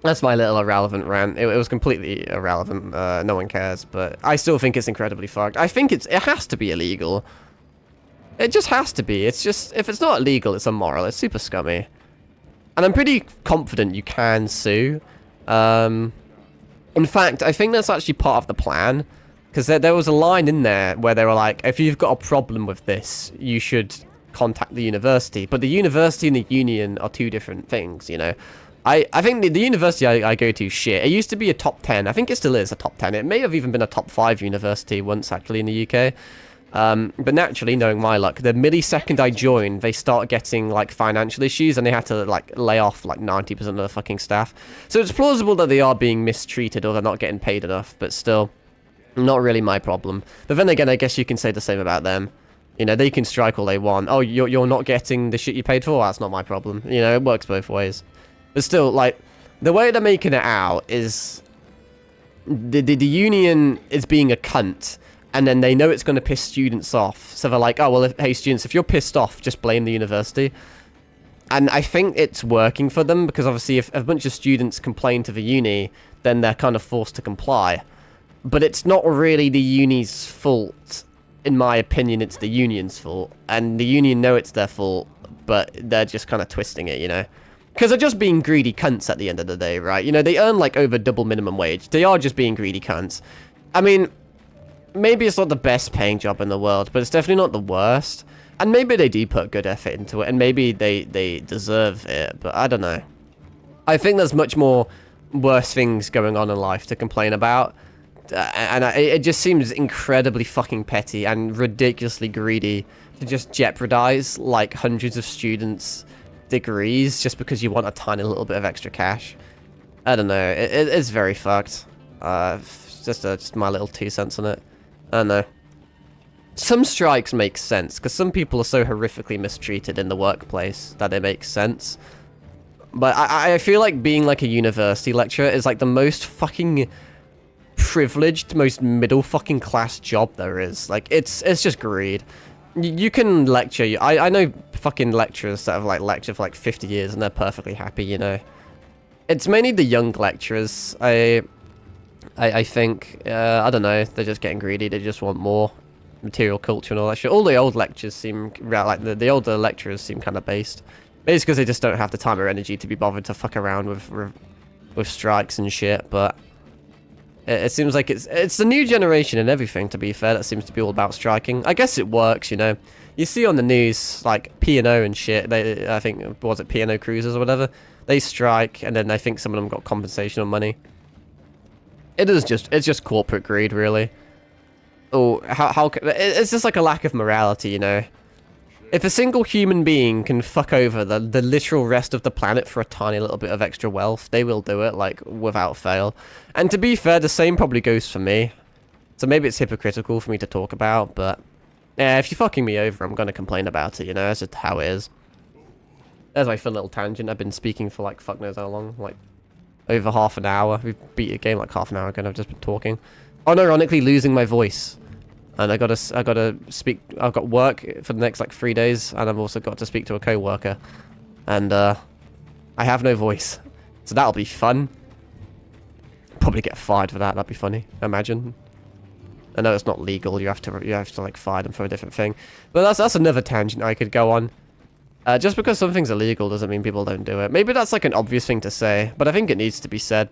A: That's my little irrelevant rant. It was completely irrelevant. No one cares, but I still think it's incredibly fucked. I think it has to be illegal. It just has to be. It's just... If it's not illegal, it's immoral. It's super scummy. And I'm pretty confident you can sue. In fact, I think that's actually part of the plan. Because there was a line in there where they were like, if you've got a problem with this, you should contact the university. But the university and the union are two different things, you know. I think the university I go to, shit. It used to be a top 10. I think it still is a top 10. It may have even been a top 5 university once, actually, in the UK. But naturally, knowing my luck, the millisecond I joined, they start getting, like, financial issues, and they had to, like, lay off, like, 90% of the fucking staff. So it's plausible that they are being mistreated or they're not getting paid enough, but still, not really my problem. But then again, I guess you can say the same about them. You know, they can strike all they want. Oh, you're not getting the shit you paid for? That's not my problem. You know, it works both ways. But still, like, the way they're making it out is the union is being a cunt, and then they know it's going to piss students off. So they're like, oh, well, hey, students, if you're pissed off, just blame the university. And I think it's working for them, because obviously if a bunch of students complain to the uni, then they're kind of forced to comply. But it's not really the uni's fault. In my opinion, it's the union's fault. And the union know it's their fault, but they're just kind of twisting it, you know? Because they're just being greedy cunts at the end of the day, right? You know, they earn, like, over double minimum wage. They are just being greedy cunts. I mean, maybe it's not the best paying job in the world, but it's definitely not the worst. And maybe they do put good effort into it, and maybe they deserve it, but I don't know. I think there's much more worse things going on in life to complain about. It just seems incredibly fucking petty and ridiculously greedy to just jeopardize, like, hundreds of students' degrees just because you want a tiny little bit of extra cash. I don't know. It's very fucked. Just my little 2 cents on it. I don't know. Some strikes make sense because some people are so horrifically mistreated in the workplace that it makes sense. But I feel like being, like, a university lecturer is, like, the most fucking privileged, most middle fucking class job there is. Like, it's just greed. You can lecture. I know fucking lecturers that have, like, lectured for, like, 50 years and they're perfectly happy, you know. It's mainly the young lecturers. I think, I don't know, they're just getting greedy. They just want more material culture and all that shit. All the old lectures seem, like, the older lecturers seem kind of based. Maybe it's because they just don't have the time or energy to be bothered to fuck around with strikes and shit, but it seems like it's the new generation and everything, to be fair, that seems to be all about striking. I guess it works, you know. You see on the news, like, P&O and shit, I think, what was it, P&O Cruisers or whatever? They strike, and then I think some of them got compensation on money. It's just corporate greed, really. Oh, it's just like a lack of morality, you know. If a single human being can fuck over the literal rest of the planet for a tiny little bit of extra wealth, they will do it, like, without fail. And to be fair, the same probably goes for me. So maybe it's hypocritical for me to talk about, but yeah, if you're fucking me over, I'm going to complain about it, you know, that's just how it is. There's my fun little tangent. I've been speaking for, like, fuck knows how long, like, over half an hour. We've beat a game like half an hour ago and I've just been talking. Unironically losing my voice. And I gotta speak. I've got work for the next, like, 3 days, and I've also got to speak to a co-worker, and I have no voice, so that'll be fun. Probably get fired for that. That'd be funny. Imagine. I know it's not legal. You have to like fire them for a different thing, but that's another tangent I could go on. Just because something's illegal doesn't mean people don't do it. Maybe that's, like, an obvious thing to say, but I think it needs to be said.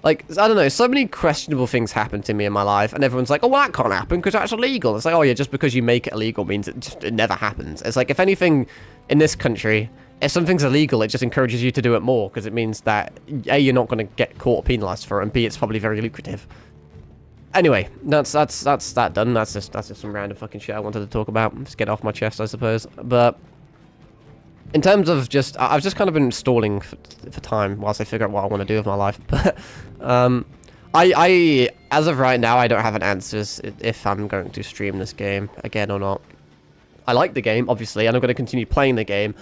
A: Like, I don't know, so many questionable things happen to me in my life, and everyone's like, oh, well, that can't happen because that's illegal. It's like, oh, yeah, just because you make it illegal means it never happens. It's like, if anything, in this country, if something's illegal, it just encourages you to do it more, because it means that, A, you're not going to get caught or penalised for it, and B, it's probably very lucrative. Anyway, that's that done. That's just some random fucking shit I wanted to talk about. Just get off my chest, I suppose. But in terms of just, I've just kind of been stalling for time whilst I figure out what I want to do with my life. But I as of right now, I don't have an answer if I'm going to stream this game again or not. I like the game, obviously, and I'm going to continue playing the game.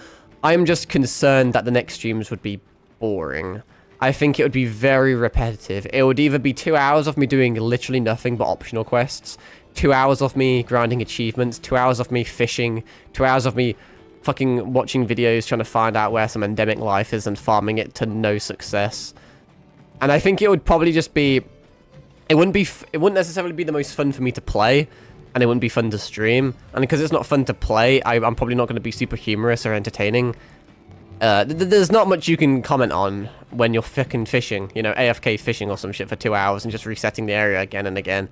A: I'm just concerned that the next streams would be boring. I think it would be very repetitive. It would either be 2 hours of me doing literally nothing but optional quests, 2 hours of me grinding achievements, 2 hours of me fishing, 2 hours of me fucking watching videos trying to find out where some endemic life is and farming it to no success. And I think it would probably just be, it wouldn't necessarily be the most fun for me to play, and it wouldn't be fun to stream. And because it's not fun to play, I'm probably not going to be super humorous or entertaining. there's not much you can comment on when you're fucking fishing, you know, AFK fishing or some shit for 2 hours and just resetting the area again and again.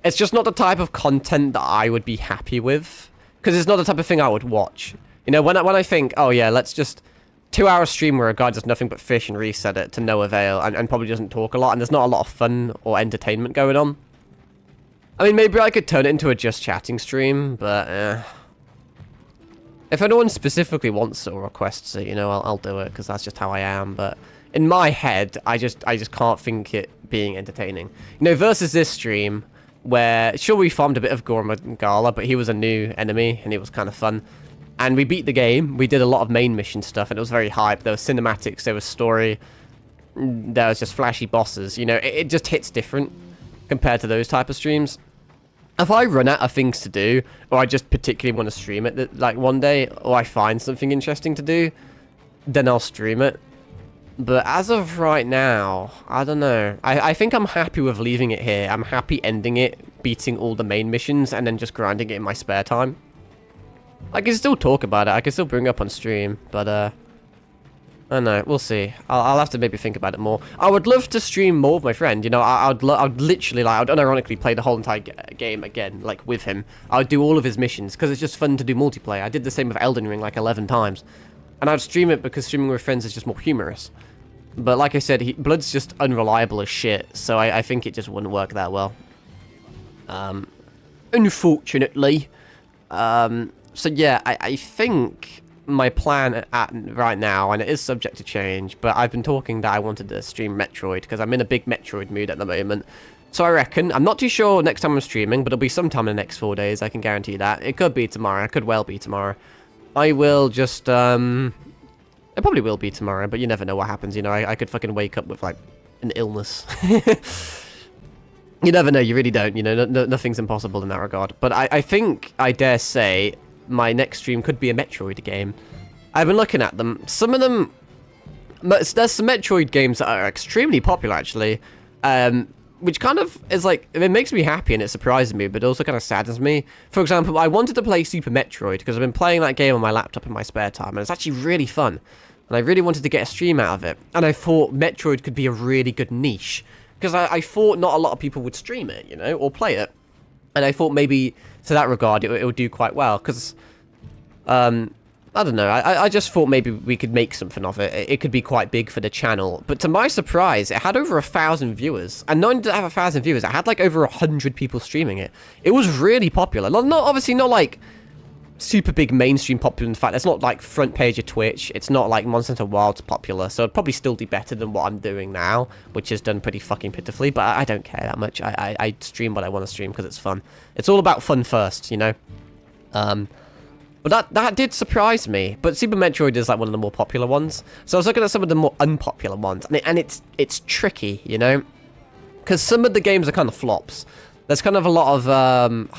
A: It's just not the type of content that I would be happy with, because it's not the type of thing I would watch. You know, when I think, oh yeah, let's just 2-hour stream where a guy does nothing but fish and reset it to no avail and probably doesn't talk a lot and there's not a lot of fun or entertainment going on. I mean, maybe I could turn it into a just chatting stream, but if anyone specifically wants it or requests it, you know, I'll do it because that's just how I am. But in my head, I just can't think it being entertaining. You know, versus this stream where, sure, we farmed a bit of Gormagala, but he was a new enemy and it was kind of fun. And we beat the game. We did a lot of main mission stuff and it was very hype. There was cinematics, there was story, there was just flashy bosses. You know, it just hits different compared to those type of streams. If I run out of things to do, or I just particularly want to stream it like one day, or I find something interesting to do, then I'll stream it. But as of right now, I don't know. I think I'm happy with leaving it here. I'm happy ending it, beating all the main missions, and then just grinding it in my spare time. I can still talk about it. I can still bring it up on stream, but I don't know. We'll see. I'll have to maybe think about it more. I would love to stream more with my friend. You know, I'd literally, like, I'd unironically play the whole entire game again, like, with him. I would do all of his missions, because it's just fun to do multiplayer. I did the same with Elden Ring, like, 11 times. And I'd stream it because streaming with friends is just more humorous. But like I said, Blood's just unreliable as shit, so I think it just wouldn't work that well. Unfortunately. So yeah, I think my plan right now, and it is subject to change, but I've been talking that I wanted to stream Metroid, because I'm in a big Metroid mood at the moment. So I reckon, I'm not too sure next time I'm streaming, but it'll be sometime in the next 4 days, I can guarantee that. It could be tomorrow, it could well be tomorrow. I will just, it probably will be tomorrow, but you never know what happens, you know, I could fucking wake up with, like, an illness. You never know, you really don't, you know, nothing's impossible in that regard. But I think, I dare say, my next stream could be a Metroid game. I've been looking at them. Some of them, there's some Metroid games that are extremely popular, actually, which kind of is like, it makes me happy and it surprises me, but it also kind of saddens me. For example, I wanted to play Super Metroid because I've been playing that game on my laptop in my spare time, and it's actually really fun. And I really wanted to get a stream out of it. And I thought Metroid could be a really good niche, because I thought not a lot of people would stream it, you know, or play it. And I thought maybe, to that regard, it would do quite well, because, I don't know, I just thought maybe we could make something of it. It could be quite big for the channel. But to my surprise, it had over 1,000 viewers. And not only did it have 1,000 viewers, it had like over 100 people streaming it. It was really popular. Obviously not like super big mainstream popular. In fact, it's not like front page of Twitch. It's not like Monster Hunter Wilds popular. So it'd probably still do better than what I'm doing now, which is done pretty fucking pitifully. But I don't care that much. I stream what I want to stream because it's fun. It's all about fun first, you know? But that did surprise me. But Super Metroid is like one of the more popular ones. So I was looking at some of the more unpopular ones. And it's tricky, you know? Because some of the games are kind of flops. There's kind of a lot of,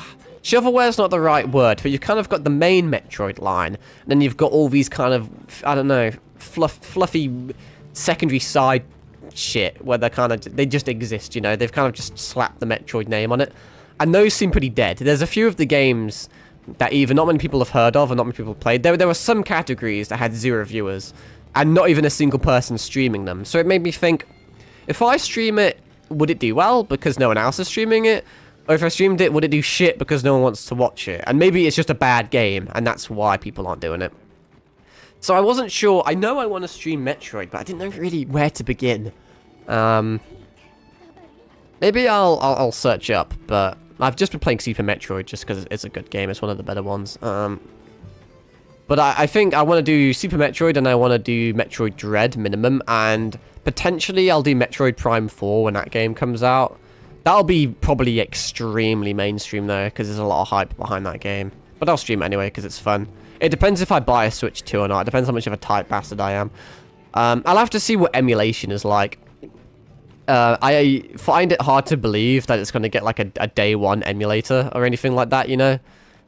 A: shovelware's not the right word, but you've kind of got the main Metroid line, and then you've got all these kind of, I don't know, fluffy secondary side shit, where they just exist, you know? They've kind of just slapped the Metroid name on it. And those seem pretty dead. There's a few of the games that either not many people have heard of or not many people played. There were some categories that had 0 viewers, and not even a single person streaming them. So it made me think, if I stream it, would it do well because no one else is streaming it? Or if I streamed it, would it do shit because no one wants to watch it? And maybe it's just a bad game, and that's why people aren't doing it. So I wasn't sure. I know I want to stream Metroid, but I didn't know really where to begin. Maybe I'll search up, but I've just been playing Super Metroid just because it's a good game. It's one of the better ones. But I think I want to do Super Metroid, and I want to do Metroid Dread minimum, and potentially I'll do Metroid Prime 4 when that game comes out. That'll be probably extremely mainstream though, because there's a lot of hype behind that game. But I'll stream it anyway, because it's fun. It depends if I buy a Switch 2 or not. It depends how much of a tight bastard I am. I'll have to see what emulation is like. I find it hard to believe that it's going to get like a day one emulator or anything like that, you know?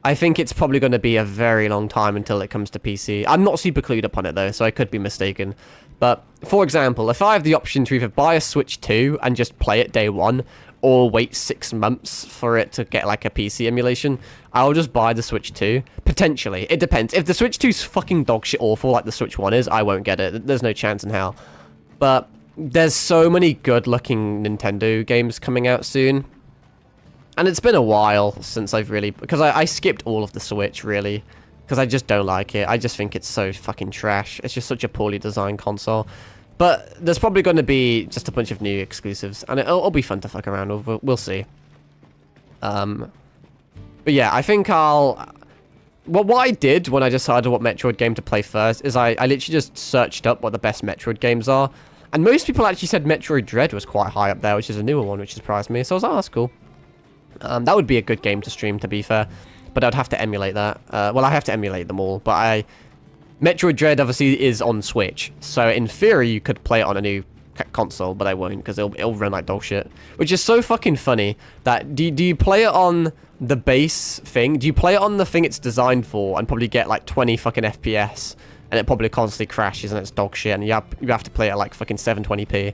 A: I think it's probably going to be a very long time until it comes to PC. I'm not super clued up on it though, so I could be mistaken. But, for example, if I have the option to either buy a Switch 2 and just play it day one, or wait 6 months for it to get like a PC emulation, I'll just buy the Switch 2. Potentially. It depends. If the Switch 2's fucking dog shit awful like the Switch 1 is, I won't get it. There's no chance in hell. But there's so many good looking Nintendo games coming out soon. And it's been a while since I've really... Because I skipped all of the Switch, really. Because I just don't like it. I just think it's so fucking trash. It's just such a poorly designed console. But there's probably going to be just a bunch of new exclusives. And it'll be fun to fuck around with. We'll see. But yeah, I think I'll... Well, what I did when I decided what Metroid game to play first is I literally just searched up what the best Metroid games are. And most people actually said Metroid Dread was quite high up there, which is a newer one, which surprised me. So I was like, oh, that's cool. That would be a good game to stream, to be fair. But I'd have to emulate that. Well, I have to emulate them all. But Metroid Dread obviously is on Switch. So in theory, you could play it on a new console, but I won't because it'll run like dog shit. Which is so fucking funny that do you play it on the base thing? Do you play it on the thing it's designed for and probably get like 20 fucking FPS and it probably constantly crashes and it's dog shit and you have to play it at like fucking 720p?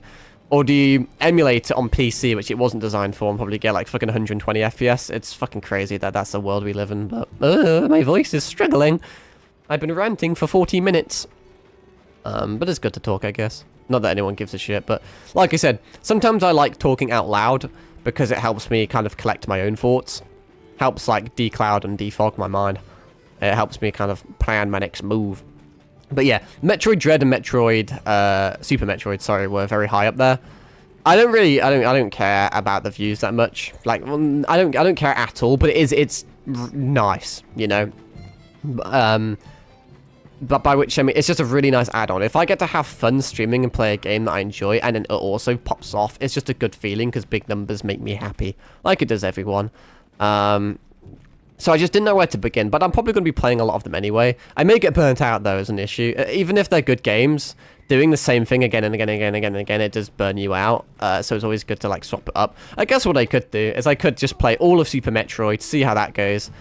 A: Or do you emulate it on PC, which it wasn't designed for, and probably get like fucking 120 FPS? It's fucking crazy that that's the world we live in, but my voice is struggling. I've been ranting for 40 minutes. But it's good to talk, I guess. Not that anyone gives a shit, but like I said, sometimes I like talking out loud because it helps me kind of collect my own thoughts. Helps like decloud and defog my mind. It helps me kind of plan my next move. But yeah, Metroid Dread and Super Metroid, sorry, were very high up there. I don't care about the views that much. Like, I don't care at all. But it's nice, you know. But by which I mean it's just a really nice add-on. If I get to have fun streaming and play a game that I enjoy, and then it also pops off, it's just a good feeling because big numbers make me happy, like it does everyone. So I just didn't know where to begin, but I'm probably going to be playing a lot of them anyway. I may get burnt out, though, as an issue. Even if they're good games, doing the same thing again and again and again and again and again, it does burn you out. So it's always good to, like, swap it up. I guess what I could do is I could just play all of Super Metroid, see how that goes.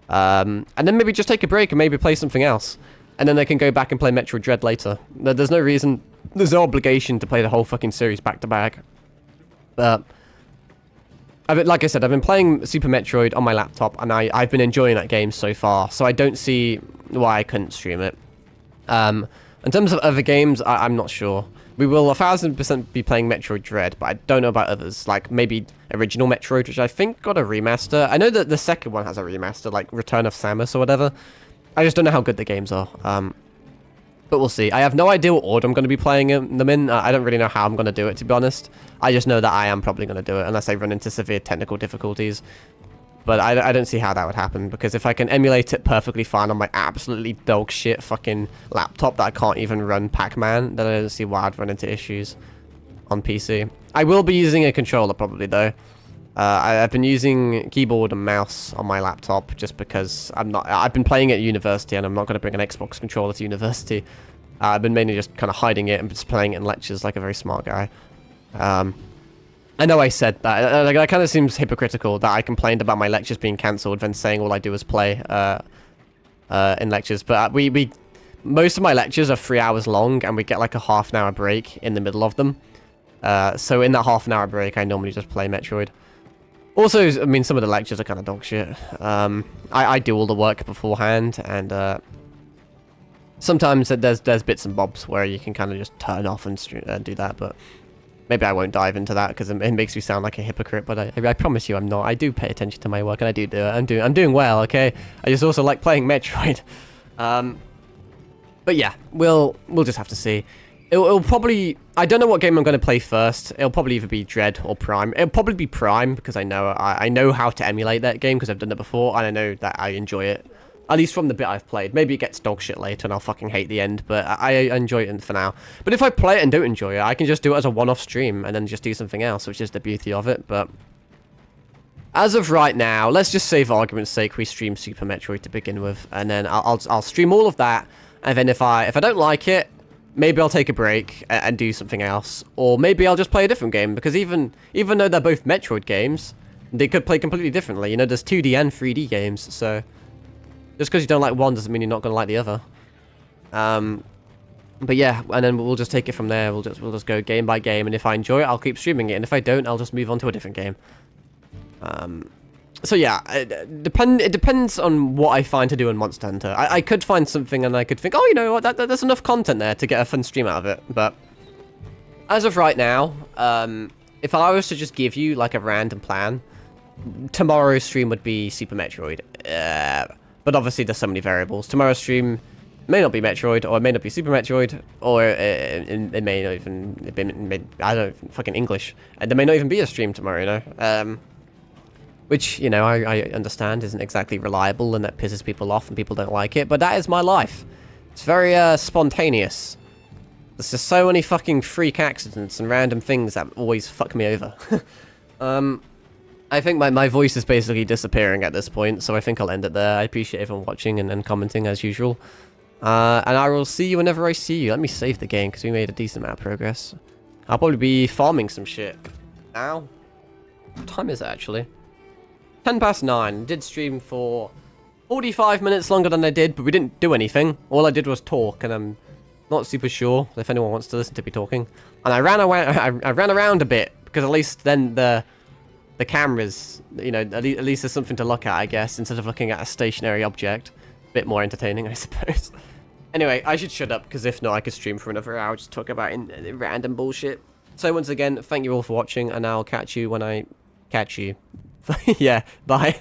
A: And then maybe just take a break and maybe play something else. And then I can go back and play Metroid Dread later. There's no reason, there's no obligation to play the whole fucking series back to back. But... like I said, I've been playing Super Metroid on my laptop, and I've been enjoying that game so far, so I don't see why I couldn't stream it. In terms of other games, I'm not sure. We will 1000% be playing Metroid Dread, but I don't know about others, like maybe Original Metroid, which I think got a remaster. I know that the second one has a remaster, like Return of Samus or whatever. I just don't know how good the games are. But we'll see. I have no idea what order I'm going to be playing them in. I don't really know how I'm going to do it, to be honest. I just know that I am probably going to do it, unless I run into severe technical difficulties. But I don't see how that would happen, because if I can emulate it perfectly fine on my absolutely dog shit fucking laptop that I can't even run Pac-Man, then I don't see why I'd run into issues on PC. I will be using a controller probably, though. I've been using keyboard and mouse on my laptop just because I've been playing at university and I'm not going to bring an Xbox controller to university. I've been mainly just kind of hiding it and just playing it in lectures like a very smart guy. I know I said that. That kind of seems hypocritical that I complained about my lectures being cancelled then saying all I do is play in lectures. But most of my lectures are 3 hours long and we get like a half-an-hour break in the middle of them. So in that half-an-hour break, I normally just play Metroid. Also, I mean, some of the lectures are kind of dog shit. I do all the work beforehand, and sometimes there's bits and bobs where you can kind of just turn off and do that, but maybe I won't dive into that because it makes me sound like a hypocrite, but I promise you I'm not. I do pay attention to my work, and I do it. I'm doing well, okay? I just also like playing Metroid. But yeah, we'll just have to see. It'll probably... I don't know what game I'm going to play first. It'll probably either be Dread or Prime. It'll probably be Prime because I know how to emulate that game because I've done it before and I know that I enjoy it. At least from the bit I've played. Maybe it gets dog shit later and I'll fucking hate the end, but I enjoy it for now. But if I play it and don't enjoy it, I can just do it as a one-off stream and then just do something else, which is the beauty of it. But as of right now, let's just say for argument's sake we stream Super Metroid to begin with, and then I'll stream all of that, and then if I don't like it, maybe I'll take a break and do something else. Or maybe I'll just play a different game, because even though they're both Metroid games, they could play completely differently. You know, there's 2D and 3D games, so just because you don't like one doesn't mean you're not going to like the other. But yeah, and then we'll just take it from there. We'll just go game by game, and if I enjoy it, I'll keep streaming it, and if I don't, I'll just move on to a different game. So yeah, it depends on what I find to do in Monster Hunter. I could find something and I could think, oh, you know what, there's enough content there to get a fun stream out of it. But as of right now, if I was to just give you like a random plan, tomorrow's stream would be Super Metroid. But obviously there's so many variables. Tomorrow's stream may not be Metroid, or it may not be Super Metroid, or it may not even, I don't fucking English, and there may not even be a stream tomorrow, you know. Which, you know, I understand isn't exactly reliable, and that pisses people off, and people don't like it, but that is my life. It's very spontaneous. There's just so many fucking freak accidents and random things that always fuck me over. I think my voice is basically disappearing at this point, so I think I'll end it there. I appreciate everyone watching and commenting as usual. And I will see you whenever I see you. Let me save the game, because we made a decent amount of progress. I'll probably be farming some shit. Now? What time is it, actually? 9:10. Did stream for 45 minutes longer than I did, but we didn't do anything. All I did was talk, and I'm not super sure if anyone wants to listen to me talking. And I ran around a bit, because at least then the cameras, you know, at least there's something to look at, I guess, instead of looking at a stationary object. A bit more entertaining, I suppose. Anyway, I should shut up, because if not, I could stream for another hour just talking about random bullshit. So once again, thank you all for watching, and I'll catch you when I catch you. Yeah, bye.